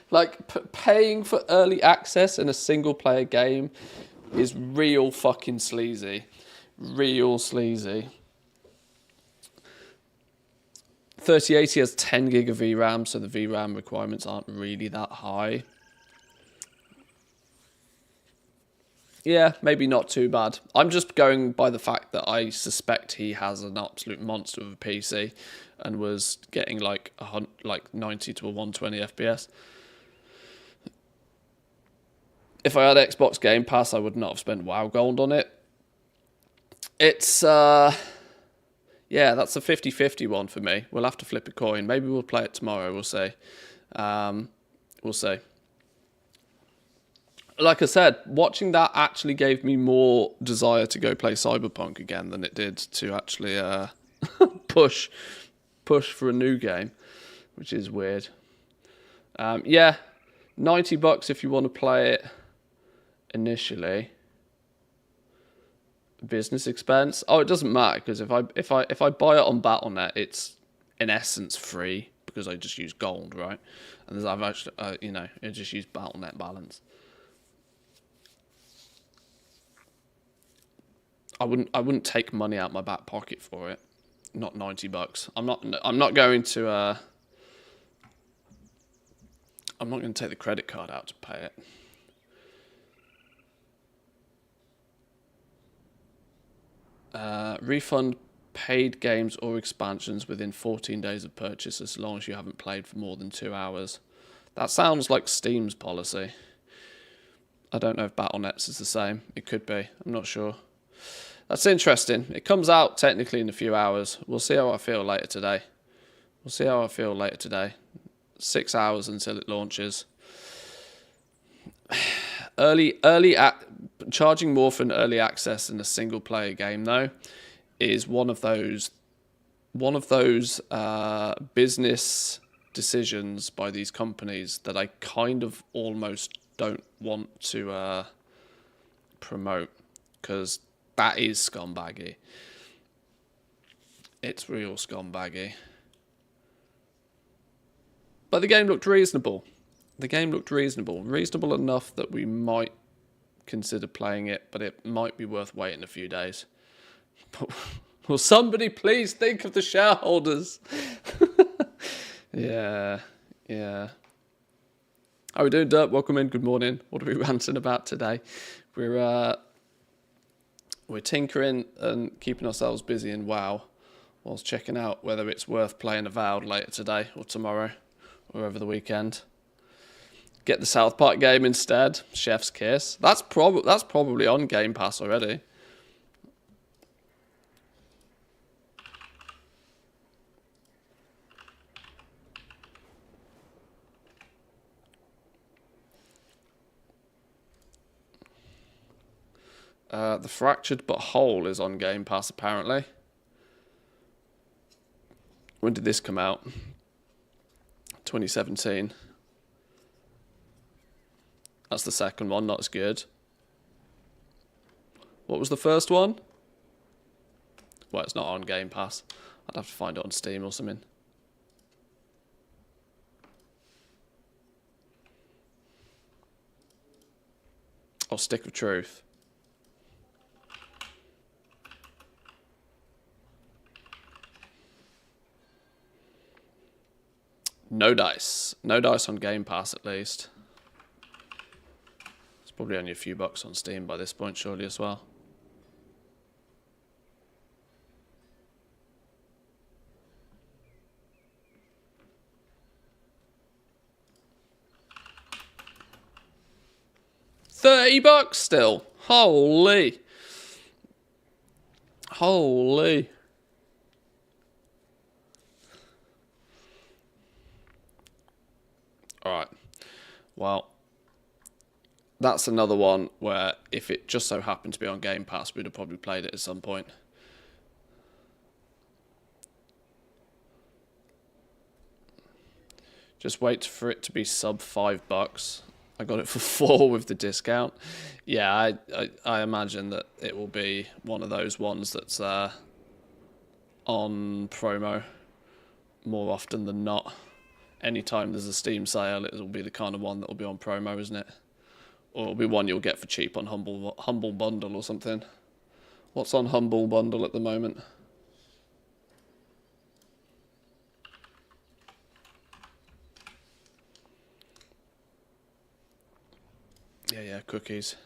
Like paying for early access in a single player game is real fucking sleazy. Real sleazy. 3080 has 10 gig of VRAM, so the VRAM requirements aren't really that high. Yeah, maybe not too bad. I'm just going by the fact that I suspect he has an absolute monster of a PC and was getting like 90 to a 120 FPS. If I had Xbox Game Pass, I would not have spent WoW Gold on it. It's, yeah, that's a 50-50 one for me. We'll have to flip a coin. Maybe we'll play it tomorrow, we'll see. We'll see. Like I said, watching that actually gave me more desire to go play Cyberpunk again than it did to actually push for a new game, which is weird. Yeah, 90 bucks if you want to play it initially. Business expense. Oh, it doesn't matter because if I buy it on Battle.net, it's in essence free because I just use gold, right? And I've actually, I just use Battle.net balance. I wouldn't take money out my back pocket for it. Not 90 bucks. I'm not going to take the credit card out to pay it. Refund paid games or expansions within 14 days of purchase as long as you haven't played for more than 2 hours. That sounds like Steam's policy. I don't know if Battle.net's is the same. It could be. I'm not sure. That's interesting. It comes out technically in a few hours. We'll see how I feel later today. 6 hours until it launches. Charging more for an early access in a single player game though is one of those business decisions by these companies that I kind of almost don't want to promote because that is scumbaggy. It's real scumbaggy. But the game looked reasonable. Reasonable enough that we might consider playing it, but it might be worth waiting a few days. But will somebody please think of the shareholders? Yeah. How are we doing, Dirt? Welcome in. Good morning. What are we ranting about today? We're tinkering and keeping ourselves busy in WoW, whilst checking out whether it's worth playing Avowed later today or tomorrow or over the weekend. Get the South Park game instead. Chef's Kiss. That's probably on Game Pass already. The Fractured But Whole is on Game Pass apparently. When did this come out? 2017. That's the second one, not as good. What was the first one? Well, it's not on Game Pass. I'd have to find it on Steam or something. Oh, Stick of Truth. No dice. No dice on Game Pass, at least. It's probably only a few bucks on Steam by this point, surely, as well. $30 still. Holy. Alright, well, that's another one where if it just so happened to be on Game Pass, we'd have probably played it at some point. Just wait for it to be sub $5. I got it for $4 with the discount. Yeah, I imagine that it will be one of those ones that's on promo more often than not. Anytime there's a Steam sale, it'll be the kind of one that will be on promo, isn't it? Or it'll be one you'll get for cheap on Humble Bundle or something. What's on Humble Bundle at the moment? Yeah, cookies.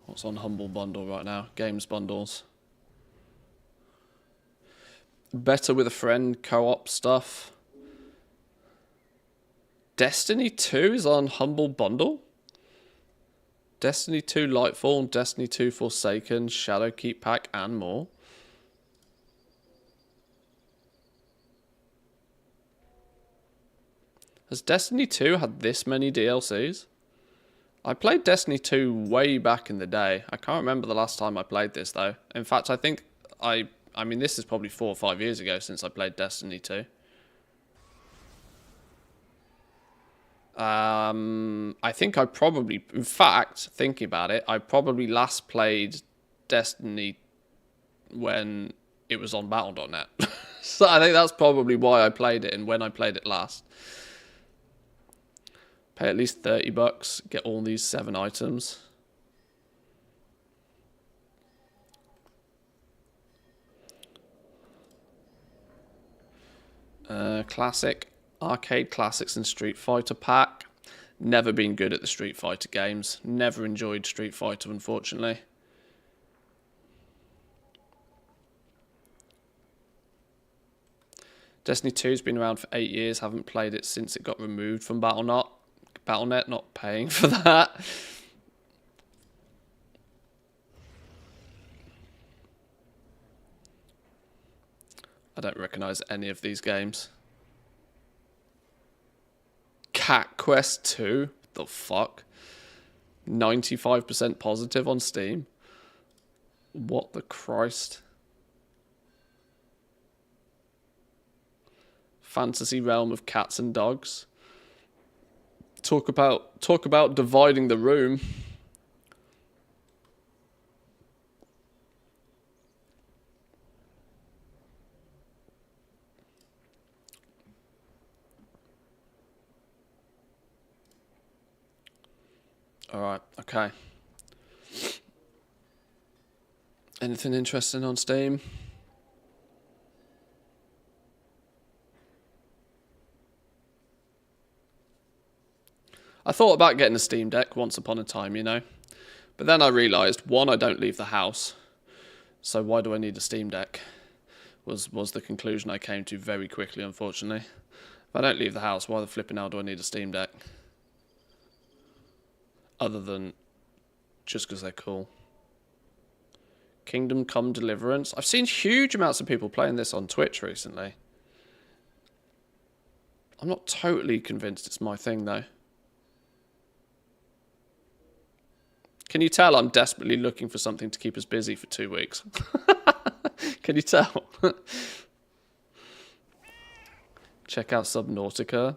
What's on Humble Bundle right now? Games bundles. Better with a friend, co-op stuff. Destiny 2 is on Humble Bundle. Destiny 2 Lightfall, Destiny 2 Forsaken, Shadowkeep Pack, and more. Has Destiny 2 had this many DLCs? I played Destiny 2 way back in the day. I can't remember the last time I played this, though. In fact, I think I mean, this is probably 4 or 5 years ago since I played Destiny 2. I think I probably, in fact, thinking about it, I probably last played Destiny when it was on Battle.net. So I think that's probably why I played it and when I played it last. Pay at least $30, get all these 7 items. Classic. Arcade Classics and Street Fighter pack. Never been good at the Street Fighter games. Never enjoyed Street Fighter, unfortunately. Destiny 2's been around for 8 years. Haven't played it since it got removed from Battle.net, not paying for that. I don't recognise any of these games. Cat Quest 2? The fuck? 95% positive on Steam? What the Christ? Fantasy realm of cats and dogs. Talk about dividing the room. Alright, okay. Anything interesting on Steam? I thought about getting a Steam Deck once upon a time, you know. But then I realised, one, I don't leave the house. So why do I need a Steam Deck? Was the conclusion I came to very quickly, unfortunately. If I don't leave the house, why the flipping hell do I need a Steam Deck? Other than just because they're cool. Kingdom Come Deliverance. I've seen huge amounts of people playing this on Twitch recently. I'm not totally convinced it's my thing, though. Can you tell I'm desperately looking for something to keep us busy for 2 weeks? Can you tell? Check out Subnautica.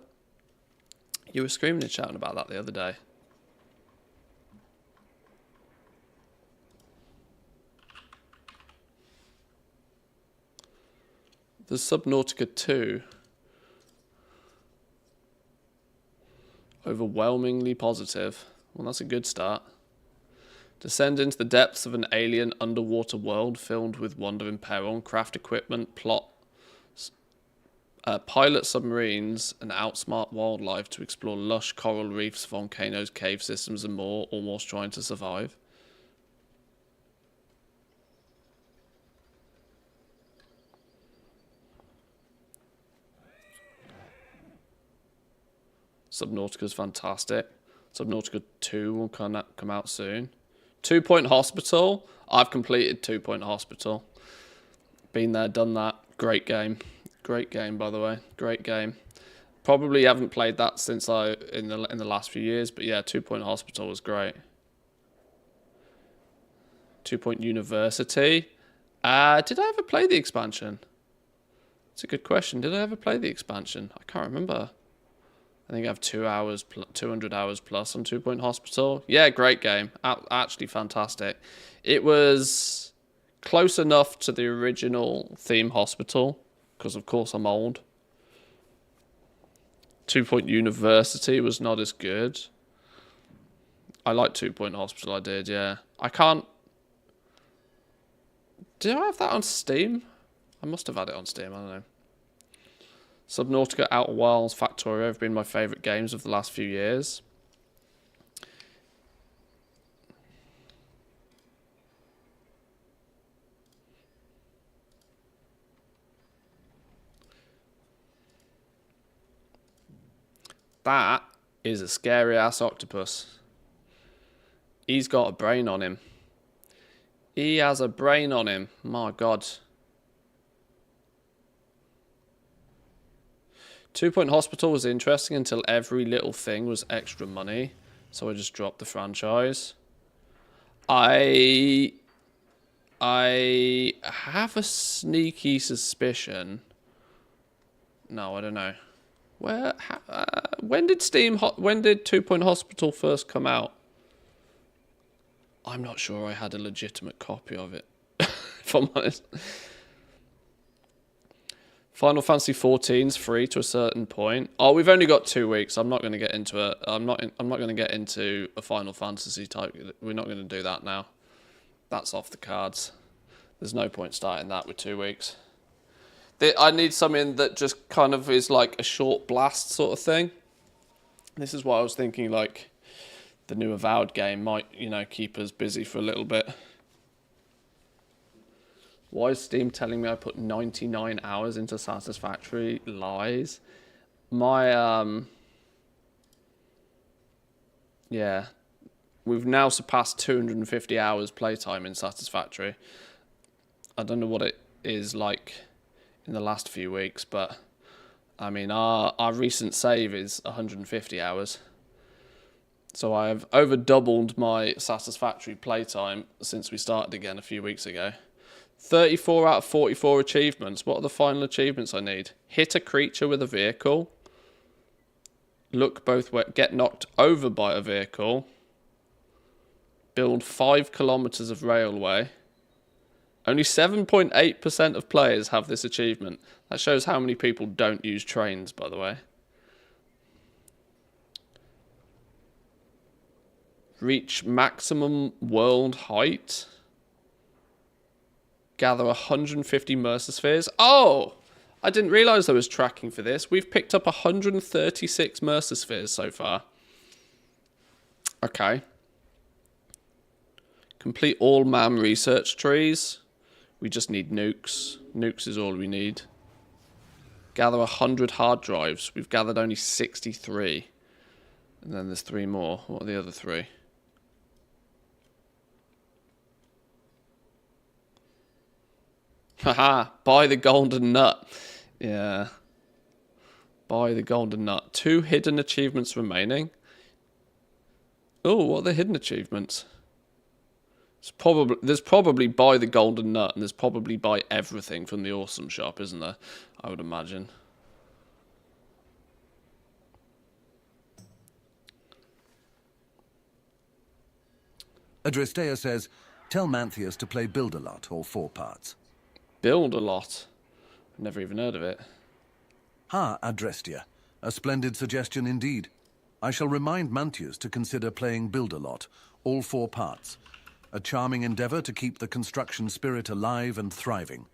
You were screaming and shouting about that the other day. There's Subnautica 2. Overwhelmingly positive. Well, that's a good start. Descend into the depths of an alien underwater world filled with wonder and peril, craft equipment, pilot submarines, and outsmart wildlife to explore lush coral reefs, volcanoes, cave systems, and more, almost trying to survive. Subnautica's fantastic. Subnautica 2 will come out soon. 2 Point Hospital. I've completed 2 Point Hospital. Been there, done that. Great game. Great game, by the way. Great game. Probably haven't played that since in the last few years, but yeah, 2 Point Hospital was great. 2 Point University. Did I ever play the expansion? It's a good question. Did I ever play the expansion? I can't remember. I think I have 200 hours plus on 2 Point Hospital. Yeah, great game. Actually fantastic. It was close enough to the original theme Hospital, because of course I'm old. 2 Point University was not as good. I liked 2 Point Hospital, I did, yeah. I can't... Did I have that on Steam? I must have had it on Steam, I don't know. Subnautica, Outer Wilds, Factorio have been my favourite games of the last few years. That is a scary ass octopus. He's got a brain on him. He has a brain on him. My God. 2 Point Hospital was interesting until every little thing was extra money. So I just dropped the franchise. I have a sneaky suspicion. No, I don't know. When did 2 Point Hospital first come out? I'm not sure I had a legitimate copy of it, if I'm honest. Final Fantasy 14's free to a certain point. Oh, we've only got 2 weeks. I'm not going to get into it. I'm not going to get into a Final Fantasy type. We're not going to do that now. That's off the cards. There's no point starting that with 2 weeks. I need something that just kind of is like a short blast sort of thing. This is why I was thinking like the new Avowed game might, you know, keep us busy for a little bit. Why is Steam telling me I put 99 hours into Satisfactory? Lies. Yeah. We've now surpassed 250 hours playtime in Satisfactory. I don't know what it is like in the last few weeks, but I mean, our recent save is 150 hours. So I have over doubled my Satisfactory playtime since we started again a few weeks ago. 34 out of 44 achievements. What are the final achievements I need? Hit a creature with a vehicle. Look both ways. Get knocked over by a vehicle. Build 5 kilometers of railway. Only 7.8% of players have this achievement. That shows how many people don't use trains, by the way. Reach maximum world height. Gather 150 Mercer Spheres. Oh! I didn't realise there was tracking for this. We've picked up 136 Mercer Spheres so far. Okay. Complete all MAM research trees. We just need nukes. Nukes is all we need. Gather 100 hard drives. We've gathered only 63. And then there's 3 more. What are the other 3? Haha, buy the golden nut. Yeah. Buy the golden nut. 2 hidden achievements remaining. Oh, what are the hidden achievements? There's probably buy the golden nut, and there's probably buy everything from the awesome shop, isn't there? I would imagine. Adristea says, tell Manthias to play Build-A-Lot, all 4 parts. Build-A-Lot? Never even heard of it. Ah, Adrestia. A splendid suggestion indeed. I shall remind Mantius to consider playing Build-A-Lot, all 4 parts. A charming endeavour to keep the construction spirit alive and thriving.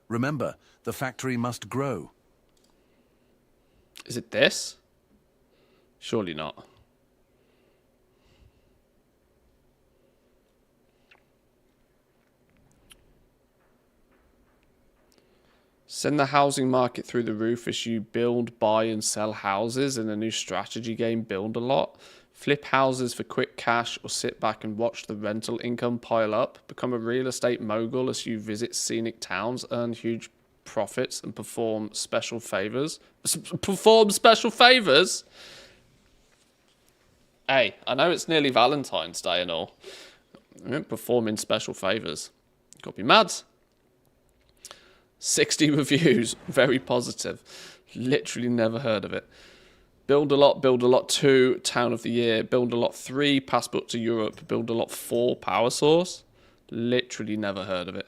Remember, the factory must grow. Is it this? Surely not. Send the housing market through the roof as you build, buy and sell houses in a new strategy game, Build-A-Lot. Flip houses for quick cash or sit back and watch the rental income pile up. Become a real estate mogul as you visit scenic towns, earn huge profits and perform special favors. Perform special favors? Hey, I know it's nearly Valentine's Day and all. Performing special favors. Got to be mad. 60 reviews, very positive. Literally never heard of it. Build-A-Lot, Build-A-Lot 2, Town of the Year. Build-A-Lot 3, Passport to Europe. Build-A-Lot 4, Power Source. Literally never heard of it.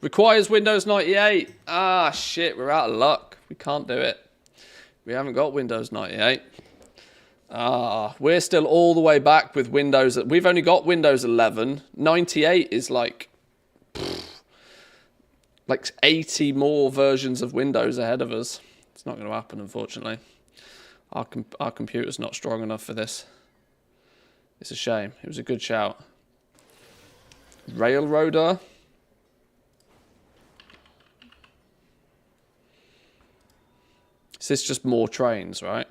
Requires Windows 98. Ah, shit, we're out of luck. We can't do it. We haven't got Windows 98. Ah, we're still all the way back with Windows. We've only got Windows 11. 98 is like 80 more versions of Windows ahead of us. It's not going to happen, unfortunately. Our computer's not strong enough for this. It's a shame. It was a good shout. Railroader. Is this just more trains, right?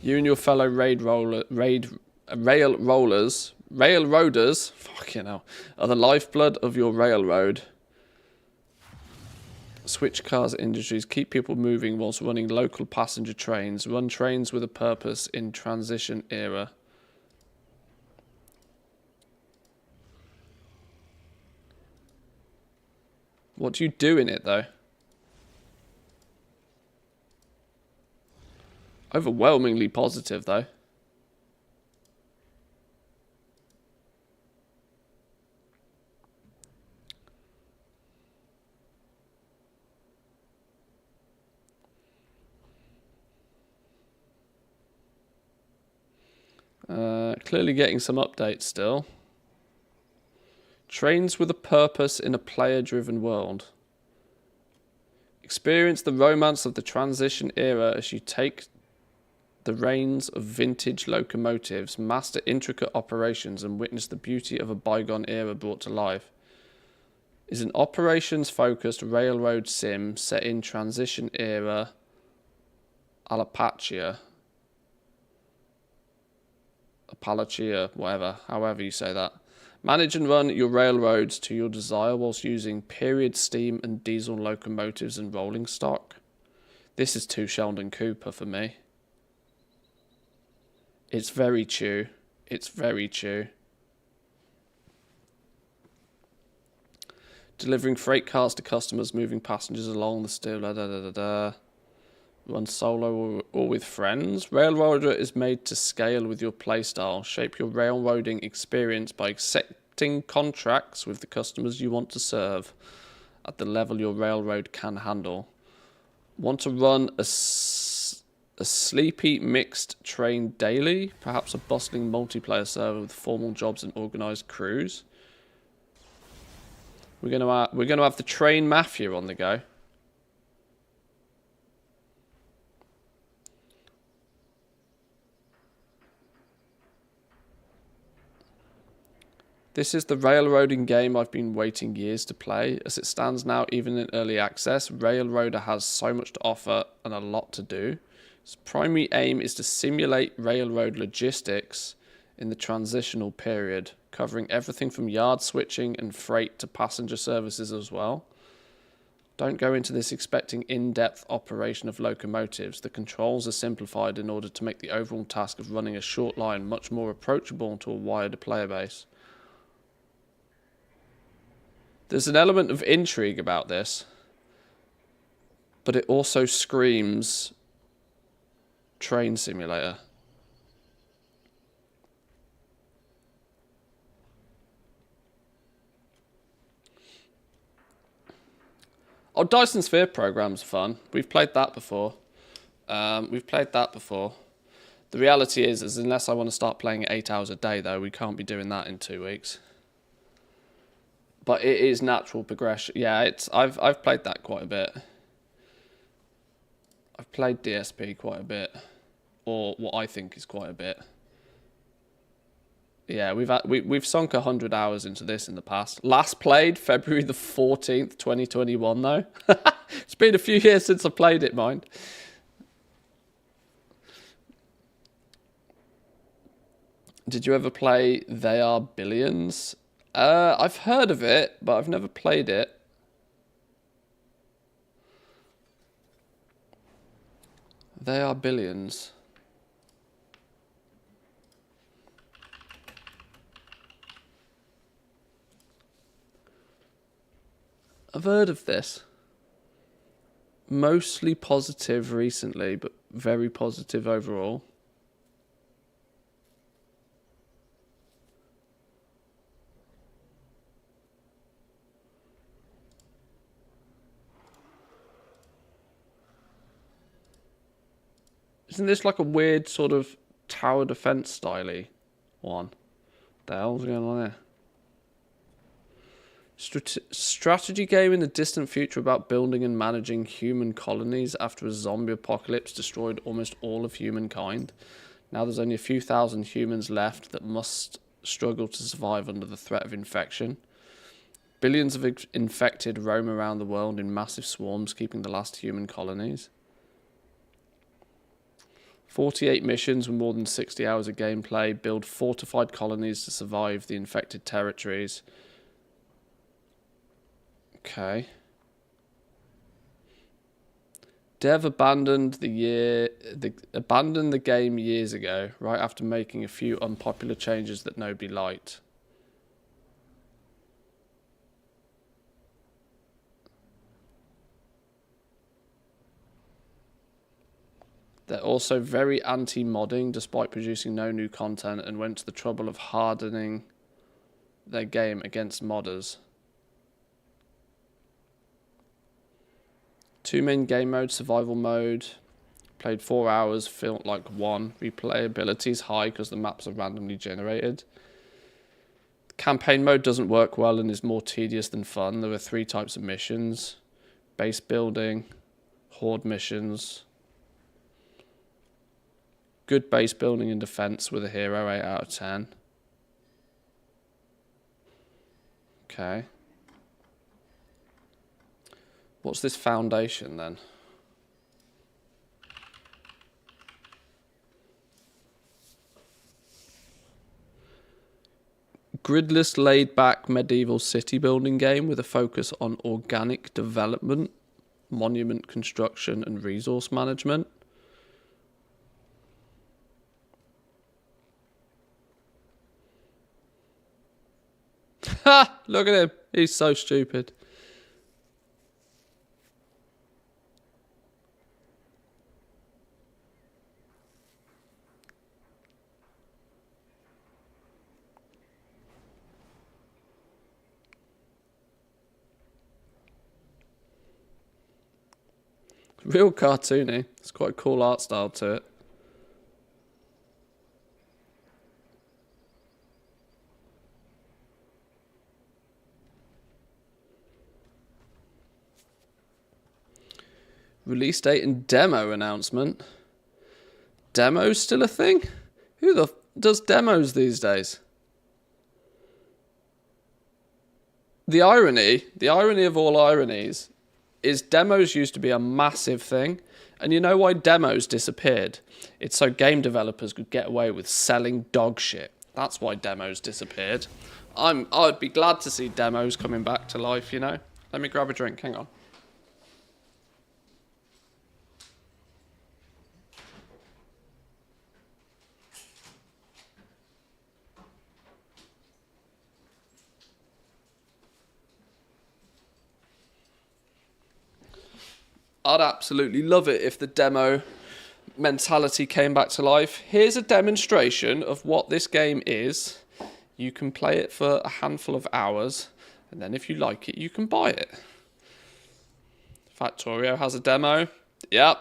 You and your fellow railroaders, fucking hell, are the lifeblood of your railroad. Switch cars industries, keep people moving whilst running local passenger trains. Run trains with a purpose in transition era. What do you do in it, though? Overwhelmingly positive, though. Clearly getting some updates still. Trains with a purpose in a player-driven world. Experience the romance of the transition era as you take the reins of vintage locomotives, master intricate operations, and witness the beauty of a bygone era brought to life. Is an operations-focused railroad sim set in transition era Appalachia, whatever, however you say that. Manage and run your railroads to your desire whilst using period steam and diesel locomotives and rolling stock. This is too Sheldon Cooper for me. It's very chew. It's very chew. Delivering freight cars to customers, moving passengers along the steel. Run solo or with friends. Railroader is made to scale with your playstyle. Shape your railroading experience by accepting contracts with the customers you want to serve at the level your railroad can handle. Want to run a sleepy mixed train daily? Perhaps a bustling multiplayer server with formal jobs and organised crews? We're gonna have the train mafia on the go. This is the railroading game I've been waiting years to play. As it stands now, even in early access, Railroader has so much to offer and a lot to do. Its primary aim is to simulate railroad logistics in the transitional period, covering everything from yard switching and freight to passenger services as well. Don't go into this expecting in-depth operation of locomotives. The controls are simplified in order to make the overall task of running a short line much more approachable to a wider player base. There's an element of intrigue about this, but it also screams train simulator. Oh, Dyson Sphere program's fun. We've played that before. The reality is unless I want to start playing it 8 hours a day, though, we can't be doing that in 2 weeks. But it is natural progression. Yeah, I've played that quite a bit. I've played DSP quite a bit, or what I think is quite a bit. Yeah, we've sunk 100 hours into this in the past. Last played February the 14th, 2021, though. It's been a few years since I played it, mind. Did you ever play They Are Billions? I've heard of it, but I've never played it. They Are Billions. I've heard of this. Mostly positive recently, but very positive overall. Isn't this like a weird sort of tower defense style-y one? What the hell's going on there? Strategy game in the distant future about building and managing human colonies after a zombie apocalypse destroyed almost all of humankind. Now there's only a few thousand humans left that must struggle to survive under the threat of infection. Billions of infected roam around the world in massive swarms, keeping the last human colonies. 48 missions with more than 60 hours of gameplay. Build fortified colonies to survive the infected territories. Okay. Dev abandoned the game years ago, right after making a few unpopular changes that nobody liked. They're also very anti-modding, despite producing no new content, and went to the trouble of hardening their game against modders. 2 main game modes, survival mode. Played 4 hours, felt like 1. Replayability is high because the maps are randomly generated. Campaign mode doesn't work well and is more tedious than fun. There are 3 types of missions. Base building, horde missions. Good base building and defense with a hero, 8 out of 10. Okay. What's this foundation then? Gridless, laid-back medieval city building game with a focus on organic development, monument construction, and resource management. Ha! Look at him. He's so stupid. Real cartoony. It's quite a cool art style to it. Release date and demo announcement. Demo's still a thing? Who the does demos these days? The irony of all ironies is demos used to be a massive thing. And you know why demos disappeared? It's so game developers could get away with selling dog shit. That's why demos disappeared. I'd be glad to see demos coming back to life, you know? Let me grab a drink, hang on. I'd absolutely love it if the demo mentality came back to life. Here's a demonstration of what this game is. You can play it for a handful of hours, and then if you like it, you can buy it. Factorio has a demo. Yep,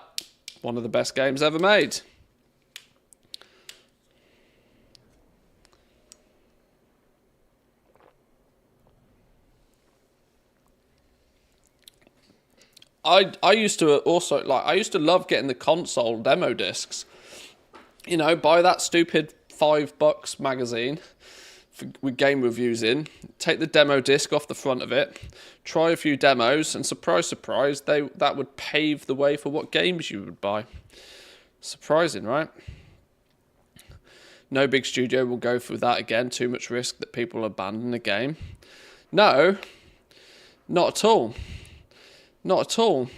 one of the best games ever made. I used to also, like, I used to love getting the console demo discs. You know, buy that stupid $5 magazine with game reviews in, take the demo disc off the front of it, try a few demos, and surprise, surprise, that would pave the way for what games you would buy. Surprising, right? No big studio will go through that again. Too much risk that people abandon the game. No, not at all. Not at all.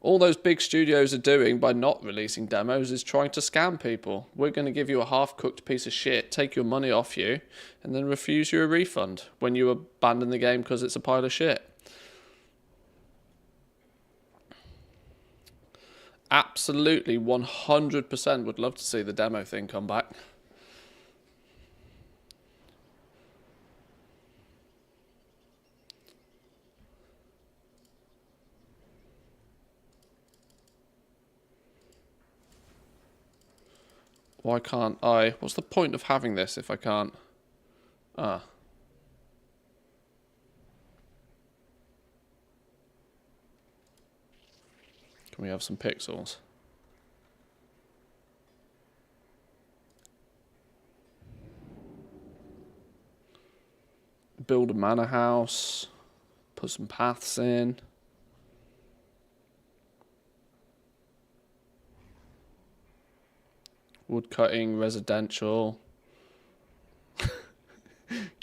All those big studios are doing by not releasing demos is trying to scam people. We're going to give you a half-cooked piece of shit, take your money off you, and then refuse you a refund when you abandon the game because it's a pile of shit. Absolutely, 100% would love to see the demo thing come back. Why can't I? What's the point of having this if I can't? Ah. Can we have some pixels? Build a manor house. Put some paths in. Wood cutting, residential.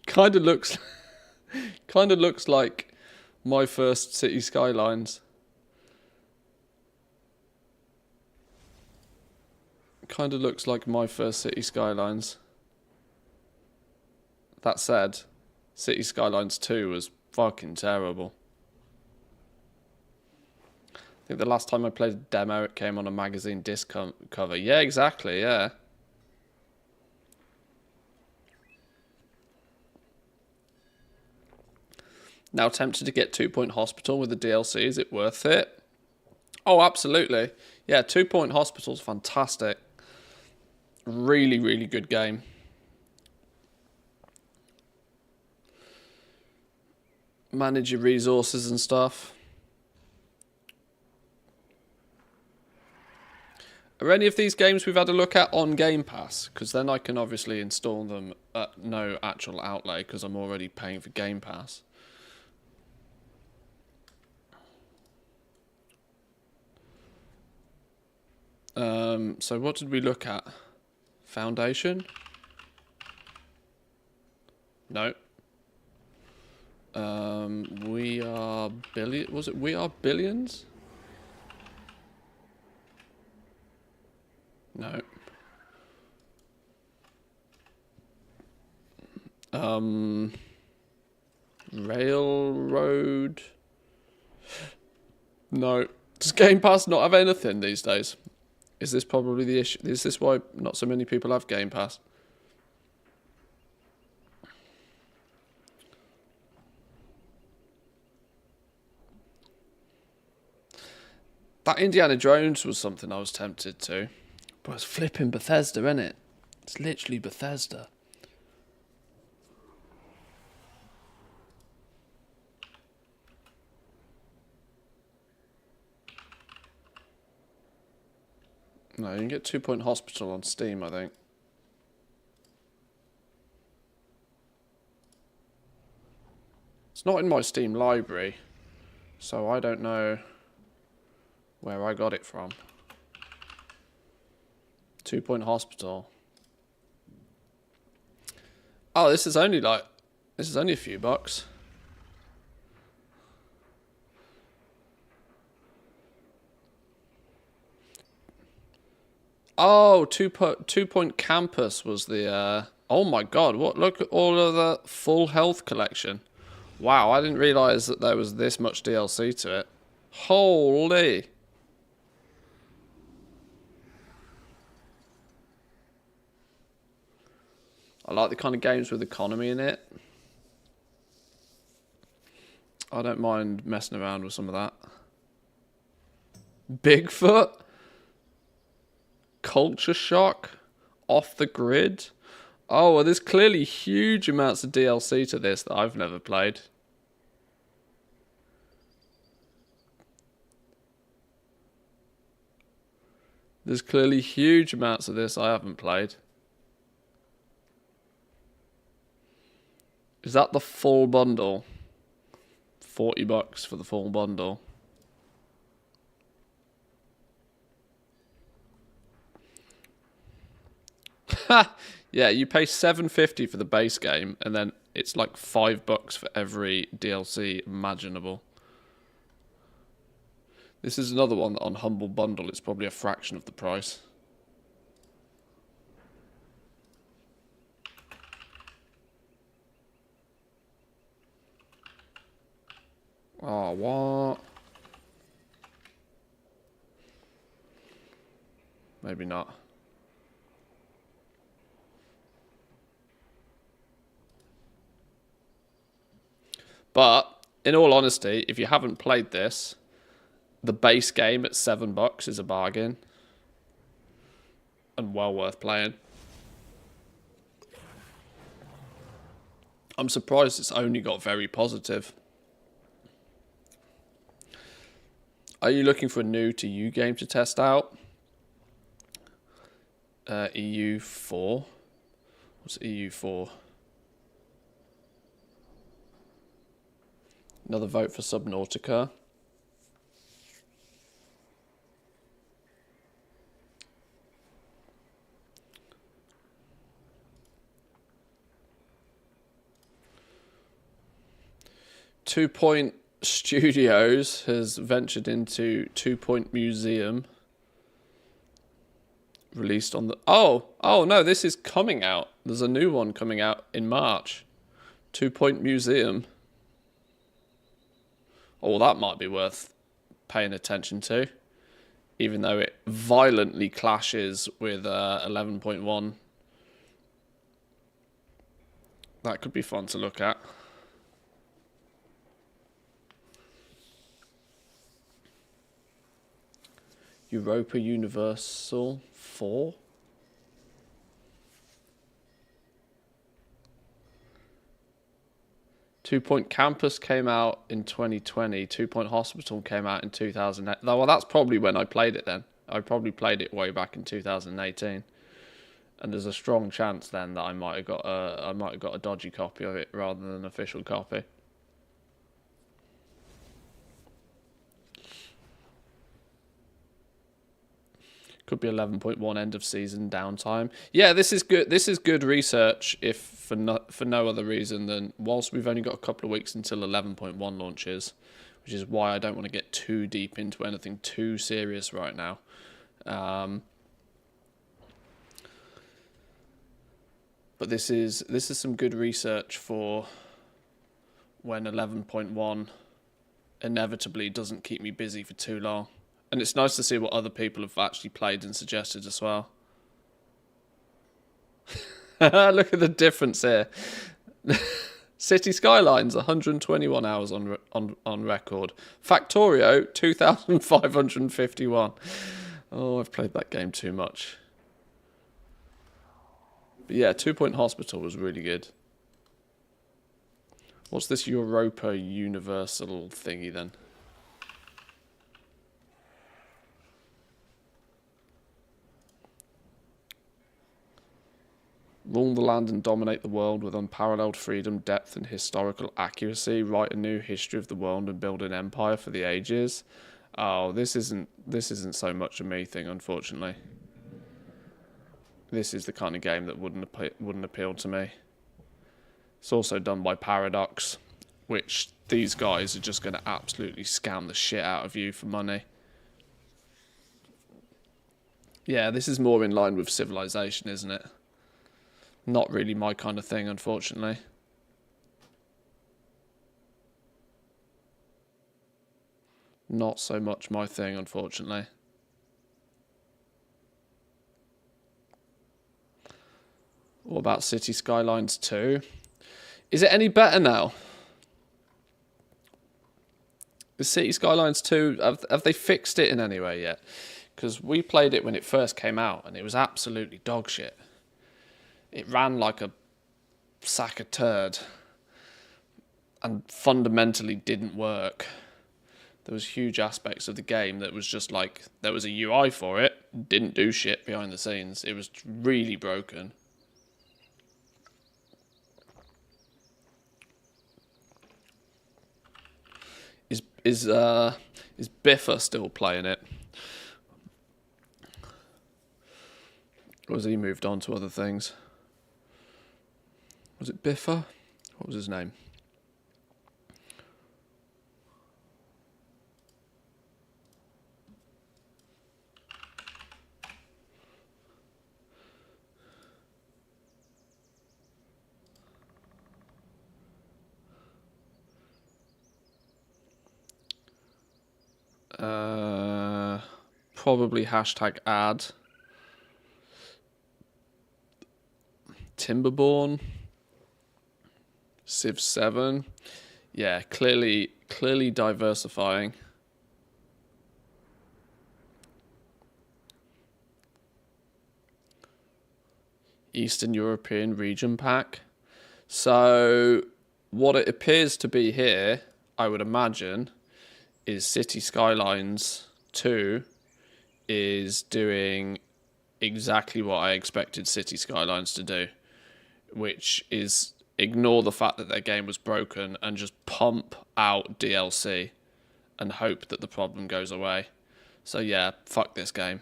kind of looks like My First City Skylines. Kind of looks like My First City Skylines. That said, City Skylines 2 was fucking terrible. I think the last time I played a demo, it came on a magazine disc cover. Yeah, exactly, yeah. Now tempted to get 2 Point Hospital with the DLC. Is it worth it? Oh, absolutely. Yeah, 2 Point Hospital's fantastic. Really, really good game. Manage your resources and stuff. Are any of these games we've had a look at on Game Pass? Because then I can obviously install them at no actual outlay because I'm already paying for Game Pass. So what did we look at? Foundation? No. We Are Billions? Was it We Are Billions? No. Railroad? No. Does Game Pass not have anything these days? Is this probably the issue? Is this why not so many people have Game Pass? That Indiana Jones was something I was tempted to. But it's flipping Bethesda, isn't it? It's literally Bethesda. No, you can get 2 Point Hospital on Steam, I think. It's not in my Steam library, so I don't know where I got it from. 2 Point Hospital. Oh, this is only a few bucks. Oh, Two Point Campus was the, oh my god, what, look at all of the full health collection. Wow, I didn't realise that there was this much DLC to it. Holy. I like the kind of games with economy in it. I don't mind messing around with some of that. Bigfoot? Culture Shock? Off the Grid? Oh, well, there's clearly huge amounts of DLC to this that I've never played. There's clearly huge amounts of this I haven't played. Is that the full bundle? $40 for the full bundle. Ha! Yeah, you pay $7.50 for the base game, and then it's like $5 for every DLC imaginable. This is another one that on Humble Bundle, it's probably a fraction of the price. Oh, what? Maybe not. But, in all honesty, if you haven't played this, the base game at $7 is a bargain. And well worth playing. I'm surprised it's only got very positive. Are you looking for a new to you game to test out? EU4. What's EU4? Another vote for Subnautica. Two Point Studios has ventured into 2 Point Museum. Released on the... Oh no, this is coming out. There's a new one coming out in March. 2 Point Museum. Oh, that might be worth paying attention to. Even though it violently clashes with 11.1. That could be fun to look at. Europa Universal 4? Two Point Campus came out in 2020. 2 Point Hospital came out in 2008. Well, that's probably when I played it then. I probably played it way back in 2018. And there's a strong chance then that I might have got a dodgy copy of it rather than an official copy. Could be 11.1 end of season downtime. Yeah, this is good. This is good research, if for no other reason than whilst we've only got a couple of weeks until 11.1 launches, which is why I don't want to get too deep into anything too serious right now. But this is some good research for when 11.1 inevitably doesn't keep me busy for too long. And it's nice to see what other people have actually played and suggested as well. Look at the difference here. City Skylines, 121 hours on record. Factorio, 2,551. Oh, I've played that game too much. But yeah, 2 Point Hospital was really good. What's this Europa Universal thingy then? Rule the land and dominate the world with unparalleled freedom, depth, and historical accuracy. Write a new history of the world and build an empire for the ages. Oh, this isn't so much a me thing, unfortunately. This is the kind of game that wouldn't appeal to me. It's also done by Paradox, which these guys are just going to absolutely scam the shit out of you for money. Yeah, this is more in line with Civilization, isn't it? Not really my kind of thing, unfortunately. Not so much my thing, unfortunately. What about City Skylines 2? Is it any better now? The City Skylines 2, have they fixed it in any way yet? Because we played it when it first came out and it was absolutely dog shit. It ran like a sack of turd and fundamentally didn't work. There was huge aspects of the game that was just like, there was a UI for it, didn't do shit behind the scenes. It was really broken. Is Biffa still playing it? Or has he moved on to other things? Was it Biffa? What was his name? Probably hashtag ad. Timberborn. Civ 7. Yeah, clearly diversifying. Eastern European region pack. So what it appears to be here, I would imagine, is City Skylines 2 is doing exactly what I expected City Skylines to do, which is ignore the fact that their game was broken and just pump out DLC and hope that the problem goes away. So yeah, fuck this game.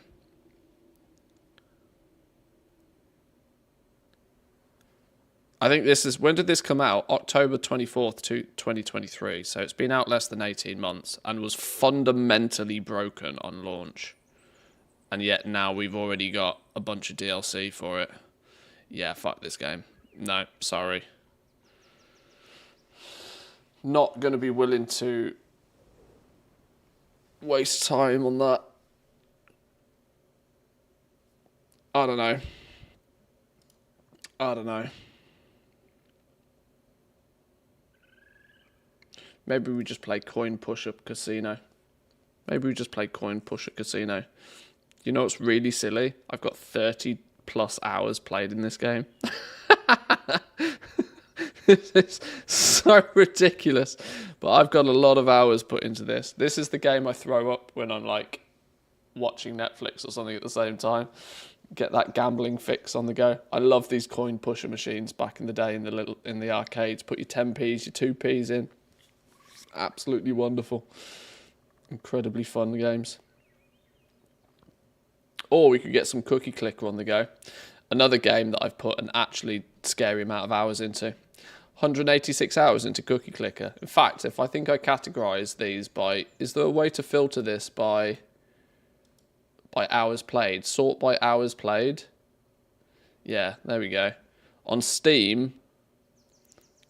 I think this is, when did this come out? October 24th, 2023. So it's been out less than 18 months and was fundamentally broken on launch. And yet now we've already got a bunch of DLC for it. Yeah, fuck this game. No, sorry. Not going to be willing to waste time on that. I don't know. Maybe we just play Coin Push-Up Casino. You know what's really silly? I've got 30 plus hours played in this game. This is so ridiculous. But I've got a lot of hours put into this. This is the game I throw up when I'm like watching Netflix or something at the same time. Get that gambling fix on the go. I love these coin pusher machines back in the day in the arcades. Put your 10p's, your 2p's in. Absolutely wonderful. Incredibly fun games. Or we could get some Cookie Clicker on the go. Another game that I've put an actually scary amount of hours into. 186 hours into Cookie Clicker. In fact, if I think I categorise these by... Is there a way to filter this by hours played? Sort by hours played? Yeah, there we go. On Steam,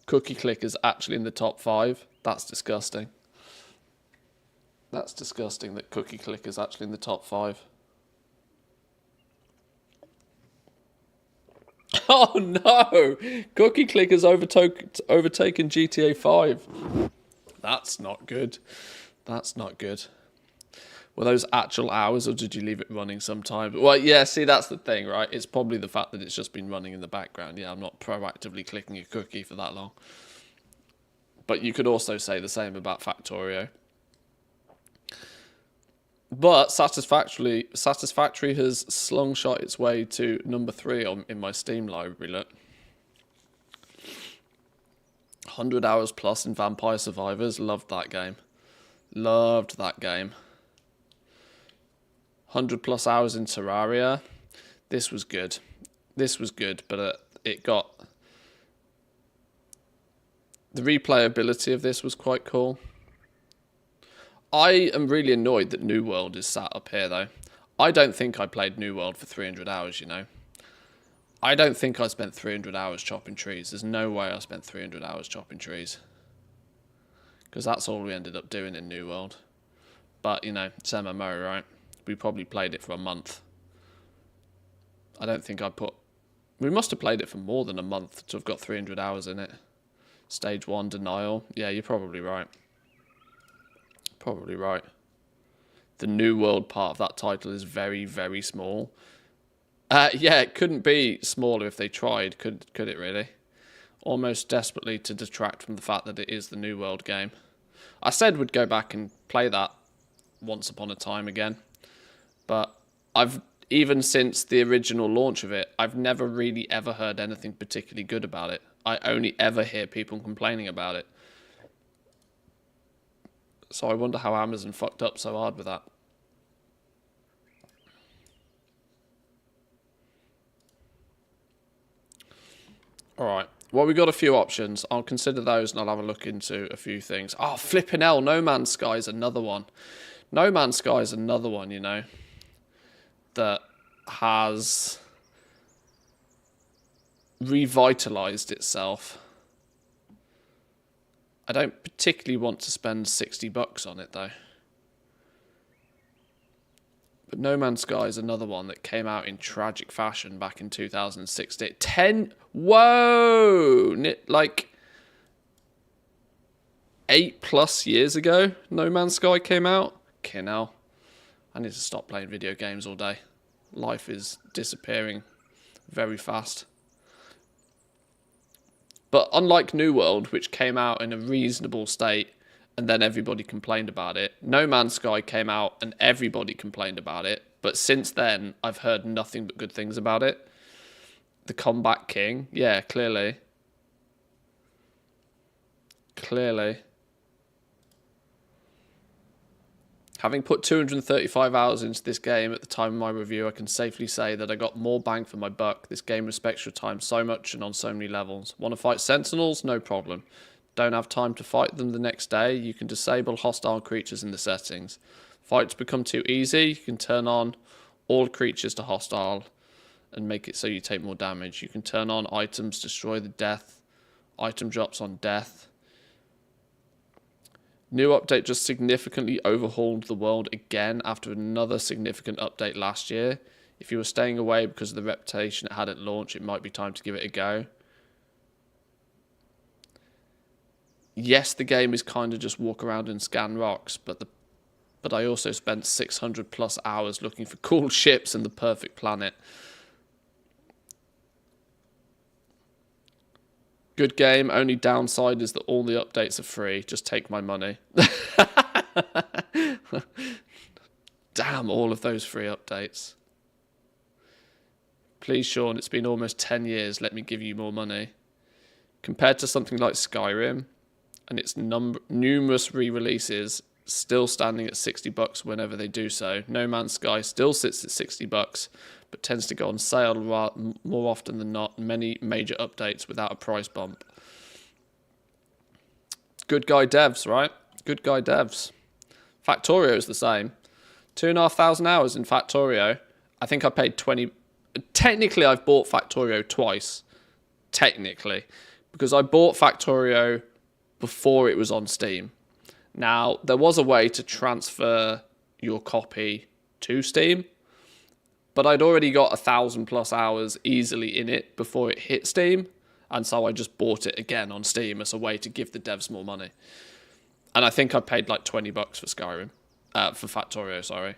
Cookie Clicker's actually in the top 5. That's disgusting. That's disgusting that Cookie Clicker's actually in the top 5. Oh no! Cookie Click has overtaken GTA 5. That's not good. That's not good. Were those actual hours, or did you leave it running sometime? Well, yeah, see, that's the thing, right? It's probably the fact that it's just been running in the background. Yeah, I'm not proactively clicking a cookie for that long. But you could also say the same about Factorio. But Satisfactory has slungshot its way to number 3 in my Steam library, look. 100 hours plus in Vampire Survivors. Loved that game. Loved that game. 100 plus hours in Terraria. This was good. This was good, but it got... The replayability of this was quite cool. I am really annoyed that New World is sat up here, though. I don't think I played New World for 300 hours, you know. I don't think I spent 300 hours chopping trees. There's no way I spent 300 hours chopping trees. Because that's all we ended up doing in New World. But, you know, it's MMO, right? We probably played it for a month. I don't think I put... We must have played it for more than a month to have got 300 hours in it. Stage 1, Denial. Yeah, you're probably right. Probably right. The New World part of that title is very, very small. Yeah, it couldn't be smaller if they tried, could it really? Almost desperately to detract from the fact that it is the New World game. I said we'd go back and play that once upon a time again. But even since the original launch of it, I've never really ever heard anything particularly good about it. I only ever hear people complaining about it. So I wonder how Amazon fucked up so hard with that. Alright, well, we've got a few options. I'll consider those and I'll have a look into a few things. Oh, flipping hell, No Man's Sky is another one. No Man's Sky is another one, you know, that has revitalized itself. I don't particularly want to spend $60 on it, though. But No Man's Sky is another one that came out in tragic fashion back in 2016. Whoa! Like 8+ years ago, No Man's Sky came out. Fucking hell. I need to stop playing video games all day. Life is disappearing very fast. But unlike New World, which came out in a reasonable state and then everybody complained about it, No Man's Sky came out and everybody complained about it. But since then, I've heard nothing but good things about it. The Combat King, yeah, clearly. Clearly. Having put 235 hours into this game at the time of my review, I can safely say that I got more bang for my buck. This game respects your time so much and on so many levels. Want to fight Sentinels? No problem. Don't have time to fight them the next day? You can disable hostile creatures in the settings. Fights become too easy? You can turn on all creatures to hostile and make it so you take more damage. You can turn on items, destroy the death. Item drops on death. New update just significantly overhauled the world again after another significant update last year. If you were staying away because of the reputation it had at launch, it might be time to give it a go. Yes, the game is kind of just walk around and scan rocks, but I also spent 600+ hours looking for cool ships and the perfect planet. Good game, only downside is that all the updates are free. Just take my money. Damn, all of those free updates. Please, Sean, it's been almost 10 years. Let me give you more money. Compared to something like Skyrim and its numerous re-releases, still standing at $60 whenever they do so. No Man's Sky still sits at $60, but tends to go on sale more often than not. Many major updates without a price bump. Good guy devs, right? Good guy devs. Factorio is the same. 2,500 hours in Factorio. I think I paid 20. Technically, I've bought Factorio twice. Technically, because I bought Factorio before it was on Steam. Now, there was a way to transfer your copy to Steam, But I'd already got 1,000+ hours easily in it before it hit Steam. And so I just bought it again on Steam as a way to give the devs more money. And I think I paid like $20 for Skyrim. For Factorio, sorry.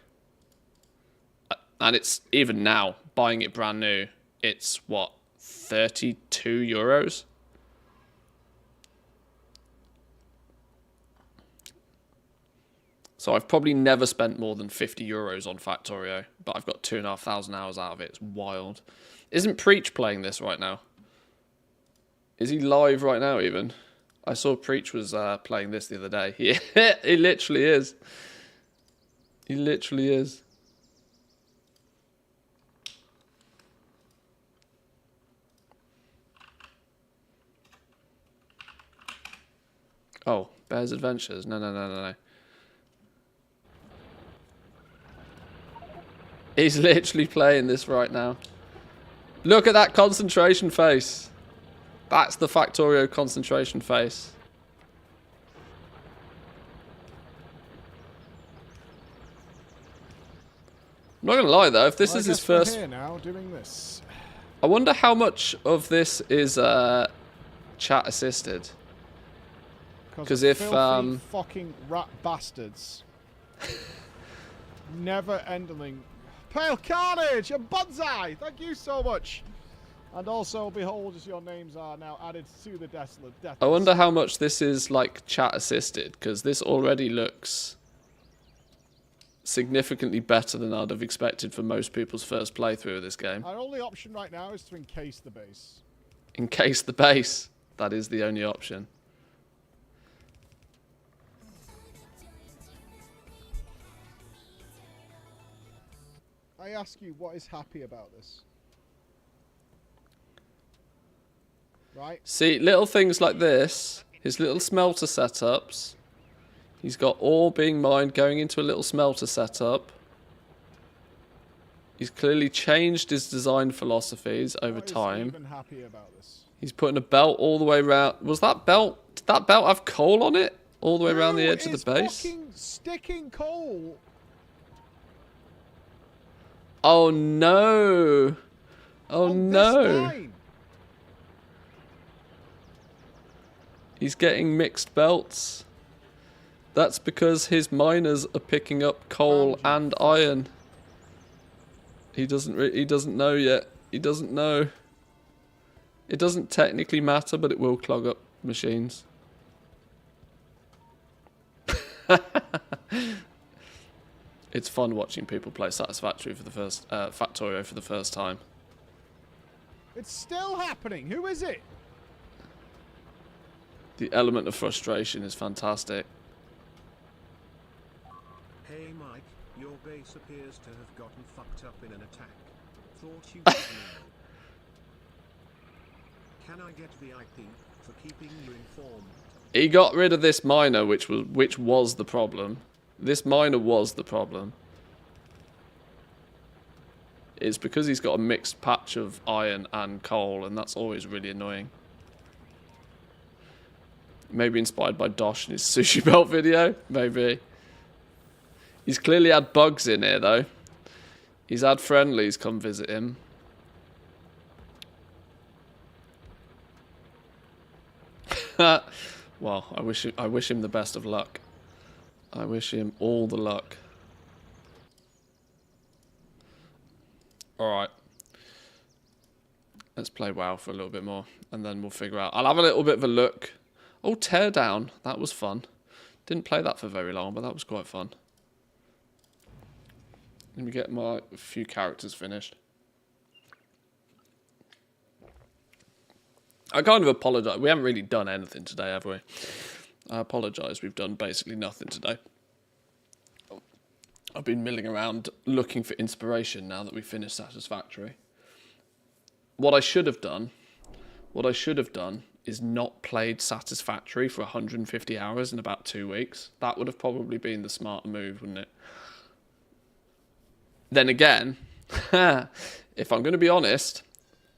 And it's, even now, buying it brand new, it's, what, 32 euros? So I've probably never spent more than 50 euros on Factorio, but I've got 2,500 hours out of it. It's wild. Isn't Preach playing this right now? Is he live right now even? I saw Preach was playing this the other day. Yeah, he literally is. He literally is. Oh, Bear's Adventures. No. He's literally playing this right now. Look at that concentration face. That's the Factorio concentration face. I'm not gonna lie though, if this is his first, here now doing this. I wonder how much of this is chat assisted. Because if fucking rat bastards, never ending, Pale Carnage and Bonsai, thank you so much. And also, behold, as your names are now added to the desolate death. I wonder how much this is like chat assisted, because this already looks significantly better than I'd have expected for most people's first playthrough of this game. Our only option right now is to encase the base. Encase the base. That is the only option. I ask you, what is happy about this? Right? See, little things like this, his little smelter setups. He's got ore being mined going into a little smelter setup. He's clearly changed his design philosophies over time. Even happy about this? He's putting a belt all the way around. Was that belt? Did that belt have coal on it? All the way around the edge of the base? Fucking sticking coal. Oh no! Oh no! He's getting mixed belts. That's because his miners are picking up coal and iron. He doesn't know yet. He doesn't know. It doesn't technically matter, but it will clog up machines. It's fun watching people play Satisfactory for the first Factorio for the first time. It's still happening. Who is it? The element of frustration is fantastic. Hey Mike, your base appears to have gotten fucked up in an attack. Thought you would know. Can I get VIP for keeping you informed? He got rid of this miner, which was the problem. This miner was the problem. It's because he's got a mixed patch of iron and coal, and that's always really annoying. Maybe inspired by Dosh in his sushi belt video. Maybe. He's clearly had bugs in here, though. He's had friendlies come visit him. Well, I wish him the best of luck. I wish him all the luck. Alright. Let's play WoW for a little bit more, and then we'll figure out. I'll have a little bit of a look. Oh, Teardown. That was fun. Didn't play that for very long, but that was quite fun. Let me get my few characters finished. I kind of apologise. We haven't really done anything today, have we? I apologise. We've done basically nothing today. I've been milling around looking for inspiration now that we've finished Satisfactory. What I should have done is not played Satisfactory for 150 hours in about 2 weeks. That would have probably been the smarter move, wouldn't it? Then again, if I'm going to be honest,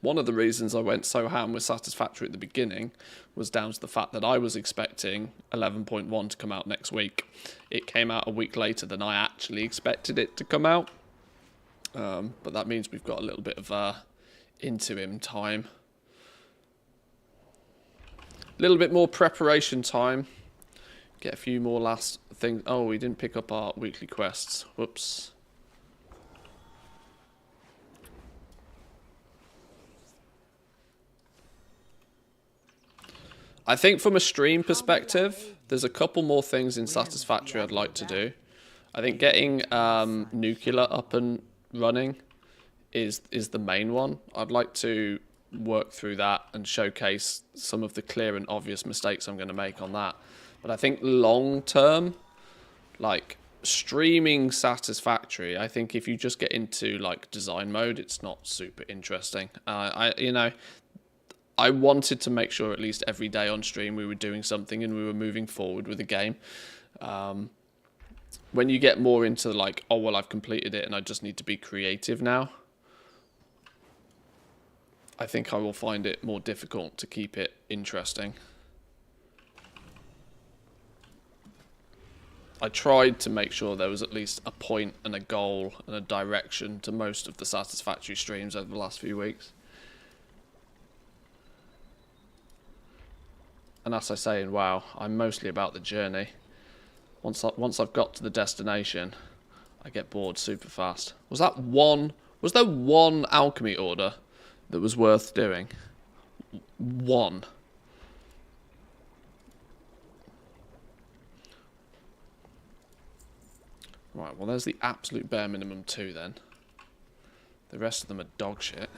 one of the reasons I went so ham with Satisfactory at the beginning was down to the fact that I was expecting 11.1 to come out next week. It came out a week later than I actually expected it to come out. But that means we've got a little bit of interim time. A little bit more preparation time. Get a few more last things. Oh, we didn't pick up our weekly quests. Whoops. I think from a stream perspective, there's a couple more things in Satisfactory I'd like to do. I think getting Nuclear up and running is the main one. I'd like to work through that and showcase some of the clear and obvious mistakes I'm going to make on that. But I think long term, like streaming Satisfactory, I think if you just get into like design mode, it's not super interesting. I wanted to make sure at least every day on stream we were doing something and we were moving forward with the game. When you get more into like, oh, well, I've completed it and I just need to be creative now, I think I will find it more difficult to keep it interesting. I tried to make sure there was at least a point and a goal and a direction to most of the Satisfactory streams over the last few weeks. And as I say in WoW, I'm mostly about the journey. Once I've got to the destination, I get bored super fast. Was there one alchemy order that was worth doing? One. Right, well there's the absolute bare minimum 2 then. The rest of them are dog shit.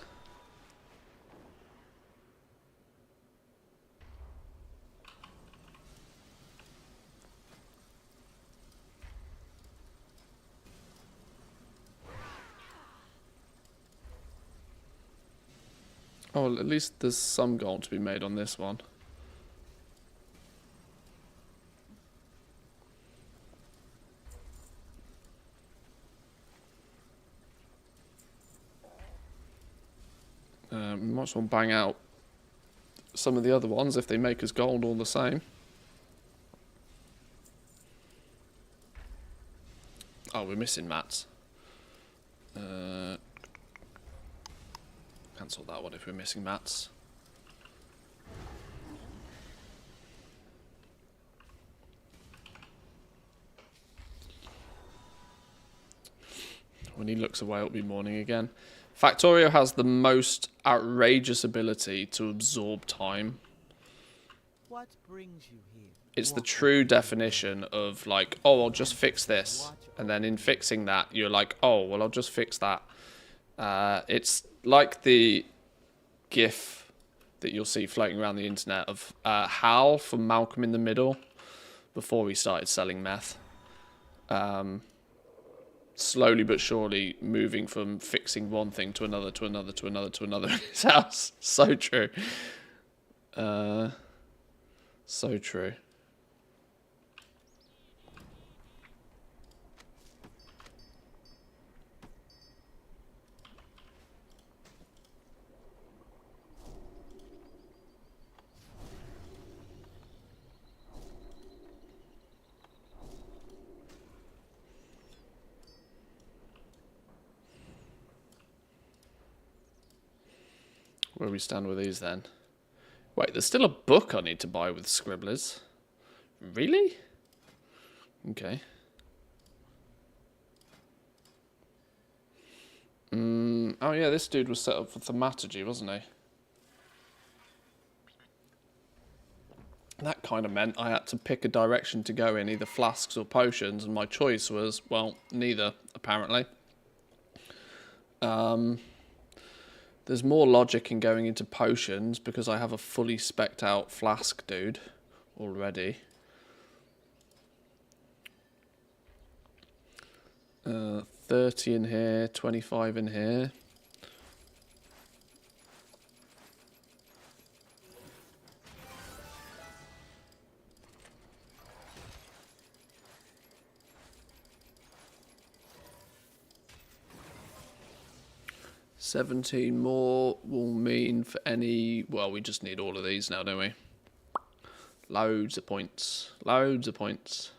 Oh, well, at least there's some gold to be made on this one. We might as well bang out some of the other ones if they make us gold all the same. Oh, we're missing mats. Cancel that one if we're missing mats. When he looks away, it'll be morning again. Factorio has the most outrageous ability to absorb time. What brings you here? It's the true definition of like, oh, I'll just fix this. And then in fixing that, you're like, oh, well, I'll just fix that. It's like the GIF that you'll see floating around the internet of Hal from Malcolm in the Middle before he started selling meth. Slowly but surely moving from fixing one thing to another, to another, to another, to another in his house. So true. So true. Where do we stand with these then? Wait, there's still a book I need to buy with scribblers. Really? Okay. Oh yeah, this dude was set up for thaumaturgy, wasn't he? That kind of meant I had to pick a direction to go in, either flasks or potions, and my choice was, well, neither, apparently. There's more logic in going into potions because I have a fully spec'd out flask dude already. 30 in here, 25 in here. $17 more will mean for any... Well, we just need all of these now, don't we? Loads of points. Loads of points.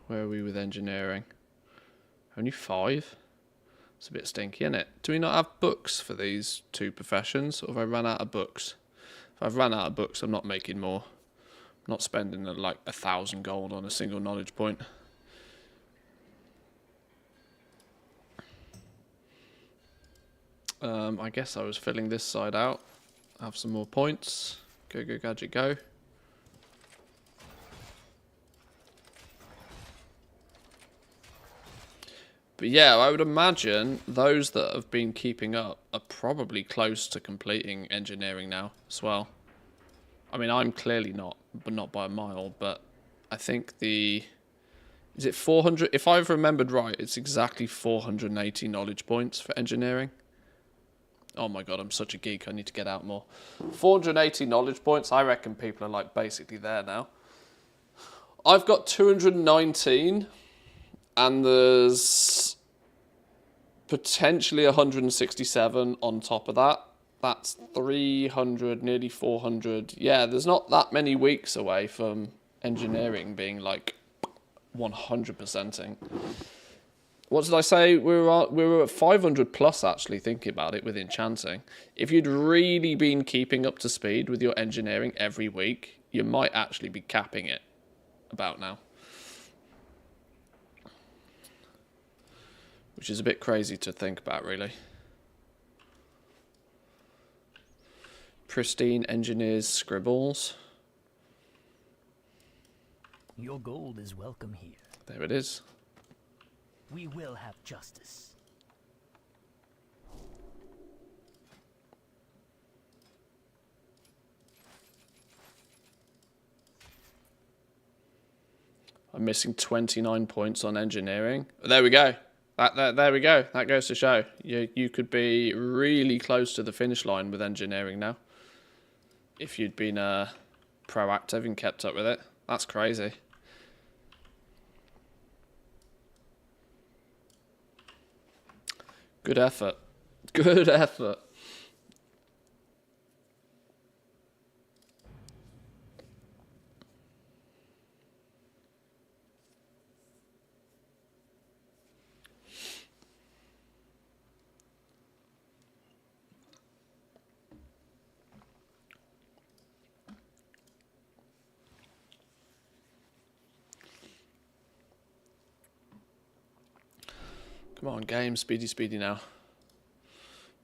Where are we with engineering? Only 5? It's a bit stinky, isn't it? Do we not have books for these two professions, or have I run out of books? If I've run out of books, I'm not making more. I'm not spending like 1,000 gold on a single knowledge point. I guess I was filling this side out. Have some more points. Go, go, gadget, go. But yeah, I would imagine those that have been keeping up are probably close to completing engineering now as well. I mean, I'm clearly not, but not by a mile, but I think the... Is it 400? If I've remembered right, it's exactly 480 knowledge points for engineering. Oh my god, I'm such a geek, I need to get out more. 480 knowledge points, I reckon people are like basically there now. I've got 219, and there's potentially 167 on top of that. That's 300, nearly 400. Yeah, there's not that many weeks away from engineering being like 100%ing. What did I say? We were at 500 plus, actually, thinking about it, with enchanting. If you'd really been keeping up to speed with your engineering every week, you might actually be capping it about now. Which is a bit crazy to think about, really. Pristine engineers' scribbles. Your gold is welcome here. There it is. We will have justice. I'm missing 29 points on engineering. There we go. There we go. That goes to show. You could be really close to the finish line with engineering now. If you'd been proactive and kept up with it. That's crazy. Good effort. Good effort. Come on, game. Speedy, speedy now.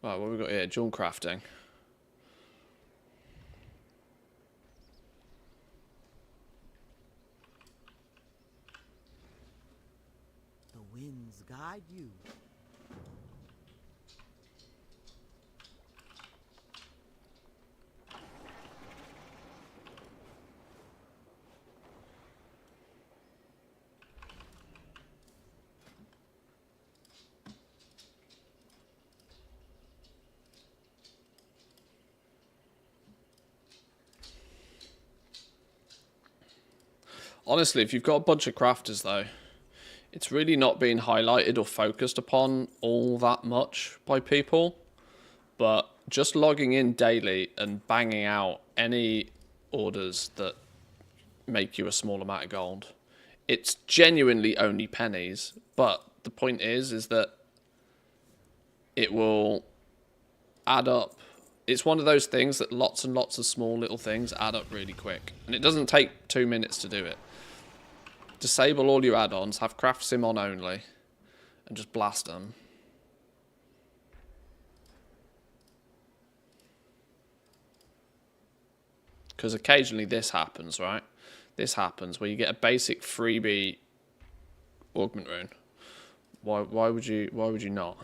Right, what have we got here? Jewel crafting. The winds guide you. Honestly, if you've got a bunch of crafters, though, it's really not being highlighted or focused upon all that much by people. But just logging in daily and banging out any orders that make you a small amount of gold. It's genuinely only pennies, but the point is that it will add up. It's one of those things that lots and lots of small little things add up really quick. And it doesn't take 2 minutes to do it. Disable all your add-ons, have craft sim on only, and just blast them. Because occasionally this happens, right? This happens where you get a basic freebie augment rune. Why would you not?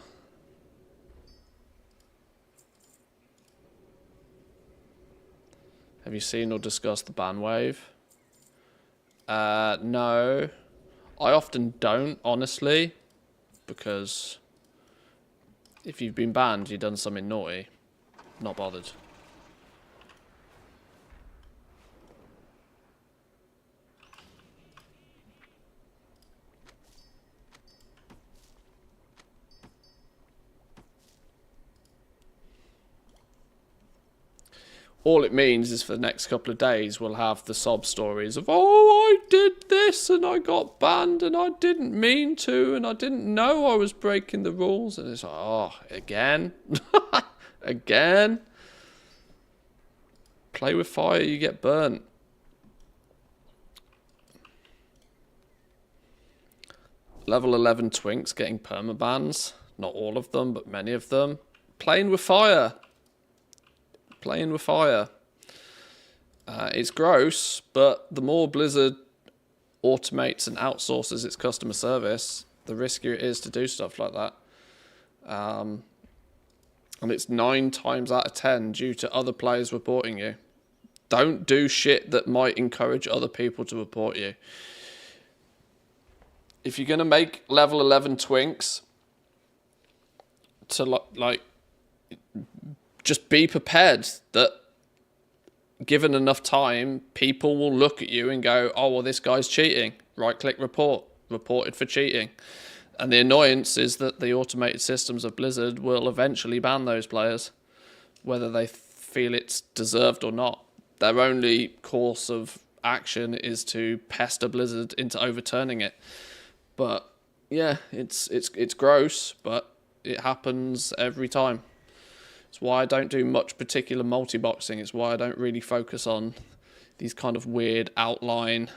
Have you seen or discussed the ban wave? No. I often don't, honestly, because if you've been banned, you've done something naughty. Not bothered. all it means is for the next couple of days we'll have the sob stories of, oh, I did this and I got banned and I didn't mean to and I didn't know I was breaking the rules. And it's like, oh, again? Again? Play with fire, you get burnt. Level 11 twinks getting permabans. Not all of them, but many of them. Playing with fire. Playing with fire. It's gross, but the more Blizzard automates and outsources its customer service, the riskier it is to do stuff like that. And it's 9 times out of 10 due to other players reporting you. Don't do shit that might encourage other people to report you. If you're going to make level 11 twinks, to like, just be prepared that given enough time, people will look at you and go, oh, well, this guy's cheating. Right-click report. Reported for cheating. And the annoyance is that the automated systems of Blizzard will eventually ban those players, whether they feel it's deserved or not. Their only course of action is to pester Blizzard into overturning it. But yeah, it's gross, but it happens every time. It's why I don't do much particular multi-boxing. It's why I don't really focus on these kind of weird outline.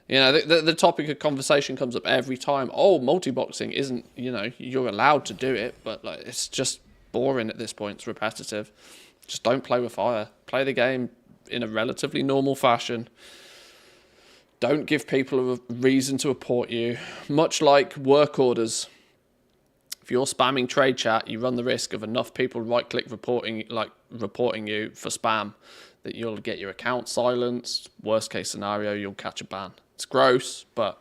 You know, the topic of conversation comes up every time. Oh, multi-boxing isn't, you know, you're allowed to do it, but like it's just boring at this point. It's repetitive. Just don't play with fire. Play the game in a relatively normal fashion. Don't give people a reason to report you. Much like work orders. If you're spamming trade chat, you run the risk of enough people right-click reporting you for spam that you'll get your account silenced. Worst case scenario, you'll catch a ban. It's gross, but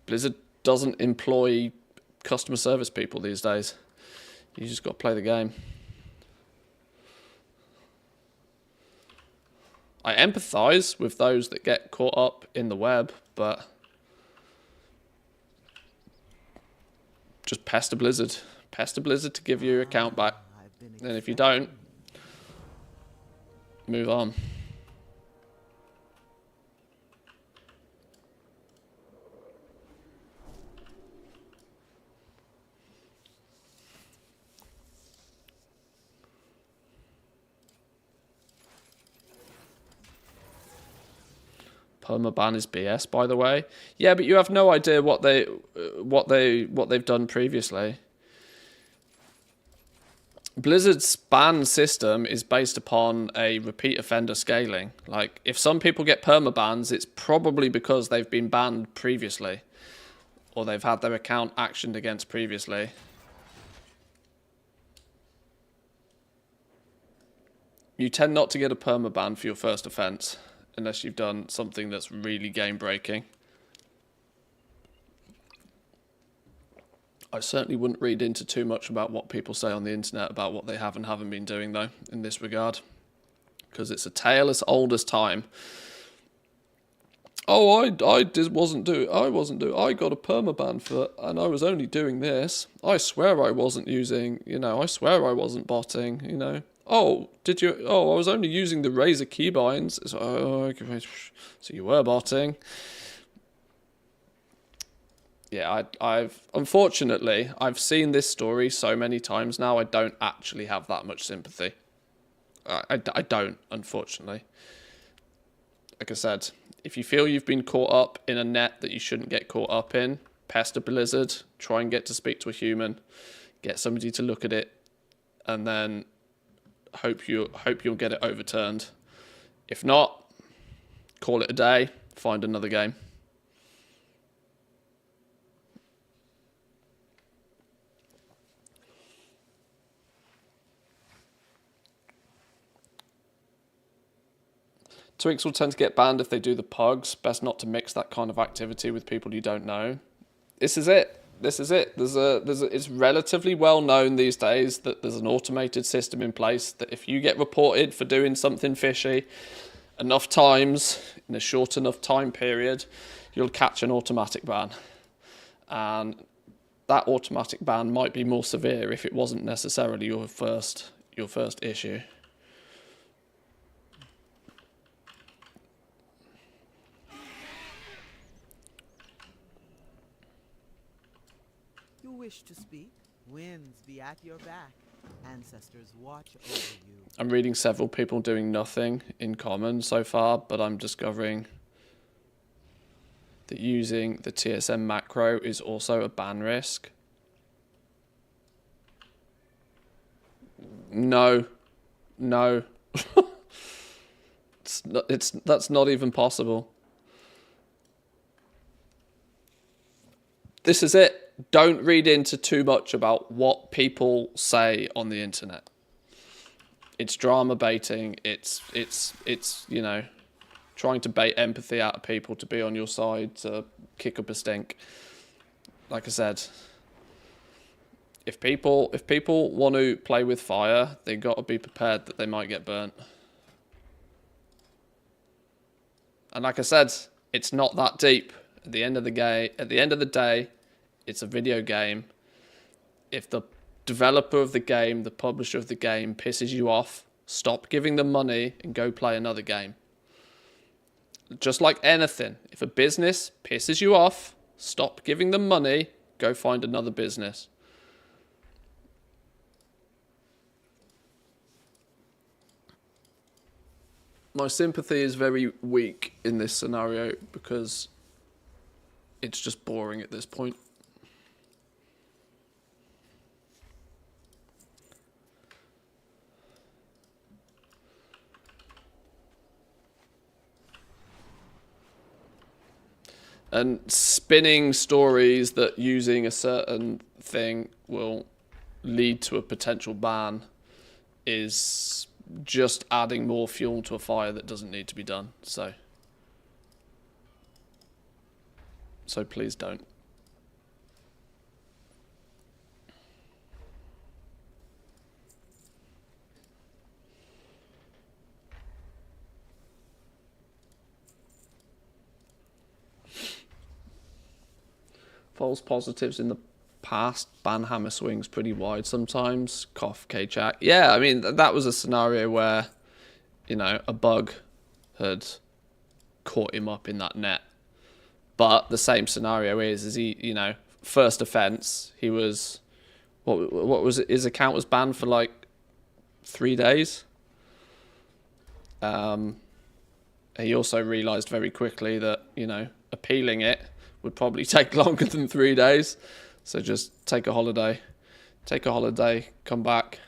Blizzard doesn't employ customer service people these days. You just got to play the game. I empathise with those that get caught up in the web, but just pester Blizzard. Pester Blizzard to give you your account back. And if you don't, move on. Permaban is BS, by the way. Yeah, but you have no idea what they've done previously. Blizzard's ban system is based upon a repeat offender scaling. Like, if some people get permabans, it's probably because they've been banned previously, or they've had their account actioned against previously. You tend not to get a permaban for your first offense, unless you've done something that's really game-breaking. I certainly wouldn't read into too much about what people say on the internet about what they have and haven't been doing, though, in this regard. Because it's a tale as old as time. Oh, I got a permaban for, and I was only doing this. I swear I wasn't using, I swear I wasn't botting, Oh, did you? Oh, I was only using the Razer keybinds. So, okay, so you were botting. Yeah, unfortunately, I've seen this story so many times now, I don't actually have that much sympathy. I don't, unfortunately. Like I said, if you feel you've been caught up in a net that you shouldn't get caught up in, pester Blizzard, try and get to speak to a human, get somebody to look at it, and then hope you'll get it overturned. If not, call it a day, find another game. Twinks will tend to get banned if they do the pugs. Best not to mix that kind of activity with people you don't know. This is it. It's relatively well known these days that there's an automated system in place that if you get reported for doing something fishy enough times in a short enough time period, you'll catch an automatic ban. And that automatic ban might be more severe if it wasn't necessarily your first issue. wish to speak, winds be at your back. Ancestors watch over you. I'm reading several people doing nothing in common so far, but I'm discovering that using the TSM macro is also a ban risk. No. No. That's not even possible. This is it. Don't read into too much about what people say on the internet. It's drama baiting. It's you know, trying to bait empathy out of people to be on your side, to kick up a stink. Like I said, if people want to play with fire, they got to be prepared that they might get burnt. And like I said, it's not that deep. At the end of the day, it's a video game. If the developer of the game, the publisher of the game pisses you off, stop giving them money and go play another game. Just like anything, if a business pisses you off, stop giving them money, go find another business. My sympathy is very weak in this scenario because it's just boring at this point. And spinning stories that using a certain thing will lead to a potential ban is just adding more fuel to a fire that doesn't need to be done. So please don't. False positives in the past. Banhammer swings pretty wide sometimes. Cough, K-Jack. Yeah, I mean, that was a scenario where, you know, a bug had caught him up in that net. But the same scenario is he, you know, first offense, he was, what was it? His account was banned for like 3 days. He also realized very quickly that, you know, appealing it would probably take longer than 3 days. So just take a holiday. Take a holiday, come back.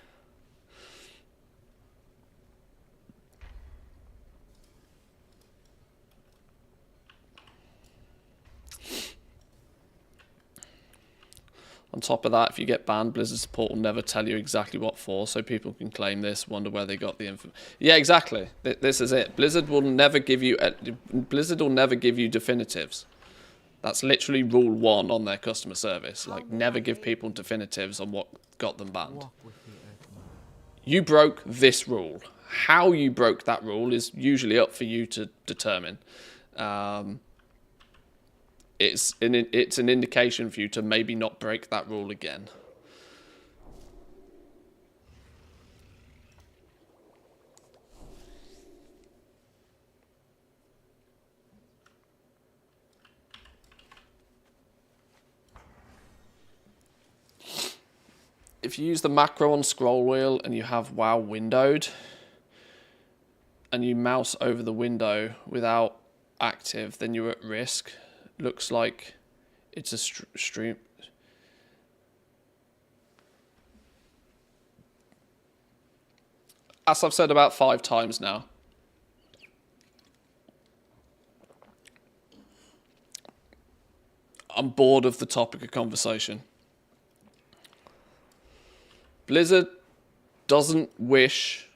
On top of that, if you get banned, Blizzard support will never tell you exactly what for, so people can claim this, wonder where they got the info. Yeah, exactly. This is it. Blizzard will never give you definitives. That's literally rule 1 on their customer service. Like, never give people definitives on what got them banned. You broke this rule. How you broke that rule is usually up for you to determine. It's an indication for you to maybe not break that rule again. If you use the macro on scroll wheel and you have WoW windowed and you mouse over the window without active, then you're at risk. Looks like it's a stream. As I've said about 5 times now, I'm bored of the topic of conversation. Blizzard doesn't wish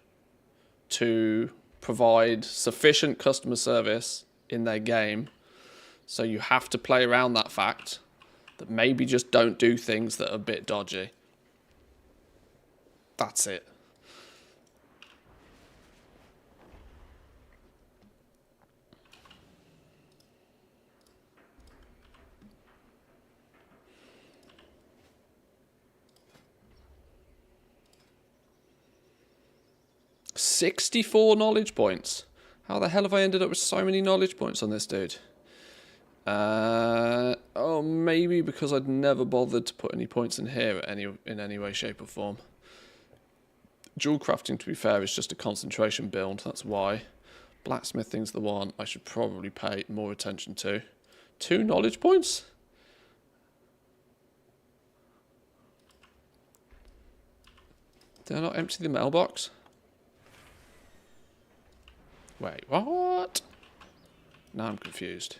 to provide sufficient customer service in their game, so you have to play around that fact that maybe just don't do things that are a bit dodgy. That's it. $64 knowledge points. How the hell have I ended up with so many knowledge points on this dude? Oh, maybe because I'd never bothered to put any points in here in any way, shape or form. Jewel crafting, to be fair, is just a concentration build. That's why. Blacksmithing's the one I should probably pay more attention to. 2 knowledge points? Did I not empty the mailbox? Wait, what? Now I'm confused.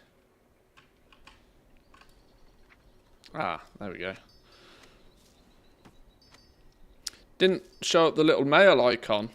Ah, there we go. Didn't show up the little mail icon.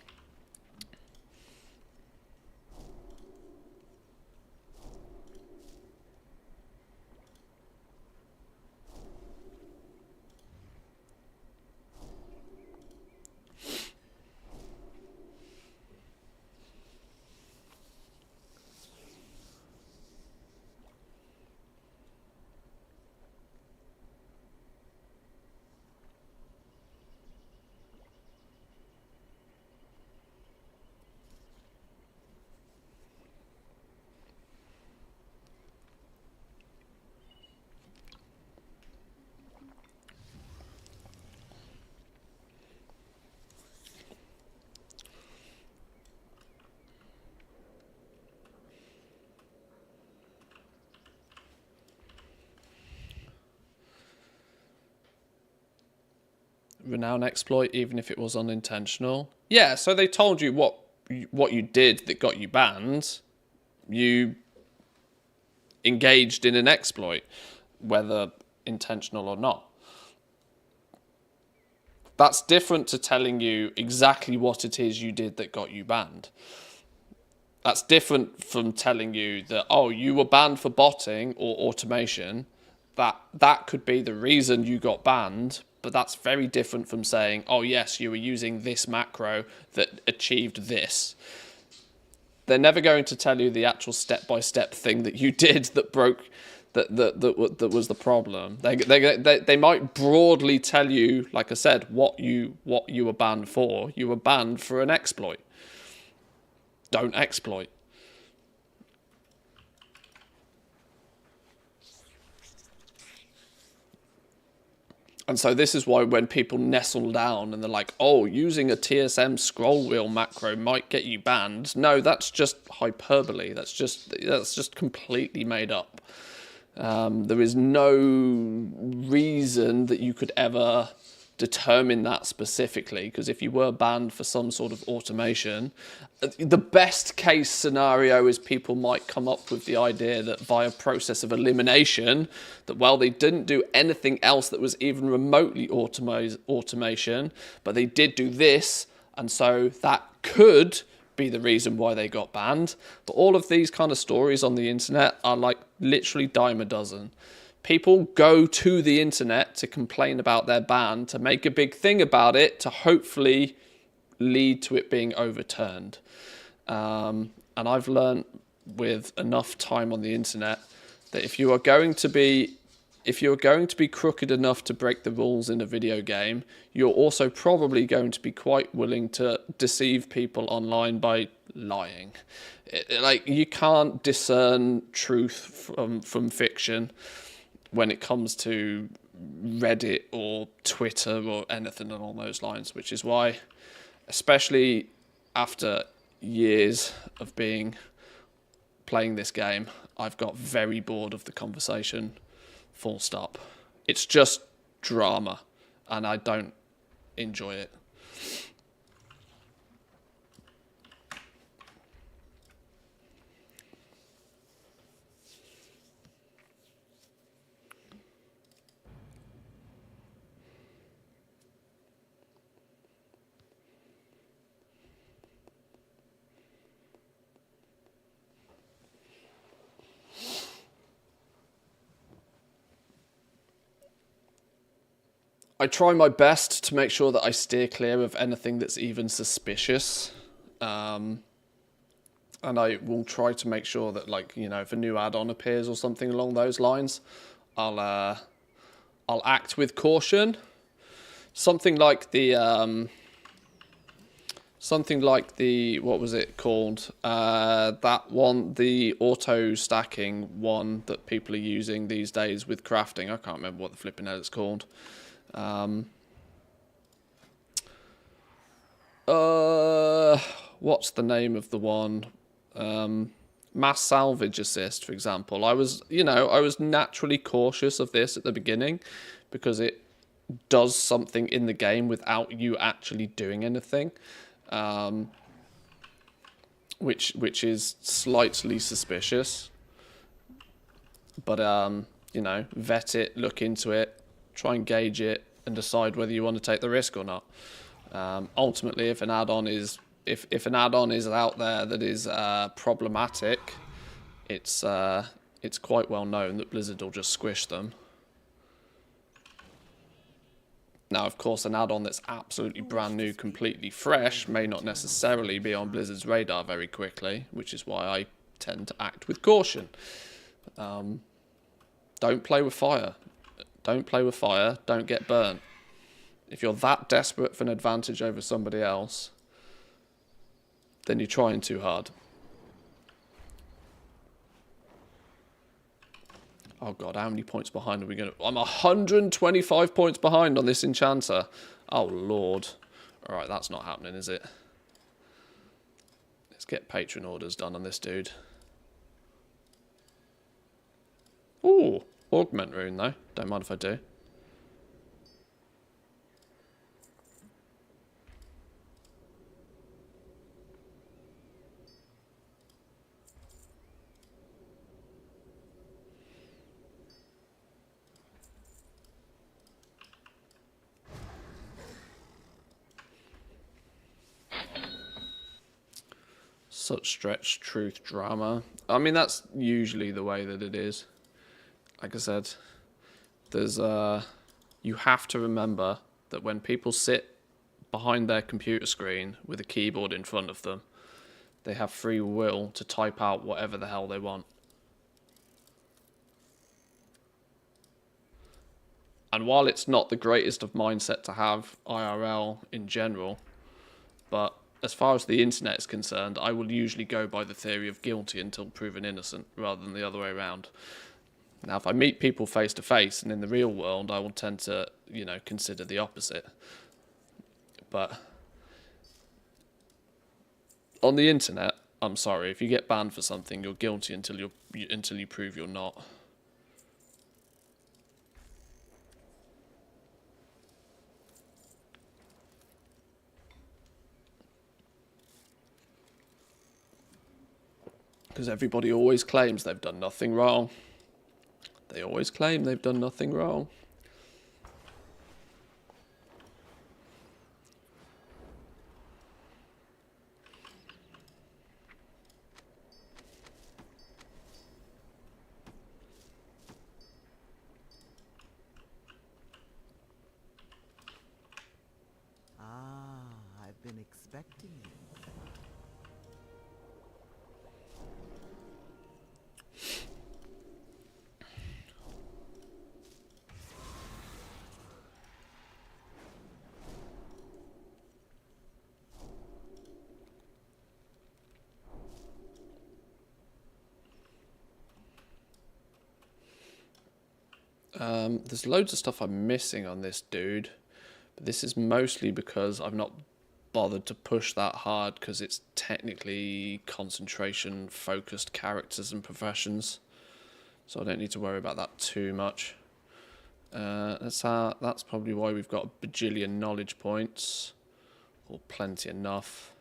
Renown exploit, even if it was unintentional. Yeah, so they told you what you did that got you banned. You engaged in an exploit, whether intentional or not. That's different to telling you exactly what it is you did that got you banned. That's different from telling you that, oh, you were banned for botting or automation. That could be the reason you got banned, but that's very different from saying, oh yes, you were using this macro that achieved this. They're never going to tell you the actual step-by-step thing that you did that broke, that was the problem. They might broadly tell you, like I said, what you were banned for. You were banned for an exploit. Don't exploit. And so this is why when people nestle down and they're like, oh, using a TSM scroll wheel macro might get you banned. No, that's just hyperbole. That's just completely made up. There is no reason that you could ever determine that specifically, because if you were banned for some sort of automation, the best case scenario is people might come up with the idea that via process of elimination, that well, they didn't do anything else that was even remotely automation, but they did do this, and so that could be the reason why they got banned. But all of these kind of stories on the internet are like literally dime a dozen. People go to the internet to complain about their ban, to make a big thing about it, to hopefully lead to it being overturned. And I've learned with enough time on the internet that if you are going to be crooked enough to break the rules in a video game, you're also probably going to be quite willing to deceive people online by lying. Like, you can't discern truth from fiction when it comes to Reddit or Twitter or anything along those lines, which is why, especially after years of playing this game, I've got very bored of the conversation, full stop. It's just drama, and I don't enjoy it. I try my best to make sure that I steer clear of anything that's even suspicious. And I will try to make sure that, like, you know, if a new add-on appears or something along those lines, I'll act with caution. Something like the Something like the, what was it called? That one, the auto stacking one that people are using these days with crafting. I can't remember what the flipping hell it's called. What's the name of the one? Mass salvage assist, for example. I was naturally cautious of this at the beginning because it does something in the game without you actually doing anything. Which is slightly suspicious, but vet it, look into it, try and gauge it, and decide whether you want to take the risk or not. Ultimately, if an add-on is an add-on is out there that is problematic, it's quite well known that Blizzard will just squish them. Now, of course, an add-on that's absolutely brand new, completely fresh, may not necessarily be on Blizzard's radar very quickly, which is why I tend to act with caution. Don't play with fire. Don't play with fire. Don't get burnt. If you're that desperate for an advantage over somebody else, then you're trying too hard. Oh god, how many points behind are we going to... I'm 125 points behind on this enchanter. Oh lord. Alright, that's not happening, is it? Let's get patron orders done on this dude. Ooh, augment rune though. Don't mind if I do. Such stretched truth drama. I mean, that's usually the way that it is. Like I said, there's you have to remember that when people sit behind their computer screen with a keyboard in front of them, they have free will to type out whatever the hell they want. And while it's not the greatest of mindset to have IRL in general, but as far as the internet is concerned, I will usually go by the theory of guilty until proven innocent, rather than the other way around. Now, if I meet people face to face and in the real world, I will tend to, consider the opposite. But on the internet, I'm sorry, if you get banned for something, you're guilty until you prove you're not. Because everybody always claims they've done nothing wrong. They always claim they've done nothing wrong. I've been expecting you. There's loads of stuff I'm missing on this dude, but this is mostly because I've not bothered to push that hard because it's technically concentration focused characters and professions, so I don't need to worry about that too much. That's probably why we've got a bajillion knowledge points, or plenty enough.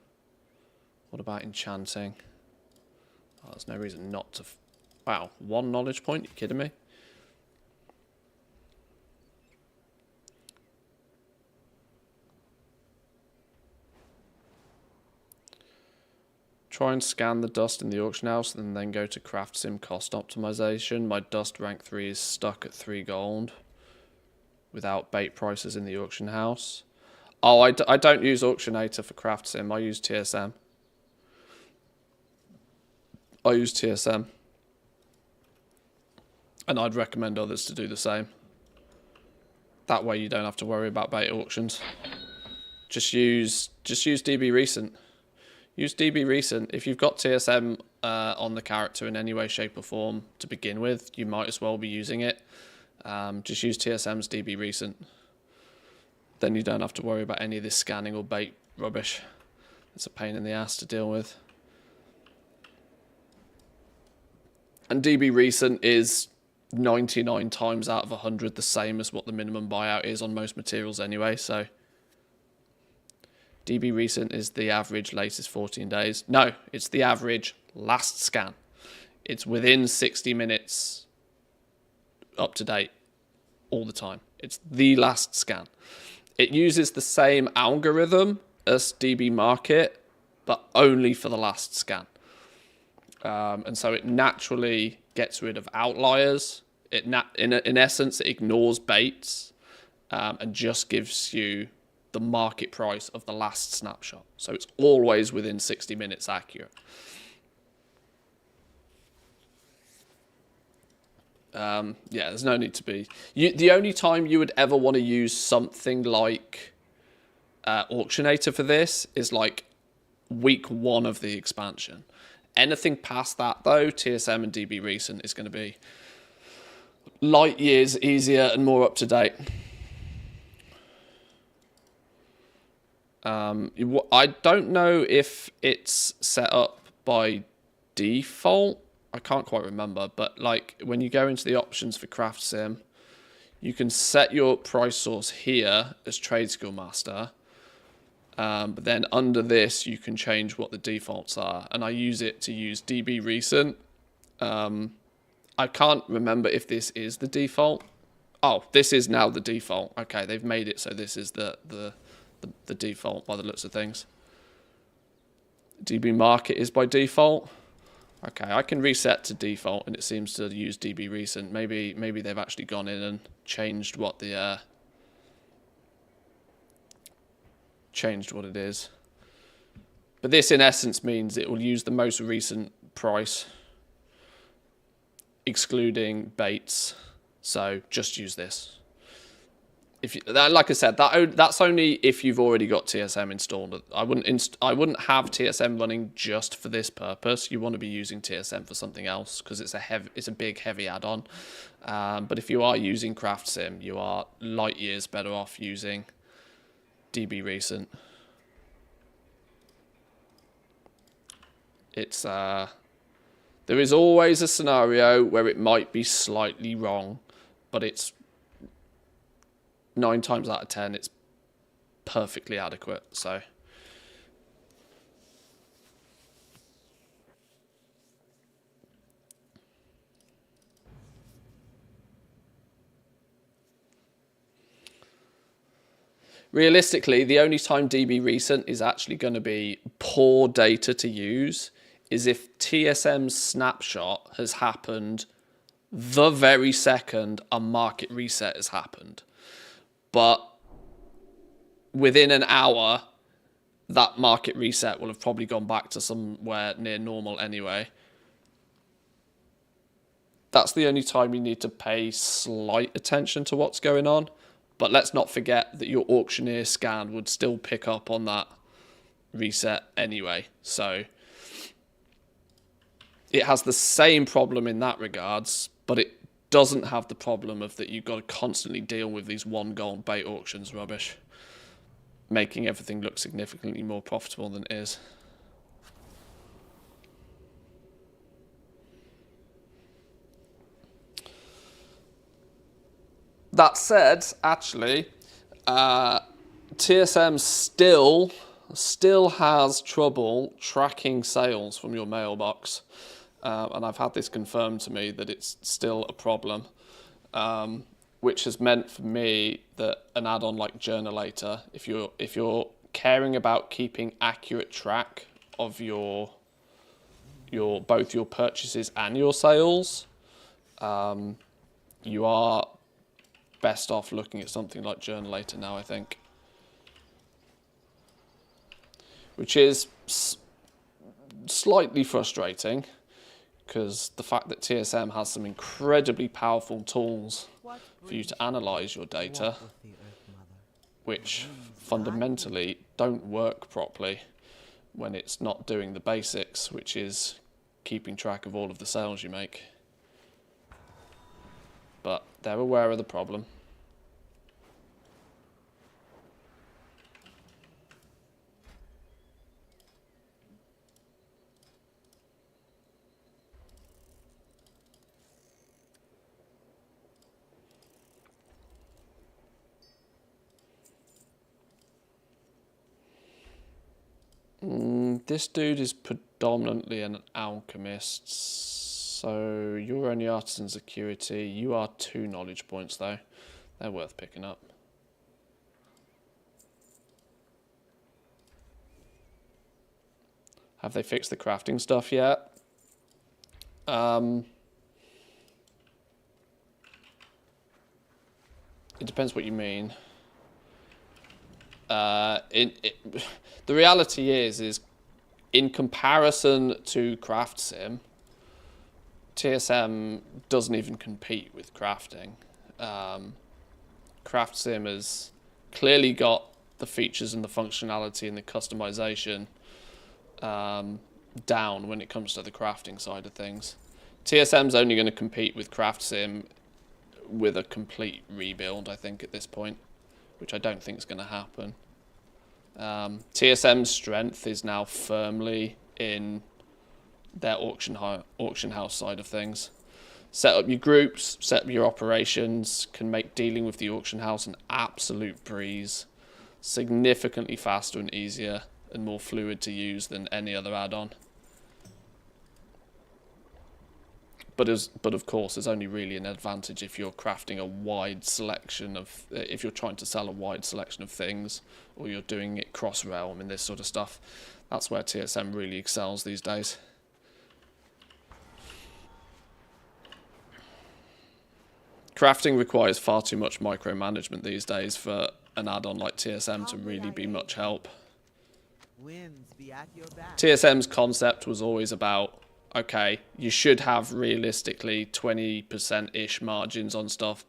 What about enchanting? Oh, there's no reason not to. Wow, 1 knowledge point? You kidding me? Try and scan the dust in the auction house and then go to craft sim cost optimization. My dust rank 3 is stuck at 3 gold without bait prices in the auction house. Oh, I don't use Auctionator for craft sim. I use TSM. And I'd recommend others to do the same. That way you don't have to worry about bait auctions. just use DB Recent. Use DB Recent. If you've got TSM on the character in any way, shape or form to begin with, you might as well be using it. Just use TSM's DB Recent. Then you don't have to worry about any of this scanning or bait rubbish. It's a pain in the ass to deal with. And DB Recent is 99 times out of 100 the same as what the minimum buyout is on most materials anyway, so DB Recent is the average latest 14 days. No, it's the average last scan. It's within 60 minutes up to date all the time. It's the last scan. It uses the same algorithm as DB Market, but only for the last scan. And so it naturally gets rid of outliers. In essence, it ignores baits and just gives you the market price of the last snapshot. So it's always within 60 minutes accurate. Yeah, there's no need to be. The only time you would ever want to use something like Auctionator for this is like week 1 of the expansion. Anything past that, though, TSM and DB Recent is going to be light years easier and more up to date. I don't know if it's set up by default. I can't quite remember, but like when you go into the options for Craft Sim, you can set your price source here as Trade Skill Master. But then under this, you can change what the defaults are. And I use it to use DB Recent. I can't remember if this is the default. Oh, this is now the default. Okay, they've made it so this is the default by the looks of things. DB Market is by default. Okay, I can reset to default and it seems to use DB Recent. Maybe they've actually gone in and changed what the changed what it is. But this in essence means it will use the most recent price, excluding baits. So just use this. If you, like I said, that's only if you've already got TSM installed. I wouldn't have TSM running just for this purpose. You want to be using TSM for something else because it's a big heavy add-on. But if you are using Craft Sim, you are light years better off using DB Recent. It's there is always a scenario where it might be slightly wrong, but it's 9 times out of 10 it's perfectly adequate. So realistically, the only time DB Recent is actually going to be poor data to use is if TSM's snapshot has happened the very second a market reset has happened. But within an hour, that market reset will have probably gone back to somewhere near normal anyway. That's the only time you need to pay slight attention to what's going on. But let's not forget that your auctioneer scan would still pick up on that reset anyway. So it has the same problem in that regards, but it doesn't have the problem of that you've got to constantly deal with these 1 gold bait auctions rubbish, making everything look significantly more profitable than it is. That said, actually, TSM still has trouble tracking sales from your mailbox. And I've had this confirmed to me that it's still a problem, which has meant for me that an add-on like Journalator, if you're caring about keeping accurate track of your both your purchases and your sales, you are best off looking at something like Journalator now, I think, which is slightly frustrating. Because the fact that TSM has some incredibly powerful tools for you to analyze your data which fundamentally don't work properly when it's not doing the basics, which is keeping track of all of the sales you make. But they're aware of the problem. This dude is predominantly an alchemist, so you're only artisan security. You are 2 knowledge points though. They're worth picking up. Have they fixed the crafting stuff yet? It depends what you mean. The reality is in comparison to Craft Sim, TSM doesn't even compete with crafting. Craft Sim has clearly got the features and the functionality and the customization down when it comes to the crafting side of things. TSM's only going to compete with Craft Sim with a complete rebuild, I think, at this point, which I don't think is going to happen. TSM's strength is now firmly in their auction house side of things. Set up your groups, set up your operations, can make dealing with the auction house an absolute breeze. Significantly faster and easier and more fluid to use than any other add-on. But of course, there's only really an advantage if you're crafting a wide selection of, if you're trying to sell a wide selection of things, or you're doing it cross-realm and this sort of stuff. That's where TSM really excels these days. Crafting requires far too much micromanagement these days for an add-on like TSM to really be much help. Winds be at your back. TSM's concept was always about, okay, you should have realistically 20%-ish margins on stuff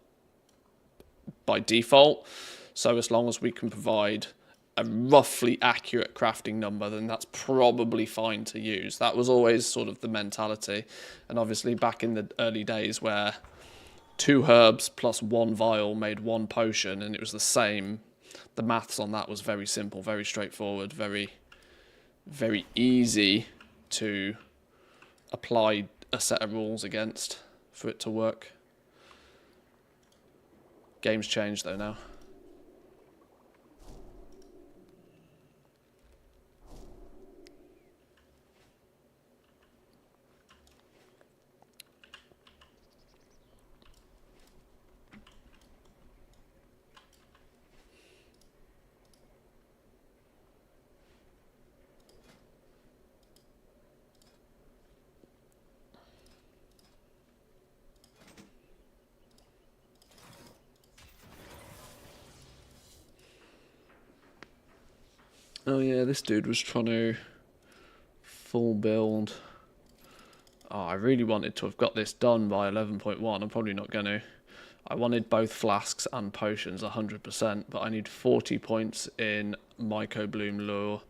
by default. So as long as we can provide a roughly accurate crafting number, then that's probably fine to use. That was always sort of the mentality. And obviously back in the early days where 2 herbs plus 1 vial made 1 potion and it was the same, the maths on that was very simple, very straightforward, very, very easy to apply a set of rules against for it to work. Game's changed though now. Oh yeah, this dude was trying to full build. Oh, I really wanted to have got this done by 11.1. I'm probably not going to. I wanted both flasks and potions 100%, but I need 40 points in Myco Bloom Lure.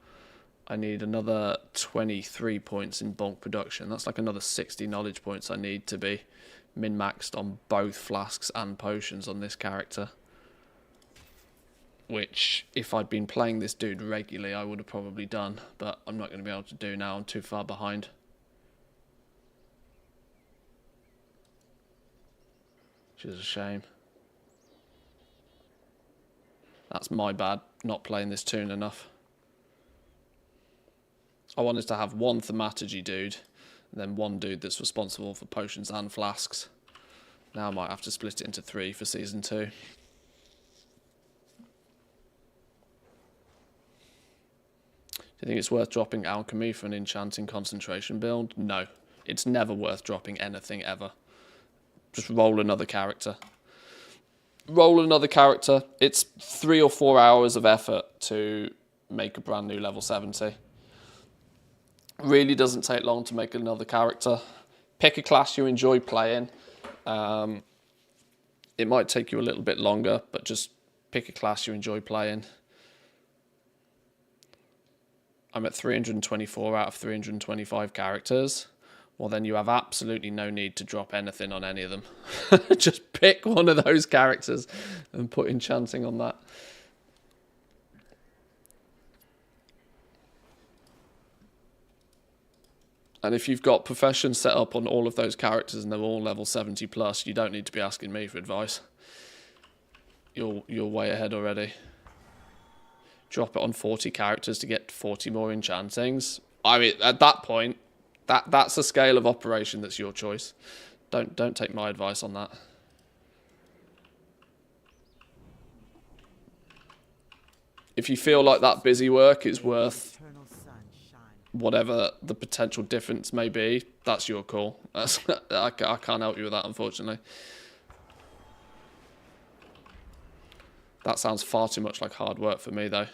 I need another 23 points in bulk production. That's like another 60 knowledge points I need to be min-maxed on both flasks and potions on this character. Which, if I'd been playing this dude regularly, I would have probably done. But I'm not going to be able to do now. I'm too far behind. Which is a shame. That's my bad, not playing this tune enough. I wanted to have 1 thaumaturgy dude, and then 1 dude that's responsible for potions and flasks. Now I might have to split it into 3 for Season 2. Do you think it's worth dropping alchemy for an enchanting concentration build? No. It's never worth dropping anything ever. Just roll another character. Roll another character. It's 3 or 4 hours of effort to make a brand new level 70. Really doesn't take long to make another character. Pick a class you enjoy playing. It might take you a little bit longer, but just Pick a class you enjoy playing. I'm at 324 out of 325 characters. Well, then you have absolutely no need to drop anything on any of them. Just pick one of those characters and put enchanting on that. And if you've got profession set up on all of those characters and they're all level 70 plus, you don't need to be asking me for advice. You're way ahead already. Drop it on 40 characters to get 40 more enchantings. I mean, at that point, that's a scale of operation that's your choice. Don't take my advice on that. If you feel like that busy work is worth whatever the potential difference may be, that's your call. I can't help you with that, unfortunately. That sounds far too much like hard work for me, though.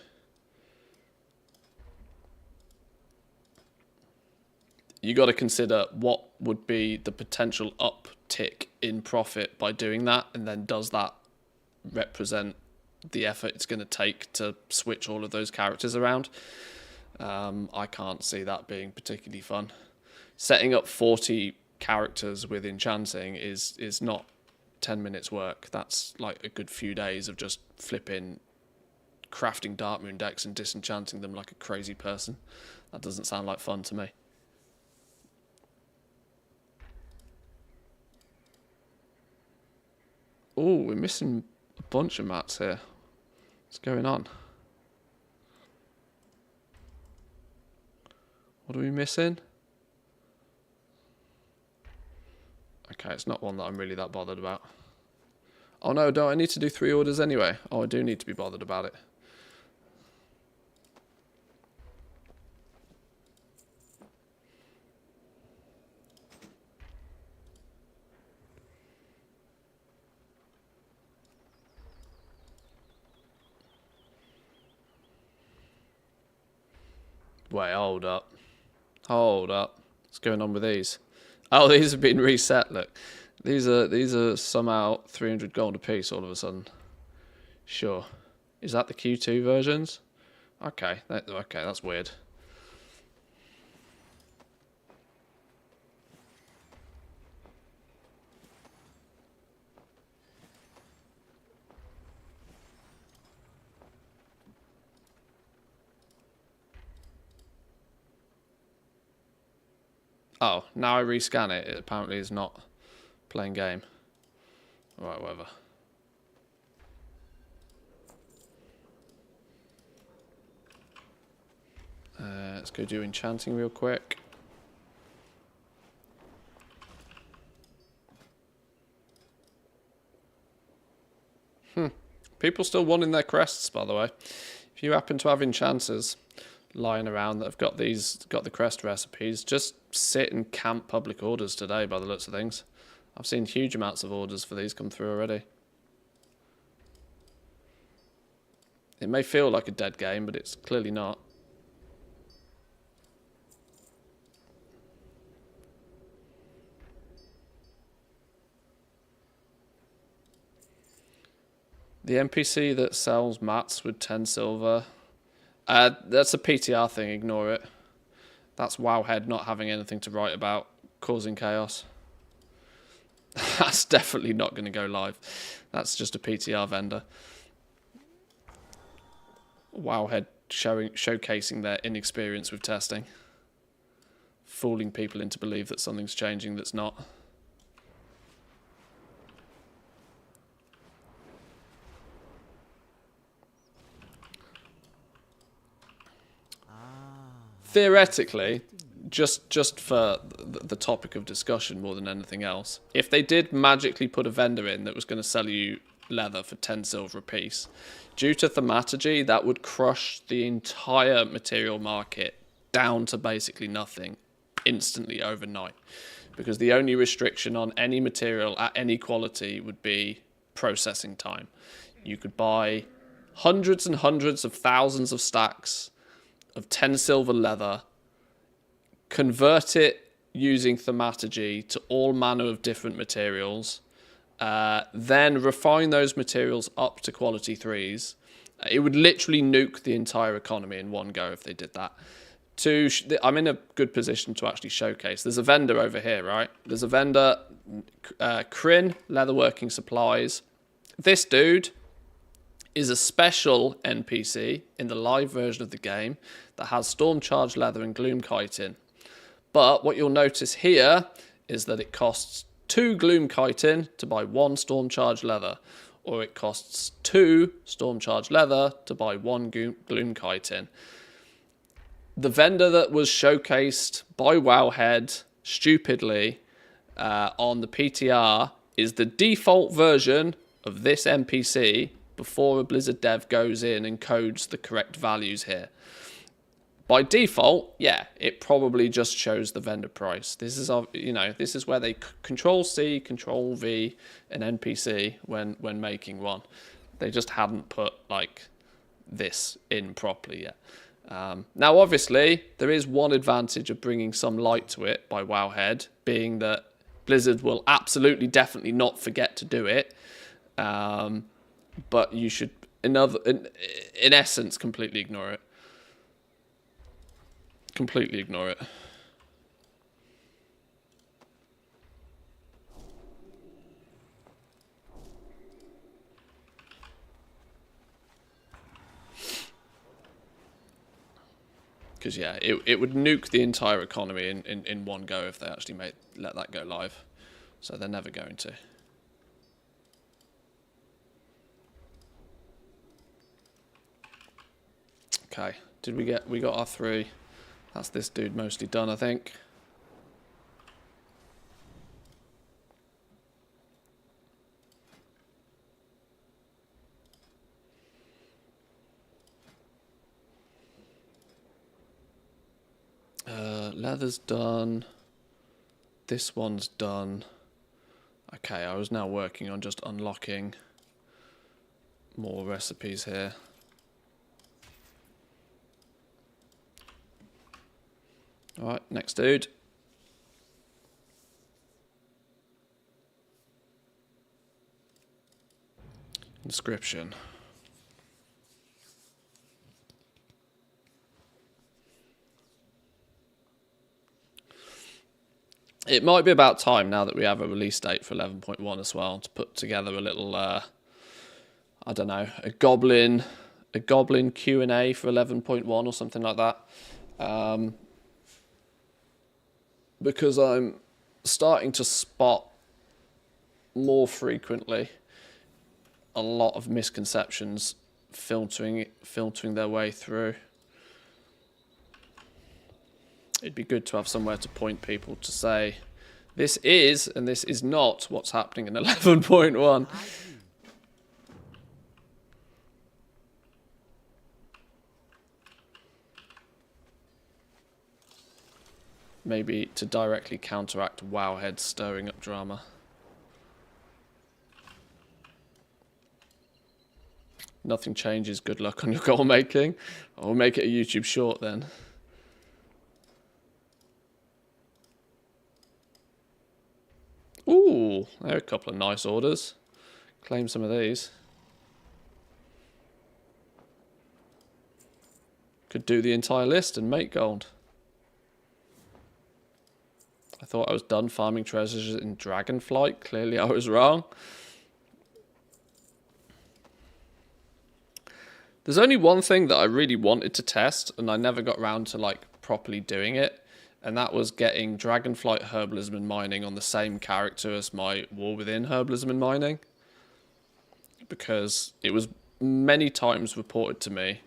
You got to consider what would be the potential uptick in profit by doing that, and then does that represent the effort it's going to take to switch all of those characters around? I can't see that being particularly fun. Setting up 40 characters with enchanting is not 10 minutes work. That's like a good few days of just flipping, crafting Darkmoon decks and disenchanting them like a crazy person. That doesn't sound like fun to me. Oh, we're missing a bunch of mats here. What's going on? What are we missing? Okay, it's not one that I'm really that bothered about. Oh no, don't I need to do 3 orders anyway? Oh, I do need to be bothered about it. Wait, hold up. Hold up. What's going on with these? Oh, these have been reset, look. These are somehow 300 gold apiece all of a sudden. Sure. Is that the Q2 versions? Okay, that's weird. Oh, now I rescan it. It apparently is not playing game. Alright, whatever. Let's go do enchanting real quick. People still wanting their crests, by the way. If you happen to have enchanters lying around that have got the crest recipes, just sit and camp public orders today by the looks of things. I've seen huge amounts of orders for these come through already. It may feel like a dead game, but it's clearly not. The NPC that sells mats with 10 silver, that's a PTR thing, ignore it. That's Wowhead not having anything to write about, causing chaos. That's definitely not going to go live. That's just a PTR vendor. Wowhead showcasing their inexperience with testing. Fooling people into believe that something's changing that's not. Theoretically, just for the topic of discussion more than anything else, if they did magically put a vendor in that was going to sell you leather for 10 silver a piece, due to thaumaturgy, that would crush the entire material market down to basically nothing instantly overnight. Because the only restriction on any material at any quality would be processing time. You could buy hundreds and hundreds of thousands of stacks of 10 silver leather, convert it using thaumaturgy to all manner of different materials, then refine those materials up to quality 3s. It would literally nuke the entire economy in one go if they did that. I'm in a good position to actually showcase. There's a vendor over here, right? There's a vendor, Kryn Leatherworking Supplies. This dude is a special NPC in the live version of the game that has storm charged leather and gloom chitin. But what you'll notice here is that it costs 2 gloom chitin to buy 1 storm charged leather, or it costs 2 storm charged leather to buy 1 gloom chitin. The vendor that was showcased by Wowhead stupidly on the PTR is the default version of this NPC before a Blizzard dev goes in and codes the correct values here. By default, yeah, it probably just shows the vendor price. This is, this is where they Control C, Control V an NPC when making one. They just hadn't put like this in properly yet. Now, obviously, there is one advantage of bringing some light to it by Wowhead, being that Blizzard will absolutely, definitely not forget to do it. But you should, in essence, completely ignore it. Completely ignore it. Because, yeah, it would nuke the entire economy in one go if they actually let that go live. So they're never going to. Okay, we got our 3. That's this dude mostly done, I think. Leather's done. This one's done. Okay, I was now working on just unlocking more recipes here. Alright, next dude. Inscription. It might be about time now that we have a release date for 11.1 as well to put together a little, I don't know, a goblin Q&A for 11.1 or something like that. Because I'm starting to spot more frequently a lot of misconceptions filtering their way through. It'd be good to have somewhere to point people to say, this is and this is not what's happening in 11.1. Maybe to directly counteract Wowhead stirring up drama. Nothing changes, good luck on your goal making. I'll make it a YouTube short then. Ooh, there are a couple of nice orders. Claim some of these. Could do the entire list and make gold. I thought I was done farming treasures in Dragonflight. Clearly I was wrong. There's only one thing that I really wanted to test, and I never got around to like properly doing it. And that was getting Dragonflight Herbalism and Mining on the same character as my War Within Herbalism and Mining. Because it was many times reported to me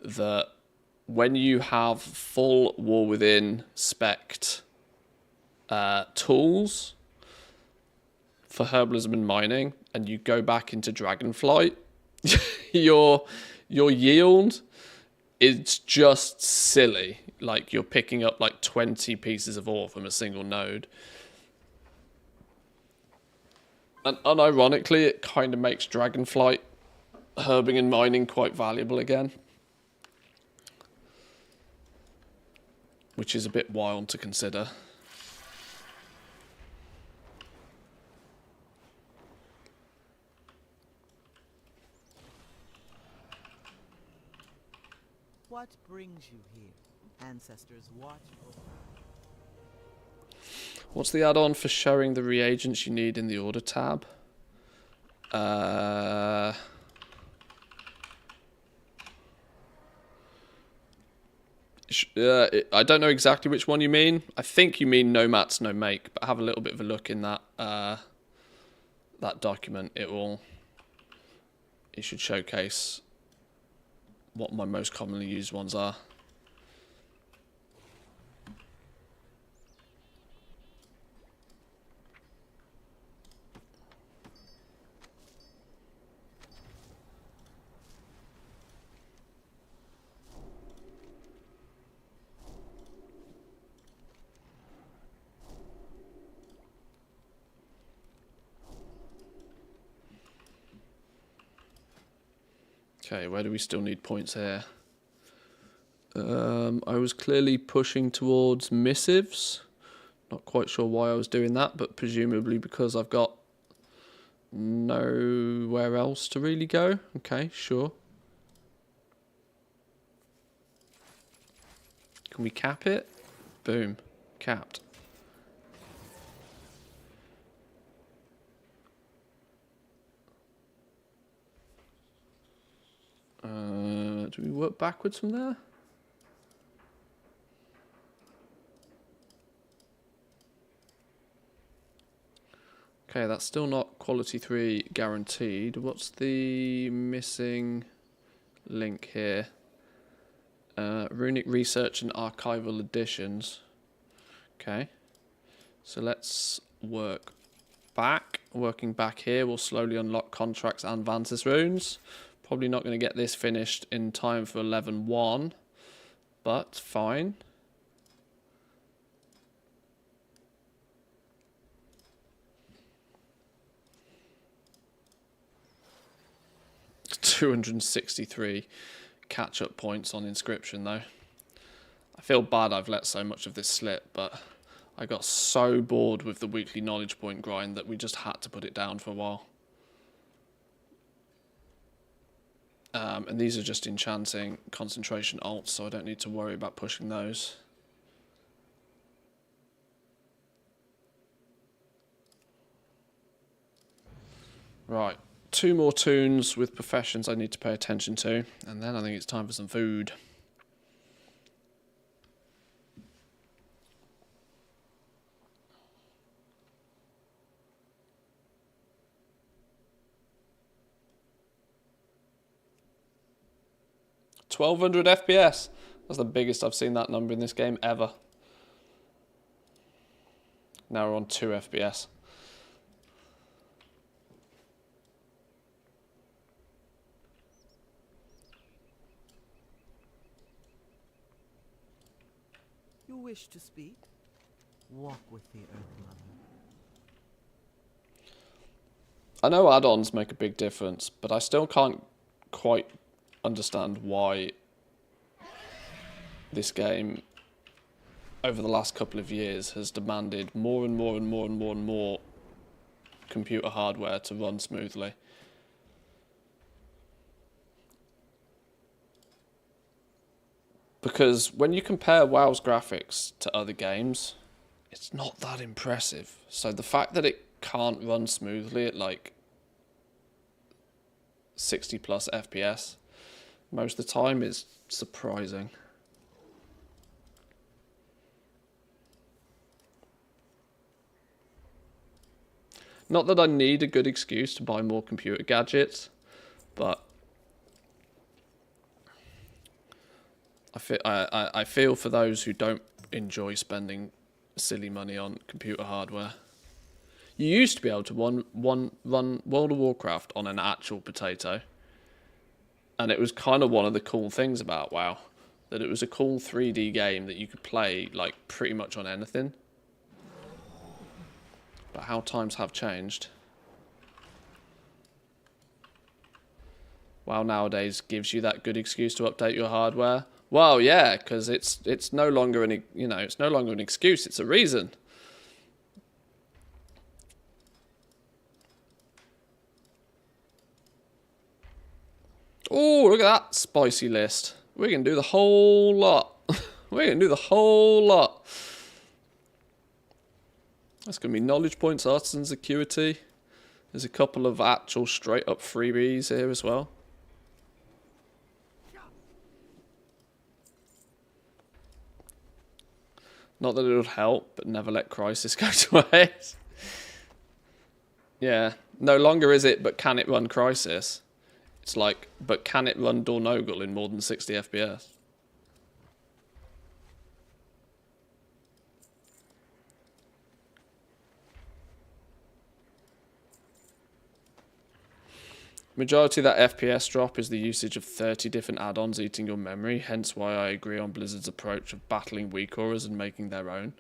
that when you have full War Within spec'd tools for Herbalism and Mining, and you go back into Dragonflight, your yield is just silly. Like, you're picking up like 20 pieces of ore from a single node. And unironically, it kind of makes Dragonflight herbing and mining quite valuable again. Which is a bit wild to consider. What brings you here? Ancestors watch over. What's the add-on for showing the reagents you need in the order tab? I don't know exactly which one you mean. I think you mean no mats, no make, but have a little bit of a look in that that document. It should showcase what my most commonly used ones are. Okay, where do we still need points here? I was clearly pushing towards missives. Not quite sure why I was doing that, but presumably because I've got nowhere else to really go. Okay, sure. Can we cap it? Boom. Capped. Do we work backwards from there? Okay, that's still not quality 3 guaranteed. What's the missing link here? Runic research and archival editions. Okay, so let's work back. Working back here will slowly unlock contracts and Vantis runes. Probably not going to get this finished in time for 11-1, but fine. $263 catch-up points on inscription, though. I feel bad I've let so much of this slip, but I got so bored with the weekly knowledge point grind that we just had to put it down for a while. And these are just enchanting concentration alts, so I don't need to worry about pushing those. Right, 2 more tunes with professions I need to pay attention to, and then I think it's time for some food. $1,200 FPS. That's the biggest I've seen that number in this game ever. Now we're on 2 FPS. You wish to speak? Walk with the Earth Mother. I know add-ons make a big difference, but I still can't quite understand why this game over the last couple of years has demanded more and more and more and more and more computer hardware to run smoothly. Because when you compare WoW's graphics to other games, it's not that impressive. So the fact that it can't run smoothly at like 60 plus FPS most of the time is surprising. Not that I need a good excuse to buy more computer gadgets, but I feel for those who don't enjoy spending silly money on computer hardware. You used to be able to run World of Warcraft on an actual potato. And it was kind of one of the cool things about WoW, that it was a cool 3D game that you could play like pretty much on anything. But how times have changed. WoW nowadays gives you that good excuse to update your hardware. Well, yeah, because it's no longer an it's no longer an excuse, it's a reason. Oh, look at that spicy list. We're going to do the whole lot. We're going to do the whole lot. That's going to be knowledge points, artisan security. There's a couple of actual straight up freebies here as well. Not that it would help, but never let crisis go to waste. Yeah, no longer is it, but can it run crisis? It's like, but can it run Dornogle in more than 60 FPS? Majority of that FPS drop is the usage of 30 different add-ons eating your memory, hence why I agree on Blizzard's approach of battling weak auras and making their own.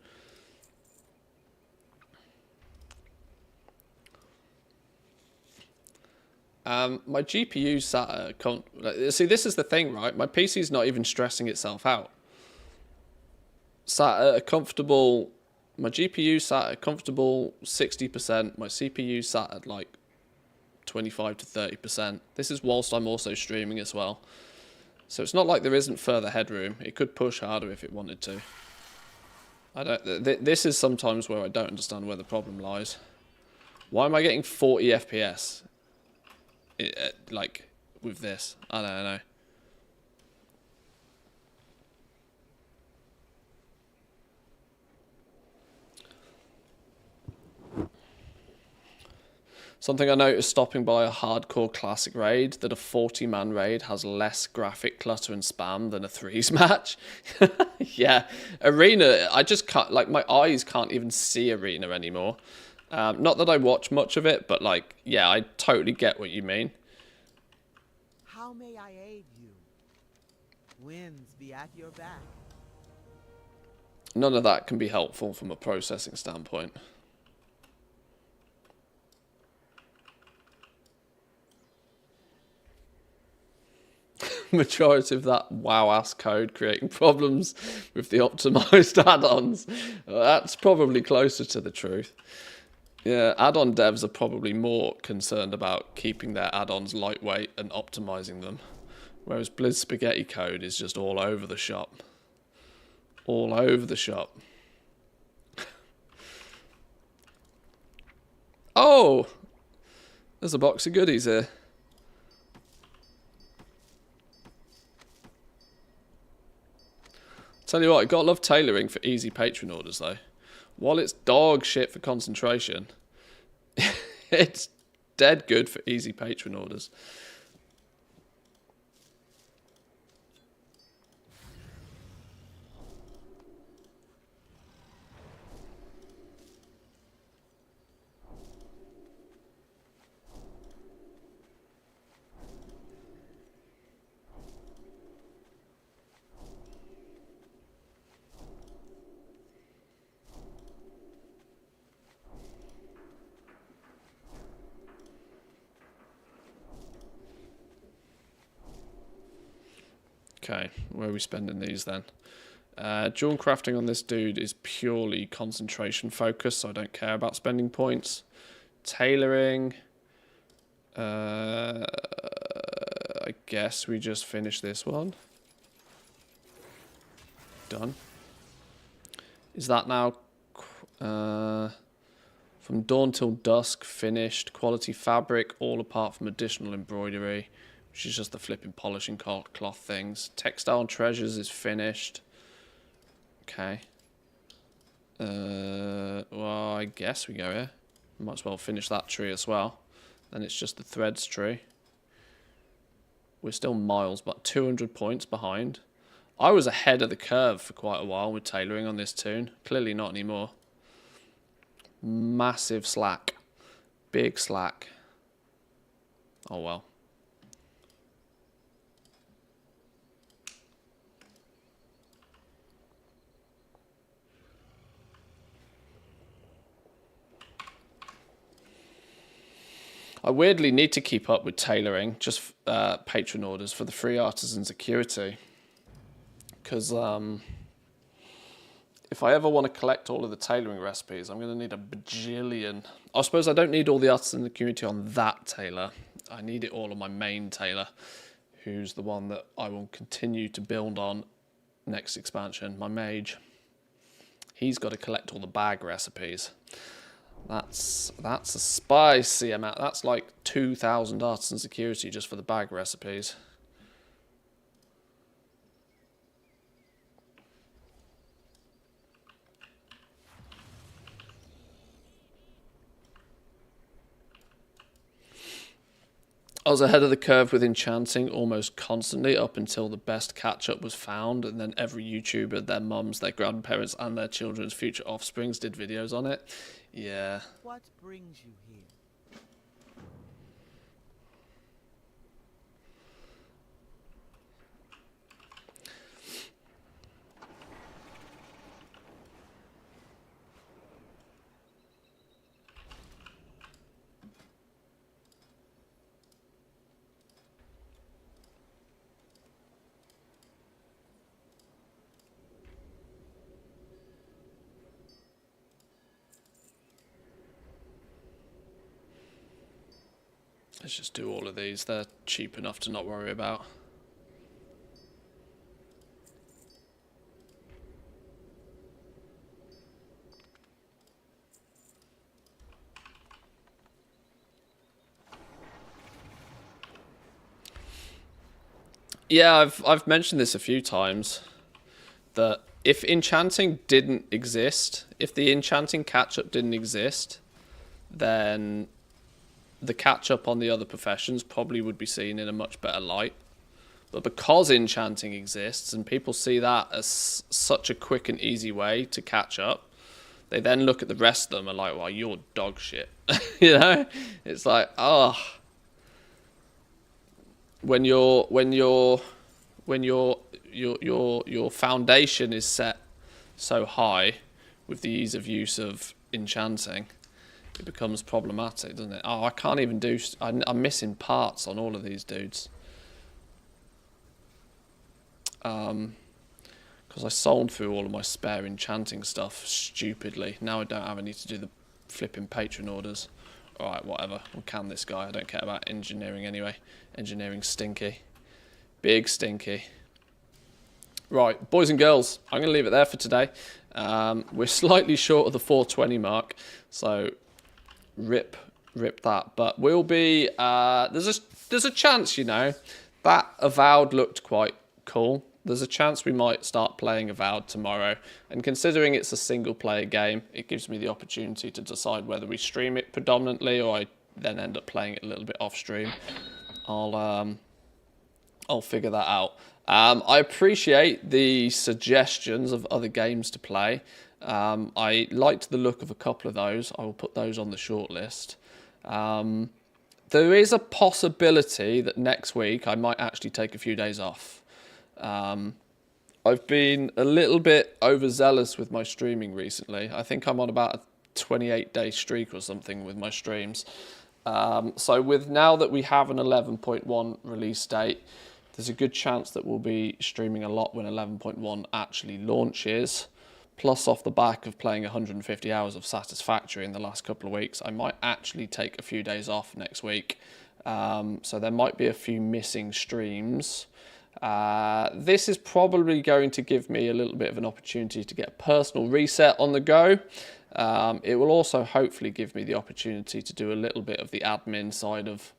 My GPU sat at see, this is the thing, right? My PC's not even stressing itself out. Sat at a comfortable... My GPU sat at a comfortable 60%. My CPU sat at like 25 to 30%. This is whilst I'm also streaming as well. So it's not like there isn't further headroom. It could push harder if it wanted to. This is sometimes where I don't understand where the problem lies. Why am I getting 40 FPS? Like, with this? I don't know. Something I noticed stopping by a hardcore classic raid, that a 40-man raid has less graphic clutter and spam than a threes match. Yeah, Arena, I just can't, like, my eyes can't even see Arena anymore. Not that I watch much of it, but, like, yeah, I totally get what you mean. How may I aid you? Winds be at your back. None of that can be helpful from a processing standpoint. Majority of that wow-ass code creating problems with the optimized add-ons. That's probably closer to the truth. Yeah, add-on devs are probably more concerned about keeping their add-ons lightweight and optimizing them. Whereas Blizz Spaghetti code is just all over the shop. All over the shop. Oh! There's a box of goodies here. Tell you what, I gotta love tailoring for easy patron orders though. While it's dog shit for concentration, it's dead good for easy patron orders. Okay, where are we spending these then? Jewel crafting on this dude is purely concentration focused, so I don't care about spending points. Tailoring. I guess we just finish this one. Done. Is that now... from dawn till dusk, finished. Quality fabric, all apart from additional embroidery. Which is just the flipping polishing cloth things. Textile treasures is finished. Okay. Well, I guess we go here. Might as well finish that tree as well. Then it's just the threads tree. We're still miles, but 200 points behind. I was ahead of the curve for quite a while with tailoring on this tune. Clearly not anymore. Massive slack. Big slack. Oh well. I weirdly need to keep up with tailoring, just patron orders for the free artisan security. Because if I ever want to collect all of the tailoring recipes, I'm going to need a bajillion. I suppose I don't need all the artisan security on that tailor. I need it all on my main tailor, who's the one that I will continue to build on next expansion, my mage. He's got to collect all the bag recipes. That's a spicy amount. That's like 2,000 artisan security just for the bag recipes. I was ahead of the curve with enchanting almost constantly up until the best catch-up was found, and then every YouTuber, their mums, their grandparents, and their children's future offsprings did videos on it. Yeah. What brings you here? Let's just do all of these. They're cheap enough to not worry about. Yeah, I've mentioned this a few times, that if enchanting didn't exist, if the enchanting catch-up didn't exist, then the catch-up on the other professions probably would be seen in a much better light. But because enchanting exists and people see that as such a quick and easy way to catch up, they then look at the rest of them and like, well, you're dog shit. You know? It's like, oh, when your foundation is set so high with the ease of use of enchanting, it becomes problematic, doesn't it? Oh, I can't even do... I'm missing parts on all of these dudes. Because I sold through all of my spare enchanting stuff stupidly. Now I don't have any to do the flipping patron orders. Alright, whatever. We'll can this guy. I don't care about engineering anyway. Engineering stinky. Big stinky. Right, boys and girls, I'm going to leave it there for today. We're slightly short of the 420 mark, so... Rip that. But we'll be there's a chance, you know, that Avowed looked quite cool. There's a chance we might start playing Avowed tomorrow, and considering it's a single player game, it gives me the opportunity to decide whether we stream it predominantly or I then end up playing it a little bit off stream. I'll figure that out. I appreciate the suggestions of other games to play. I liked the look of a couple of those. I will put those on the shortlist. There is a possibility that next week I might actually take a few days off. I've been a little bit overzealous with my streaming recently. I think I'm on about a 28-day streak or something with my streams. So with now that we have an 11.1 release date, there's a good chance that we'll be streaming a lot when 11.1 actually launches. Plus, off the back of playing 150 hours of Satisfactory in the last couple of weeks, I might actually take a few days off next week. So there might be a few missing streams. This is probably going to give me a little bit of an opportunity to get a personal reset on the go. It will also hopefully give me the opportunity to do a little bit of the admin side of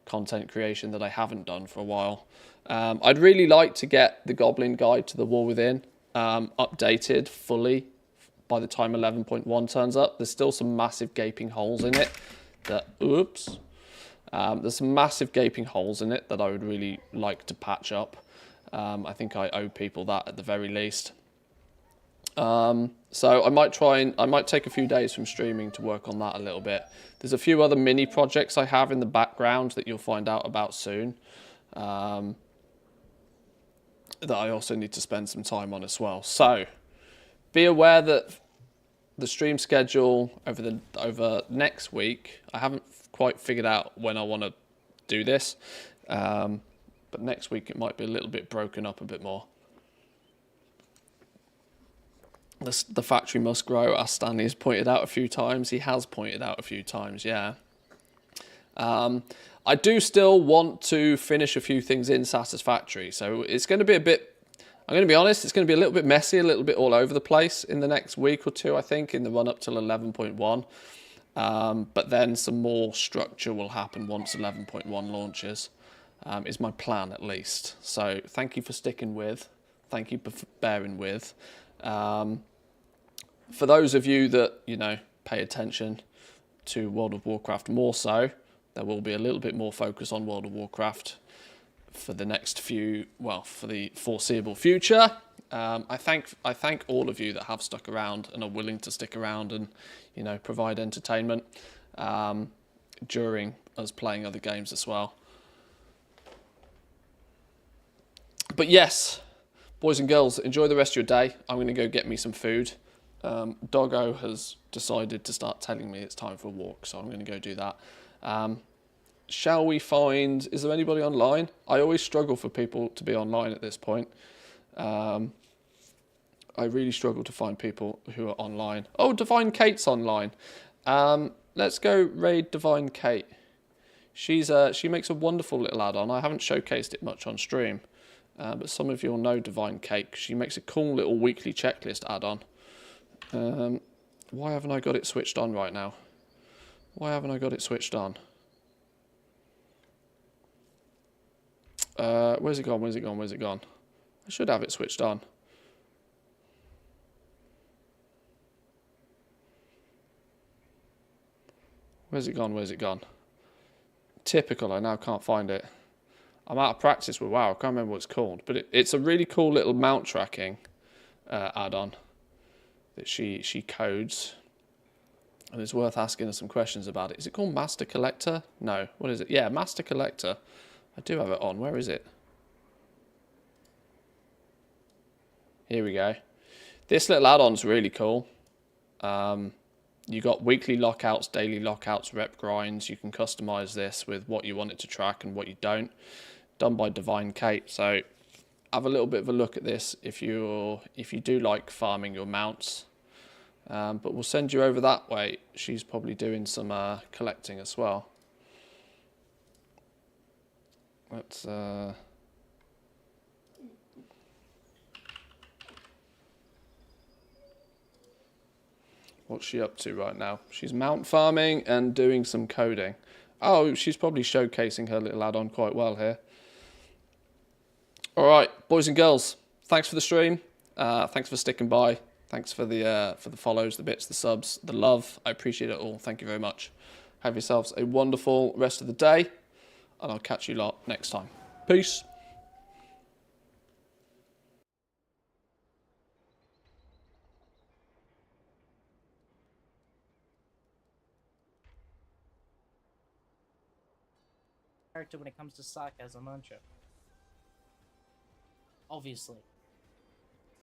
content creation that I haven't done for a while. I'd really like to get the Goblin Guide to the War Within updated fully by the time 11.1 turns up. There's still some massive gaping holes in it that, there's some massive gaping holes in it that I would really like to patch up. I think I owe people that at the very least. So I might take a few days from streaming to work on that a little bit. There's a few other mini projects I have in the background that you'll find out about soon. That I also need to spend some time on as well. So be aware that the stream schedule over next week, I haven't quite figured out when I want to do this, but next week it might be a little bit broken up a bit more. The factory must grow, as Stanley has pointed out a few times. He has pointed out a few times, yeah. I do still want to finish a few things in Satisfactory, so it's going to be a bit, I'm going to be honest, it's going to be a little bit messy, a little bit all over the place in the next week or two, I think, in the run up till 11.1. But then some more structure will happen once 11.1 launches, is my plan at least. So thank you for sticking with, thank you for bearing with. For those of you that, you know, pay attention to World of Warcraft more so, there will be a little bit more focus on World of Warcraft for the next few, well, for the foreseeable future. I thank all of you that have stuck around and are willing to stick around and, you know, provide entertainment during us playing other games as well. But yes, boys and girls, enjoy the rest of your day. I'm going to go get me some food. Doggo has decided to start telling me it's time for a walk, so I'm going to go do that. Shall we find... Is there anybody online? I always struggle for people to be online at this point. I really struggle to find people who are online. Oh, Divine Kate's online. Let's go raid Divine Kate. She makes a wonderful little add-on. I haven't showcased it much on stream, but some of you will know Divine Kate. She makes a cool little weekly checklist add-on. Why haven't I got it switched on right now? Why haven't I got it switched on? Where's it gone? Where's it gone? Where's it gone? I should have it switched on. Where's it gone? Where's it gone? Typical, I now can't find it. I'm out of practice with WoW, I can't remember what it's called. But it's a really cool little mount tracking add-on that she codes. And it's worth asking her some questions about it. Is it called Master Collector? No, what is it? Yeah, Master Collector. I do have it on. Where is it? Here we go. This little add-on's really cool. You got weekly lockouts, daily lockouts, rep grinds. You can customize this with what you want it to track and what you don't. Done by Divine Kate. So have a little bit of a look at this if you do like farming your mounts. But we'll send you over that way. She's probably doing some collecting as well. Let's what's she up to right now? She's mount farming and doing some coding. Oh, she's probably showcasing her little add-on quite well here. All right, boys and girls, thanks for the stream. Thanks for sticking by. Thanks for the follows, the bits, the subs, the love. I appreciate it all. Thank you very much. Have yourselves a wonderful rest of the day, and I'll catch you lot next time. Peace. Character when it comes to sarcasm, aren't you? Obviously.